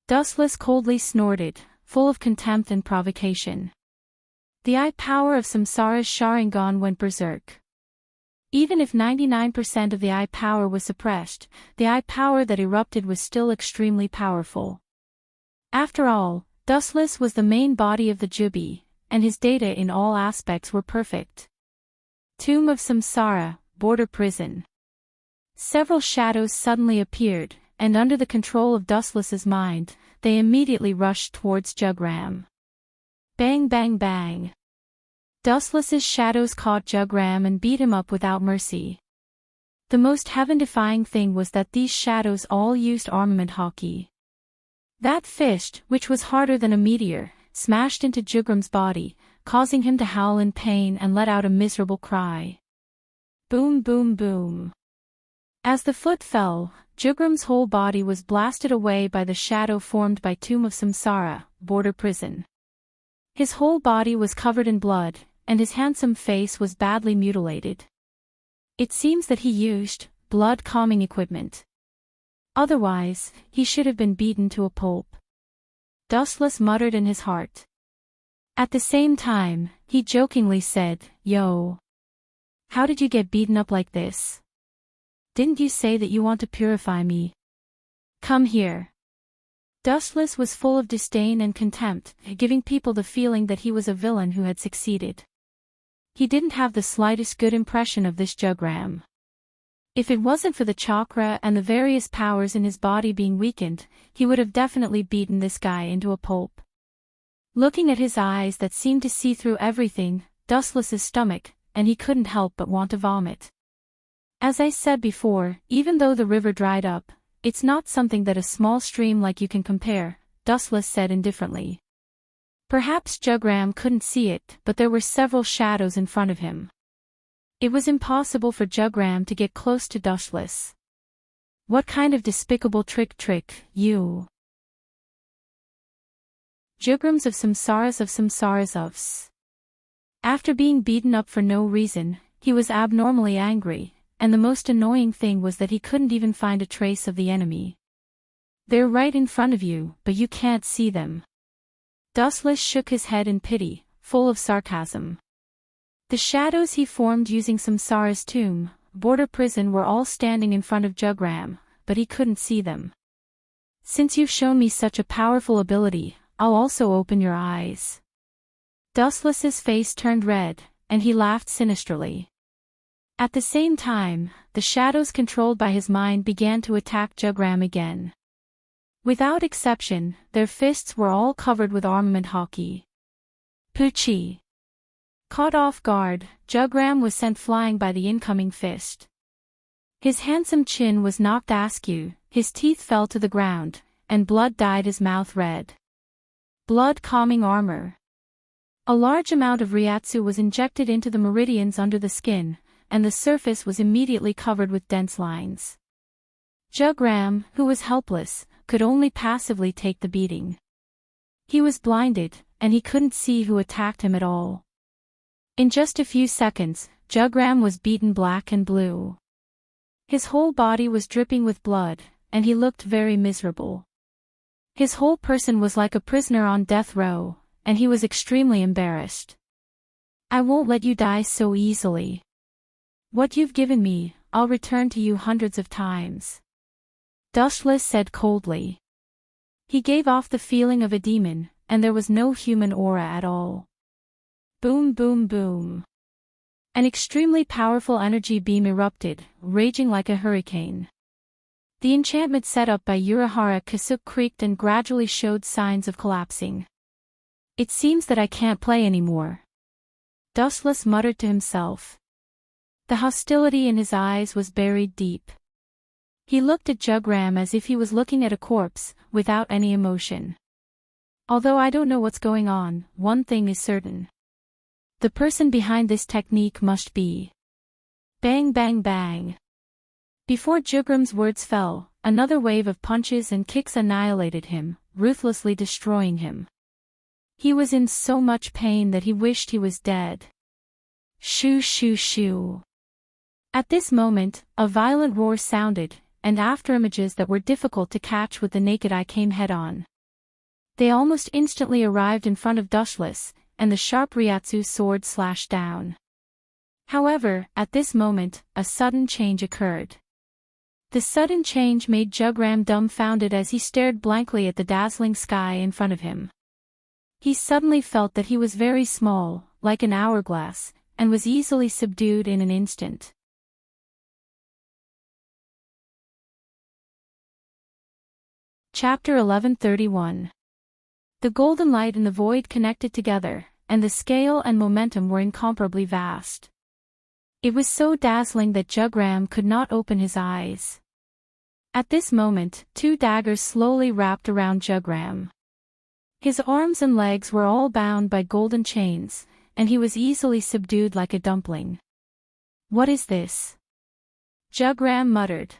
Dustless coldly snorted, full of contempt and provocation. The eye power of Samsara's Sharingan went berserk. Even if 99% of the eye power was suppressed, the eye power that erupted was still extremely powerful. After all, Dustless was the main body of the Jubi, and his data in all aspects were perfect. Tomb of Samsara, border prison. Several shadows suddenly appeared, and under the control of Dustless's mind, they immediately rushed towards Jugram. Bang bang bang. Dustless's shadows caught Jugram and beat him up without mercy. The most heaven-defying thing was that these shadows all used armament hockey. That fist, which was harder than a meteor, smashed into Jugram's body, causing him to howl in pain and let out a miserable cry. Boom boom boom. As the foot fell, Jugram's whole body was blasted away by the shadow formed by Tomb of Samsara, border prison. His whole body was covered in blood, and his handsome face was badly mutilated. It seems that he used blood-calming equipment. Otherwise, he should have been beaten to a pulp. Dustless muttered in his heart. At the same time, he jokingly said, "Yo. How did you get beaten up like this? Didn't you say that you want to purify me? Come here." Dustless was full of disdain and contempt, giving people the feeling that he was a villain who had succeeded. He didn't have the slightest good impression of this Jugram. If it wasn't for the chakra and the various powers in his body being weakened, he would have definitely beaten this guy into a pulp. Looking at his eyes that seemed to see through everything, Dustless's stomach, and he couldn't help but want to vomit. As I said before, even though the river dried up, it's not something that a small stream like you can compare, Dustless said indifferently. Perhaps Jugram couldn't see it, but there were several shadows in front of him. It was impossible for Jugram to get close to Dustless. What kind of despicable trick, you? Jugrams of Samsaras. After being beaten up for no reason, he was abnormally angry, and the most annoying thing was that he couldn't even find a trace of the enemy. They're right in front of you, but you can't see them. Dustless shook his head in pity, full of sarcasm. The shadows he formed using Samsara's tomb, border prison were all standing in front of Jugram, but he couldn't see them. Since you've shown me such a powerful ability, I'll also open your eyes. Dustless's face turned red, and he laughed sinisterly. At the same time, the shadows controlled by his mind began to attack Jugram again. Without exception, their fists were all covered with armament hockey. Poochie. Caught off guard, Jugram was sent flying by the incoming fist. His handsome chin was knocked askew, his teeth fell to the ground, and blood dyed his mouth red. Blood calming armor. A large amount of Ryatsu was injected into the meridians under the skin, and the surface was immediately covered with dense lines. Jugram, who was helpless, could only passively take the beating. He was blinded, and he couldn't see who attacked him at all. In just a few seconds, Jugram was beaten black and blue. His whole body was dripping with blood, and he looked very miserable. His whole person was like a prisoner on death row, and he was extremely embarrassed. I won't let you die so easily. What you've given me, I'll return to you hundreds of times. Dushless said coldly. He gave off the feeling of a demon, and there was no human aura at all. Boom boom boom. An extremely powerful energy beam erupted, raging like a hurricane. The enchantment set up by Urahara Kasuk creaked and gradually showed signs of collapsing. It seems that I can't play anymore. Dustless muttered to himself. The hostility in his eyes was buried deep. He looked at Jugram as if he was looking at a corpse, without any emotion. Although I don't know what's going on, one thing is certain. The person behind this technique must be. Bang bang bang. Before Jugram's words fell, another wave of punches and kicks annihilated him, ruthlessly destroying him. He was in so much pain that he wished he was dead. Shoo shoo shoo. At this moment, a violent roar sounded, and afterimages that were difficult to catch with the naked eye came head-on. They almost instantly arrived in front of Dushless, and the sharp Ryatsu sword slashed down. However, at this moment, a sudden change occurred. The sudden change made Jugram dumbfounded as he stared blankly at the dazzling sky in front of him. He suddenly felt that he was very small, like an hourglass, and was easily subdued in an instant. Chapter 1131. The golden light and the void connected together, and the scale and momentum were incomparably vast. It was so dazzling that Jugram could not open his eyes. At this moment, two daggers slowly wrapped around Jugram. His arms and legs were all bound by golden chains, and he was easily subdued like a dumpling. What is this? Jugram muttered.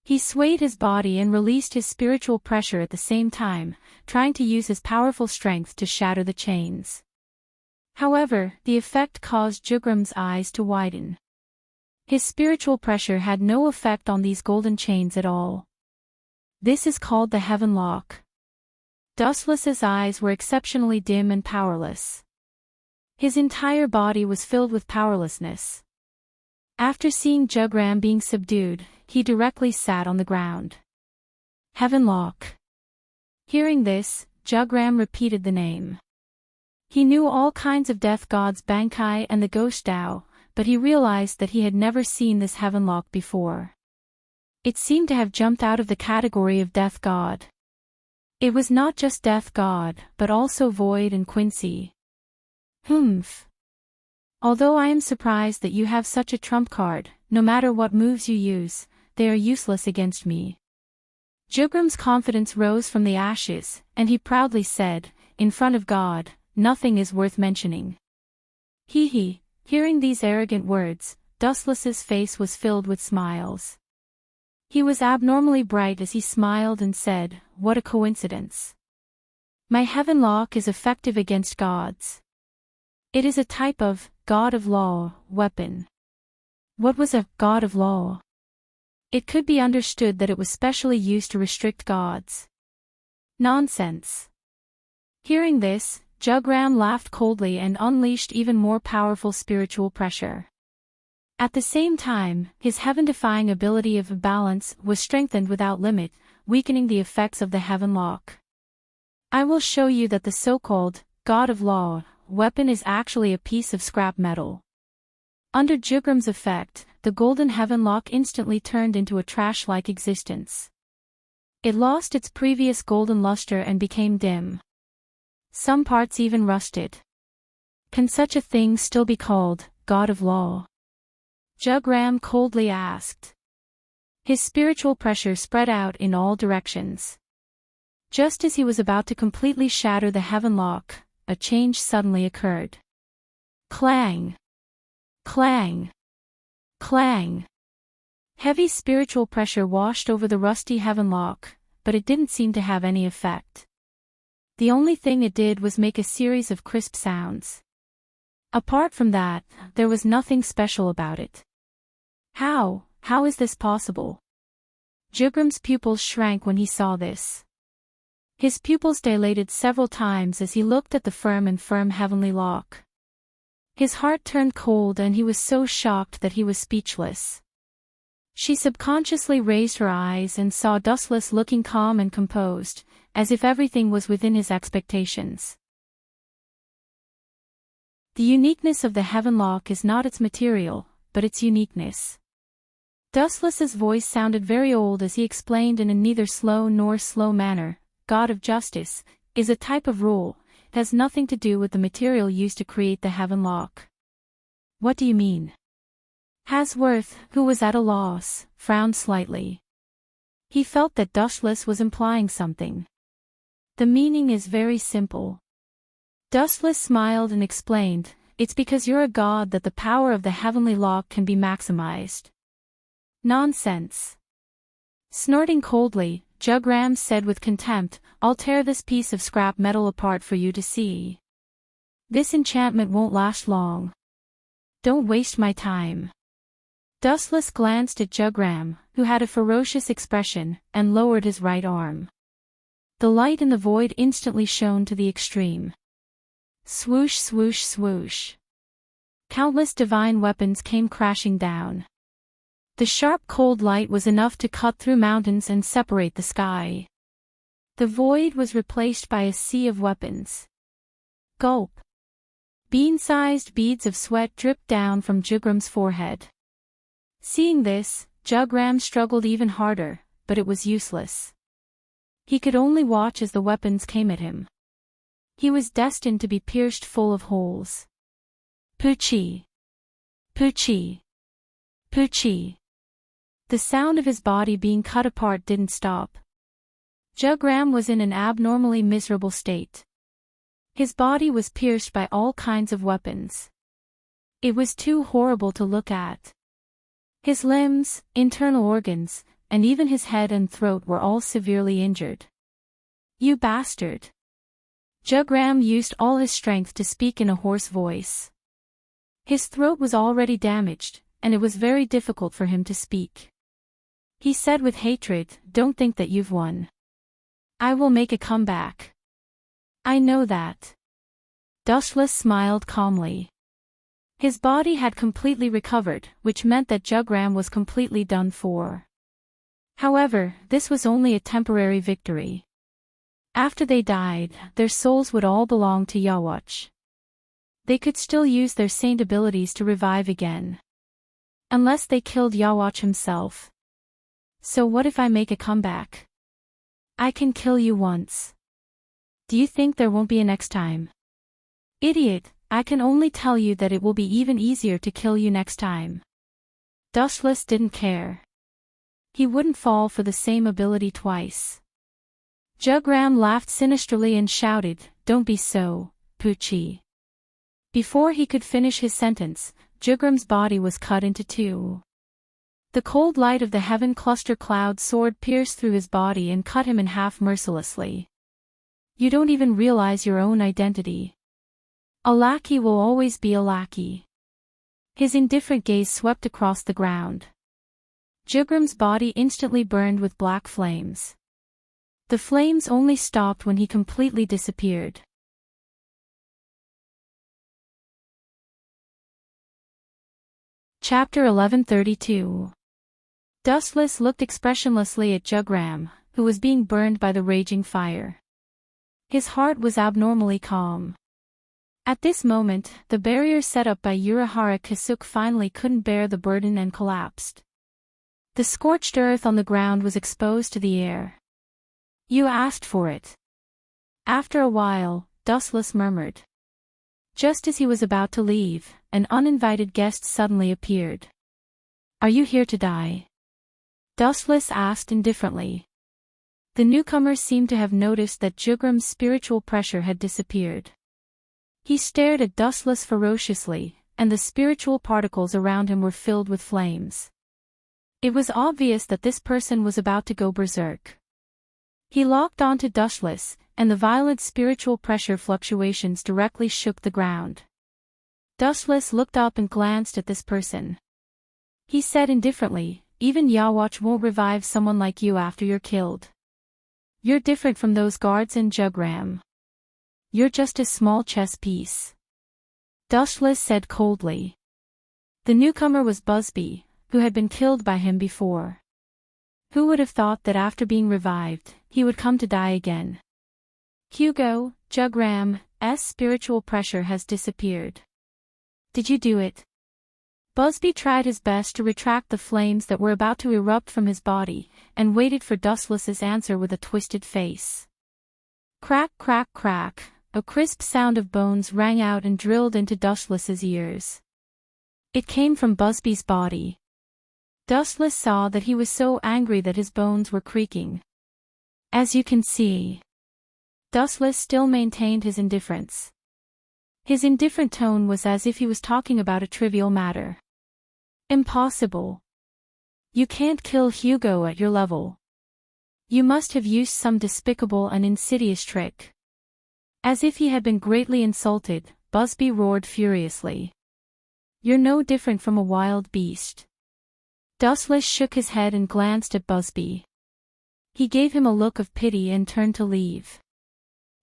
He swayed his body and released his spiritual pressure at the same time, trying to use his powerful strength to shatter the chains. However, the effect caused Jugram's eyes to widen. His spiritual pressure had no effect on these golden chains at all. This is called the Heaven Lock. Dustless's eyes were exceptionally dim and powerless. His entire body was filled with powerlessness. After seeing Jugram being subdued, he directly sat on the ground. Heaven Lock. Hearing this, Jugram repeated the name. He knew all kinds of death gods Bankai and the Ghost Dao, but he realized that he had never seen this Heaven Lock before. It seemed to have jumped out of the category of Death God. It was not just Death God, but also Void and Quincy. Humph. Although I am surprised that you have such a trump card, no matter what moves you use, they are useless against me. Jugram's confidence rose from the ashes, and he proudly said, in front of God, nothing is worth mentioning. Hee. Hearing these arrogant words, Dustless's face was filled with smiles. He was abnormally bright as he smiled and said, what a coincidence. My Heaven Lock is effective against gods. It is a type of God of Law weapon. What was a God of Law? It could be understood that it was specially used to restrict gods. Nonsense. Hearing this, Jugram laughed coldly and unleashed even more powerful spiritual pressure. At the same time, his heaven-defying ability of balance was strengthened without limit, weakening the effects of the Heaven Lock. I will show you that the so-called God of Law weapon is actually a piece of scrap metal. Under Jugram's effect, the golden Heaven Lock instantly turned into a trash-like existence. It lost its previous golden luster and became dim. Some parts even rusted. Can such a thing still be called God of Law? Jugram coldly asked. His spiritual pressure spread out in all directions. Just as he was about to completely shatter the heaven lock, a change suddenly occurred. Clang! Clang! Clang! Heavy spiritual pressure washed over the rusty heaven lock, but it didn't seem to have any effect. The only thing it did was make a series of crisp sounds. Apart from that, there was nothing special about it. How is this possible? Jugram's pupils shrank when he saw this. His pupils dilated several times as he looked at the firm heavenly lock. His heart turned cold and he was so shocked that he was speechless. She subconsciously raised her eyes and saw Dustless looking calm and composed, as if everything was within his expectations. The uniqueness of the heaven lock is not its material, but its uniqueness. Dustless's voice sounded very old as he explained in a neither slow nor slow manner. God of justice is a type of rule. It has nothing to do with the material used to create the heaven lock. What do you mean? Hasworth, who was at a loss, frowned slightly. He felt that Dustless was implying something. The meaning is very simple. Dustless smiled and explained, it's because you're a god that the power of the heavenly lock can be maximized. Nonsense. Snorting coldly, Jugram said with contempt, I'll tear this piece of scrap metal apart for you to see. This enchantment won't last long. Don't waste my time. Dustless glanced at Jugram, who had a ferocious expression, and lowered his right arm. The light in the void instantly shone to the extreme. Swoosh, swoosh, swoosh. Countless divine weapons came crashing down. The sharp cold light was enough to cut through mountains and separate the sky. The void was replaced by a sea of weapons. Gulp. Bean-sized beads of sweat dripped down from Jugram's forehead. Seeing this, Jugram struggled even harder, but it was useless. He could only watch as the weapons came at him. He was destined to be pierced full of holes. Poochie! Poochie! Poochie! The sound of his body being cut apart didn't stop. Jugram was in an abnormally miserable state. His body was pierced by all kinds of weapons. It was too horrible to look at. His limbs, internal organs, and even his head and throat were all severely injured. You bastard! Jugram used all his strength to speak in a hoarse voice. His throat was already damaged, and it was very difficult for him to speak. He said with hatred, Don't think that you've won. I will make a comeback. I know that. Dustless smiled calmly. His body had completely recovered, which meant that Jugram was completely done for. However, this was only a temporary victory. After they died, their souls would all belong to Yawatch. They could still use their saint abilities to revive again. Unless they killed Yawatch himself. So what if I make a comeback? I can kill you once. Do you think there won't be a next time? Idiot, I can only tell you that it will be even easier to kill you next time. Dustless didn't care. He wouldn't fall for the same ability twice. Jugram laughed sinisterly and shouted, Don't be so, Poochie. Before he could finish his sentence, Jugram's body was cut into two. The cold light of the heaven cluster cloud sword pierced through his body and cut him in half mercilessly. You don't even realize your own identity. A lackey will always be a lackey. His indifferent gaze swept across the ground. Jugram's body instantly burned with black flames. The flames only stopped when he completely disappeared. Chapter 1132. Dustless looked expressionlessly at Jugram, who was being burned by the raging fire. His heart was abnormally calm. At this moment, the barrier set up by Urahara Kasuk finally couldn't bear the burden and collapsed. The scorched earth on the ground was exposed to the air. You asked for it. After a while, Dustless murmured. Just as he was about to leave, an uninvited guest suddenly appeared. "Are you here to die?" Dustless asked indifferently. The newcomer seemed to have noticed that Jugram's spiritual pressure had disappeared. He stared at Dustless ferociously, and the spiritual particles around him were filled with flames. It was obvious that this person was about to go berserk. He locked onto Dustless, and the violent spiritual pressure fluctuations directly shook the ground. Dustless looked up and glanced at this person. He said indifferently, "Even Yawatch won't revive someone like you after you're killed. You're different from those guards in Jugram. You're just a small chess piece." Dustless said coldly. The newcomer was Busby, who had been killed by him before. Who would have thought that after being revived, he would come to die again? "Hugo, Jugram's spiritual pressure has disappeared. Did you do it?" Busby tried his best to retract the flames that were about to erupt from his body, and waited for Dustless's answer with a twisted face. Crack, crack, crack, a crisp sound of bones rang out and drilled into Dustless's ears. It came from Busby's body. Dustless saw that he was so angry that his bones were creaking. As you can see, Dustless still maintained his indifference. His indifferent tone was as if he was talking about a trivial matter. "Impossible. You can't kill Hugo at your level. You must have used some despicable and insidious trick." As if he had been greatly insulted, Busby roared furiously. "You're no different from a wild beast." Dustless shook his head and glanced at Busby. He gave him a look of pity and turned to leave.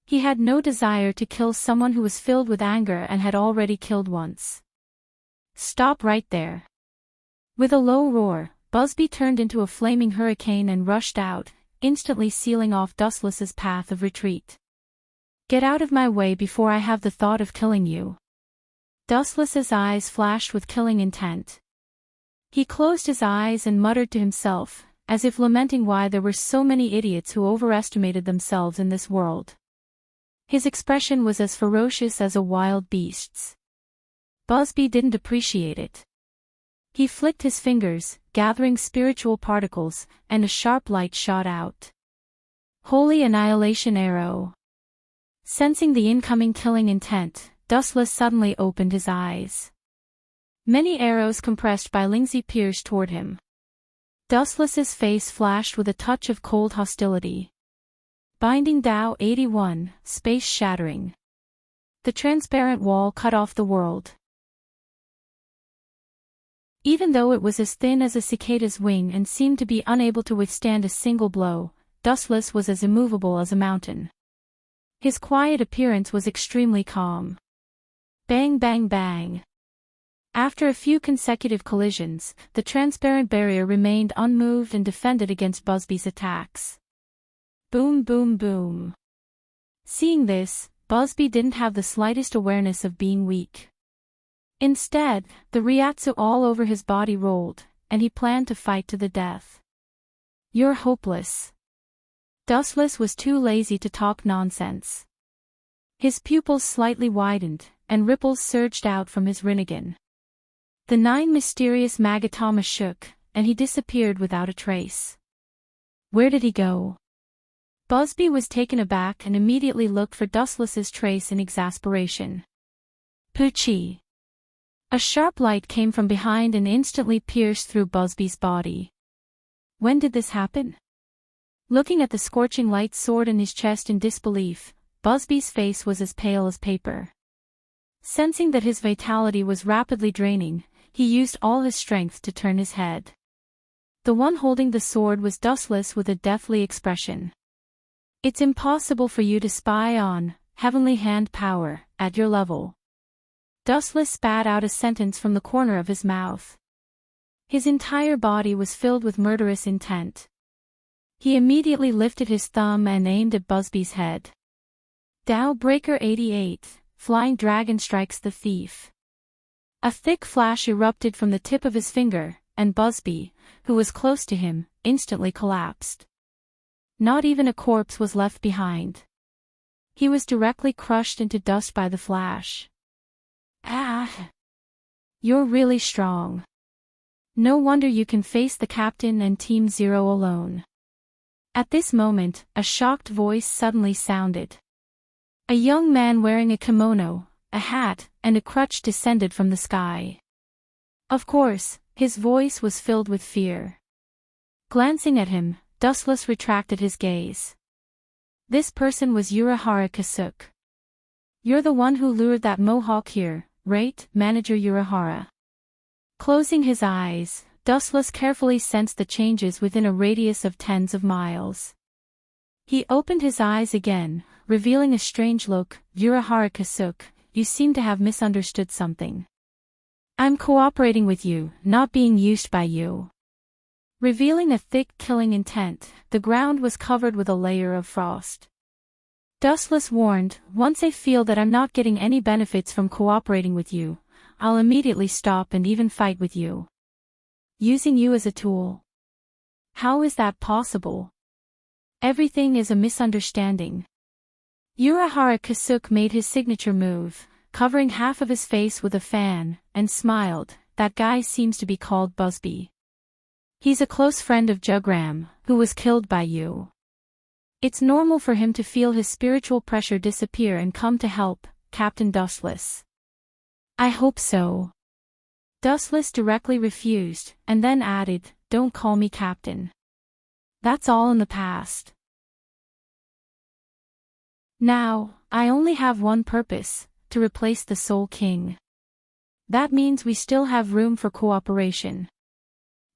He had no desire to kill someone who was filled with anger and had already killed once. "Stop right there." With a low roar, Busby turned into a flaming hurricane and rushed out, instantly sealing off Dustless's path of retreat. "Get out of my way before I have the thought of killing you." Dustless's eyes flashed with killing intent. He closed his eyes and muttered to himself, as if lamenting why there were so many idiots who overestimated themselves in this world. His expression was as ferocious as a wild beast's. Busby didn't appreciate it. He flicked his fingers, gathering spiritual particles, and a sharp light shot out. Holy annihilation arrow. Sensing the incoming killing intent, Dustless suddenly opened his eyes. Many arrows compressed by Lingzi pierced toward him. Dustless's face flashed with a touch of cold hostility. Binding Tao 81, space shattering. The transparent wall cut off the world. Even though it was as thin as a cicada's wing and seemed to be unable to withstand a single blow, Dustless was as immovable as a mountain. His quiet appearance was extremely calm. Bang, bang, bang. After a few consecutive collisions, the transparent barrier remained unmoved and defended against Busby's attacks. Boom, boom, boom. Seeing this, Busby didn't have the slightest awareness of being weak. Instead, the Ryatsu all over his body rolled, and he planned to fight to the death. "You're hopeless." Dustless was too lazy to talk nonsense. His pupils slightly widened, and ripples surged out from his rinnegan. The 9 mysterious Magatama shook, and he disappeared without a trace. Where did he go? Busby was taken aback and immediately looked for Dustless's trace in exasperation. Poochie! A sharp light came from behind and instantly pierced through Busby's body. When did this happen? Looking at the scorching light sword in his chest in disbelief, Busby's face was as pale as paper. Sensing that his vitality was rapidly draining, he used all his strength to turn his head. The one holding the sword was Dustless with a deathly expression. "It's impossible for you to spy on heavenly hand power at your level." Dustless spat out a sentence from the corner of his mouth. His entire body was filled with murderous intent. He immediately lifted his thumb and aimed at Busby's head. Tao Breaker 88, Flying Dragon strikes the thief. A thick flash erupted from the tip of his finger, and Busby, who was close to him, instantly collapsed. Not even a corpse was left behind. He was directly crushed into dust by the flash. Ah! You're really strong. No wonder you can face the captain and Team Zero alone. At this moment, a shocked voice suddenly sounded. A young man wearing a kimono, a hat, and a crutch descended from the sky. Of course, his voice was filled with fear. Glancing at him, Dustless retracted his gaze. This person was Urahara Kasuk. You're the one who lured that mohawk here, right, Manager Urahara? Closing his eyes, Dustless carefully sensed the changes within a radius of tens of miles. He opened his eyes again, revealing a strange look. Urahara Kasuk, you seem to have misunderstood something. I'm cooperating with you, not being used by you. Revealing a thick killing intent, the ground was covered with a layer of frost. Dustless warned, once I feel that I'm not getting any benefits from cooperating with you, I'll immediately stop and even fight with you. Using you as a tool. How is that possible? Everything is a misunderstanding. Urahara Kasuk made his signature move, covering half of his face with a fan, and smiled. That guy seems to be called Busby. He's a close friend of Jugram, who was killed by you. It's normal for him to feel his spiritual pressure disappear and come to help, Captain Dustless. I hope so. Dustless directly refused, and then added, don't call me Captain. That's all in the past. Now, I only have one purpose, to replace the Soul King. That means we still have room for cooperation.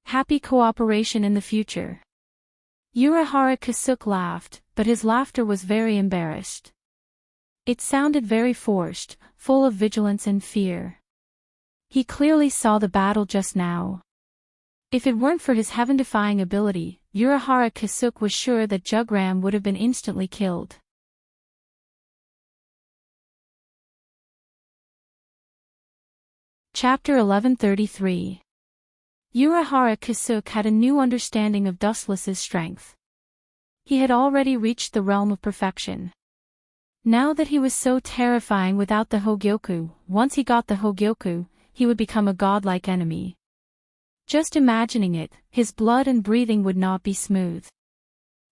Happy cooperation in the future. Urahara Kasuk laughed, but his laughter was very embarrassed. It sounded very forced, full of vigilance and fear. He clearly saw the battle just now. If it weren't for his heaven-defying ability, Urahara Kasuk was sure that Jugram would have been instantly killed. Chapter 1133. Urahara Kasuk had a new understanding of Dustless's strength. He had already reached the realm of perfection. Now that he was so terrifying without the Hogyoku, once he got the Hogyoku, he would become a godlike enemy. Just imagining it, his blood and breathing would not be smooth.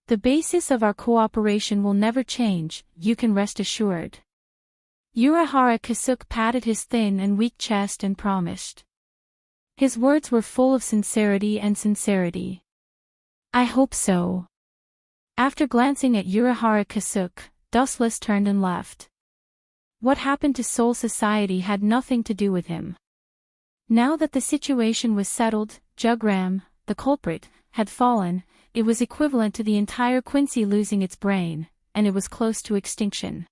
The basis of our cooperation will never change, you can rest assured. Urahara Kasuk patted his thin and weak chest and promised. His words were full of sincerity. I hope so. After glancing at Urahara Kasuk, Dustless turned and left. What happened to Soul Society had nothing to do with him. Now that the situation was settled, Jugram, the culprit, had fallen, it was equivalent to the entire Quincy losing its brain, and it was close to extinction.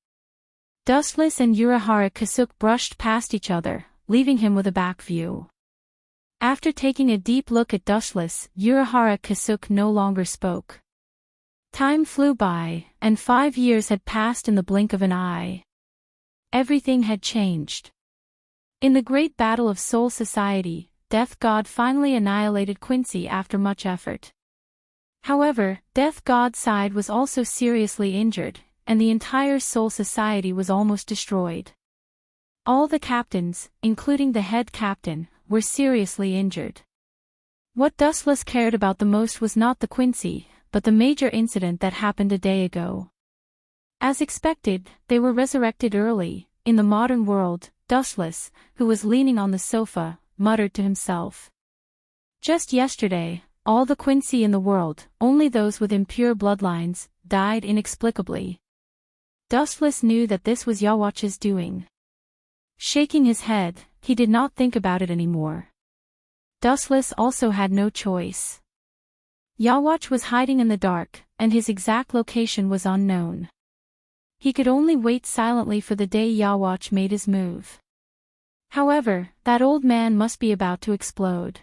Dustless and Urahara Kasuk brushed past each other, leaving him with a back view. After taking a deep look at Dustless, Urahara Kasuk no longer spoke. Time flew by, and 5 years had passed in the blink of an eye. Everything had changed. In the great battle of Soul Society, Death God finally annihilated Quincy after much effort. However, Death God's side was also seriously injured, and the entire Soul Society was almost destroyed. All the captains, including the head captain, were seriously injured. What Dustless cared about the most was not the Quincy, but the major incident that happened a day ago. As expected, they were resurrected early. In the modern world, Dustless, who was leaning on the sofa, muttered to himself. Just yesterday, all the Quincy in the world, only those with impure bloodlines, died inexplicably. Dustless knew that this was Yawatch's doing. Shaking his head, he did not think about it anymore. Dustless also had no choice. Yawatch was hiding in the dark, and his exact location was unknown. He could only wait silently for the day Yawatch made his move. However, that old man must be about to explode.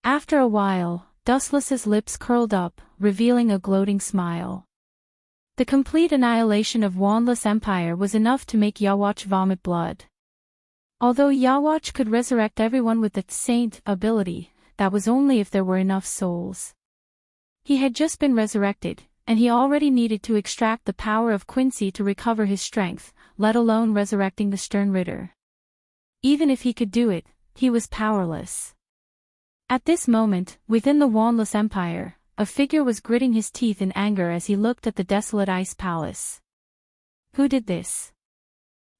After a while, Dustless's lips curled up, revealing a gloating smile. The complete annihilation of Wandless Empire was enough to make Yawatch vomit blood. Although Yawatch could resurrect everyone with the Saint ability, that was only if there were enough souls. He had just been resurrected, and he already needed to extract the power of Quincy to recover his strength, let alone resurrecting the Stern Ritter. Even if he could do it, he was powerless. At this moment, within the Wanless Empire, a figure was gritting his teeth in anger as he looked at the desolate ice palace. Who did this?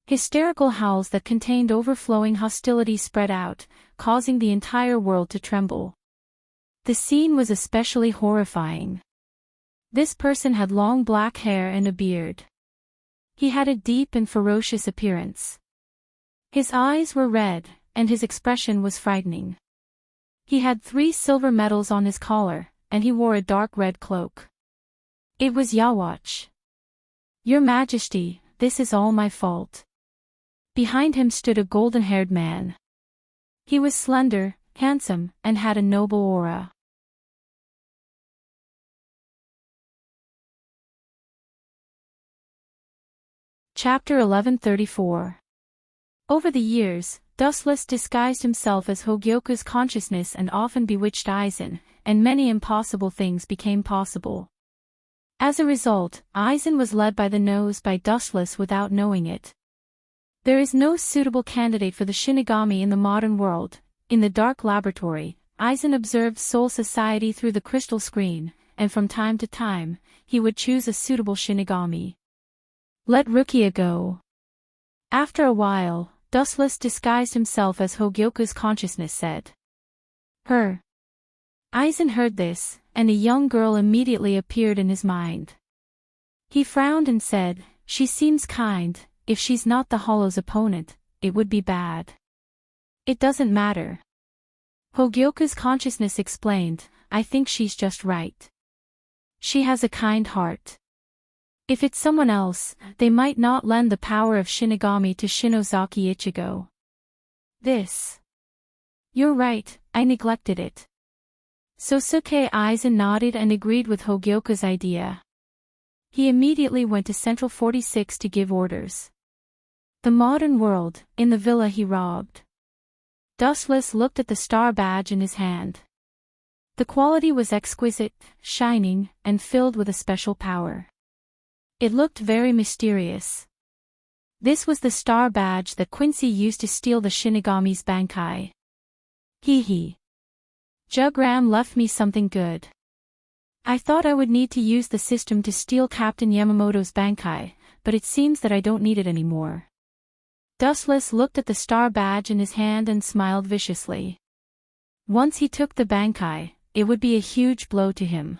Hysterical howls that contained overflowing hostility spread out, causing the entire world to tremble. The scene was especially horrifying. This person had long black hair and a beard. He had a deep and ferocious appearance. His eyes were red, and his expression was frightening. He had 3 silver medals on his collar, and he wore a dark red cloak. It was Yawach. Your Majesty, this is all my fault. Behind him stood a golden-haired man. He was slender, handsome, and had a noble aura. Chapter 1134. Over the years, Dustless disguised himself as Hogyoku's consciousness and often bewitched Aizen, and many impossible things became possible. As a result, Aizen was led by the nose by Dustless without knowing it. There is no suitable candidate for the Shinigami in the modern world. In the dark laboratory, Aizen observed Soul Society through the crystal screen, and from time to time, he would choose a suitable Shinigami. Let Rukia go. After a while, Dustless disguised himself as Hogyoku's consciousness said. Her. Aizen heard this, and a young girl immediately appeared in his mind. He frowned and said, she seems kind, if she's not the Hollow's opponent, it would be bad. It doesn't matter. Hogyoku's consciousness explained, I think she's just right. She has a kind heart. If it's someone else, they might not lend the power of Shinigami to Shinozaki Ichigo. This. You're right, I neglected it. Sosuke Aizen nodded and agreed with Hogyoku's idea. He immediately went to Central 46 to give orders. The modern world, in the villa he robbed. Dustless looked at the star badge in his hand. The quality was exquisite, shining, and filled with a special power. It looked very mysterious. This was the star badge that Quincy used to steal the Shinigami's Bankai. Hee. Jugram left me something good. I thought I would need to use the system to steal Captain Yamamoto's Bankai, but it seems that I don't need it anymore. Dustless looked at the star badge in his hand and smiled viciously. Once he took the Bankai, it would be a huge blow to him.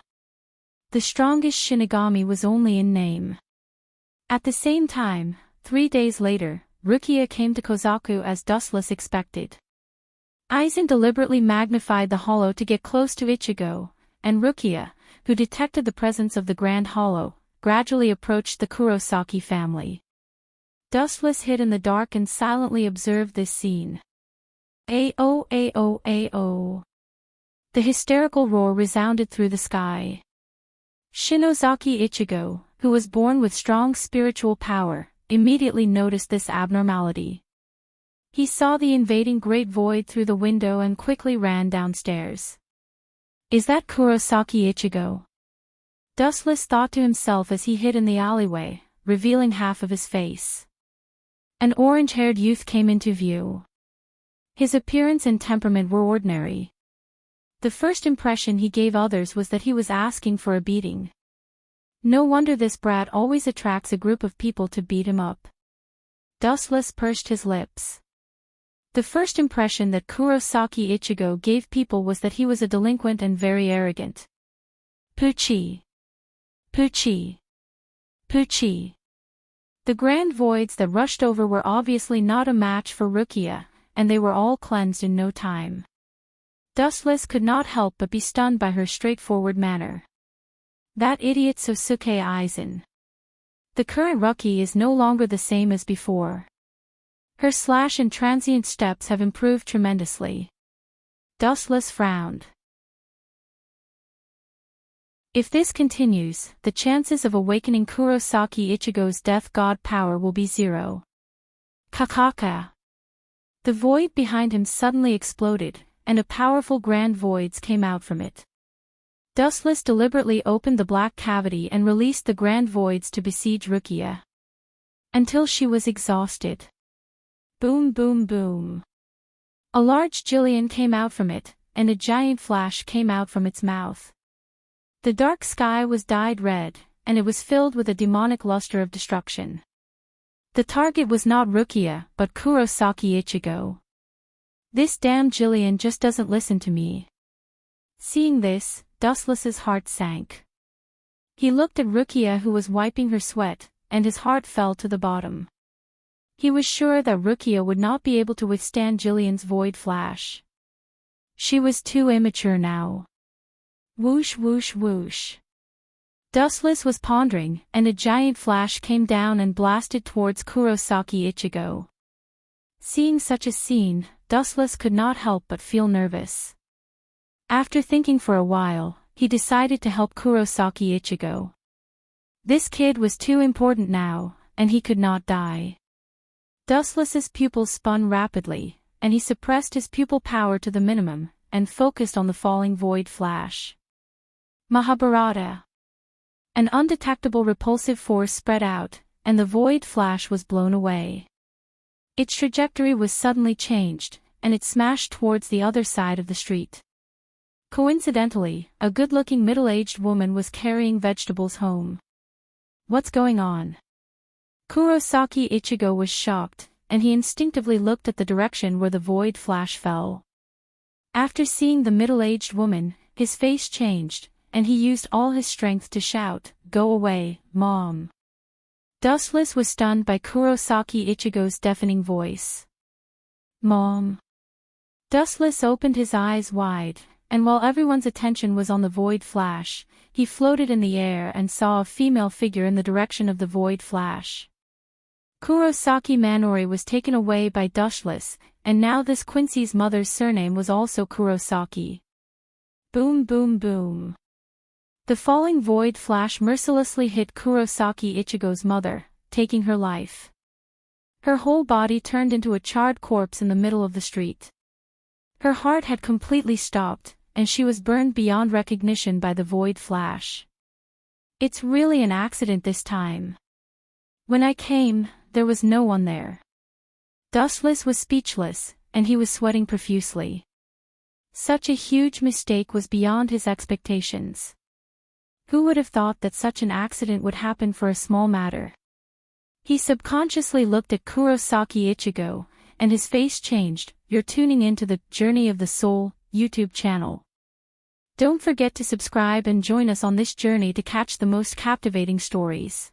The strongest Shinigami was only in name. At the same time, 3 days later, Rukia came to Kozaku as Dustless expected. Aizen deliberately magnified the hollow to get close to Ichigo, and Rukia, who detected the presence of the Grand Hollow, gradually approached the Kurosaki family. Dustless hid in the dark and silently observed this scene. Ao ao ao. The hysterical roar resounded through the sky. Shinozaki Ichigo, who was born with strong spiritual power, immediately noticed this abnormality. He saw the invading great void through the window and quickly ran downstairs. Is that Kurosaki Ichigo? Dustless thought to himself as he hid in the alleyway, revealing half of his face. An orange-haired youth came into view. His appearance and temperament were ordinary. The first impression he gave others was that he was asking for a beating. No wonder this brat always attracts a group of people to beat him up. Dustless pursed his lips. The first impression that Kurosaki Ichigo gave people was that he was a delinquent and very arrogant. Puchi. Puchi. Puchi. The grand voids that rushed over were obviously not a match for Rukia, and they were all cleansed in no time. Dustless could not help but be stunned by her straightforward manner. That idiot Sosuke Aizen. The current Ruki is no longer the same as before. Her slash and transient steps have improved tremendously. Dustless frowned. If this continues, the chances of awakening Kurosaki Ichigo's death god power will be 0. Kakaka. The void behind him suddenly exploded, and a powerful grand voids came out from it. Dustless deliberately opened the black cavity and released the grand voids to besiege Rukia. Until she was exhausted. Boom boom boom. A large Jillian came out from it, and a giant flash came out from its mouth. The dark sky was dyed red, and it was filled with a demonic luster of destruction. The target was not Rukia, but Kurosaki Ichigo. This damn Jillian just doesn't listen to me. Seeing this, Dustless's heart sank. He looked at Rukia, who was wiping her sweat, and his heart fell to the bottom. He was sure that Rukia would not be able to withstand Jillian's void flash. She was too immature now. Whoosh whoosh whoosh. Dustless was pondering, and a giant flash came down and blasted towards Kurosaki Ichigo. Seeing such a scene, Dustless could not help but feel nervous. After thinking for a while, he decided to help Kurosaki Ichigo. This kid was too important now, and he could not die. Dustless's pupils spun rapidly, and he suppressed his pupil power to the minimum, and focused on the falling void flash. Mahabharata. An undetectable repulsive force spread out, and the void flash was blown away. Its trajectory was suddenly changed, and it smashed towards the other side of the street. Coincidentally, a good-looking middle-aged woman was carrying vegetables home. What's going on? Kurosaki Ichigo was shocked, and he instinctively looked at the direction where the void flash fell. After seeing the middle-aged woman, his face changed, and he used all his strength to shout, "Go away, Mom." Dustless was stunned by Kurosaki Ichigo's deafening voice. Mom. Dustless opened his eyes wide, and while everyone's attention was on the void flash, he floated in the air and saw a female figure in the direction of the void flash. Kurosaki Manori was taken away by Dustless, and now this Quincy's mother's surname was also Kurosaki. Boom boom boom. The falling void flash mercilessly hit Kurosaki Ichigo's mother, taking her life. Her whole body turned into a charred corpse in the middle of the street. Her heart had completely stopped, and she was burned beyond recognition by the void flash. It's really an accident this time. When I came, there was no one there. Dustless was speechless, and he was sweating profusely. Such a huge mistake was beyond his expectations. Who would have thought that such an accident would happen for a small matter? He subconsciously looked at Kurosaki Ichigo, and his face changed. You're tuning into the Journey of the Soul YouTube channel. Don't forget to subscribe and join us on this journey to catch the most captivating stories.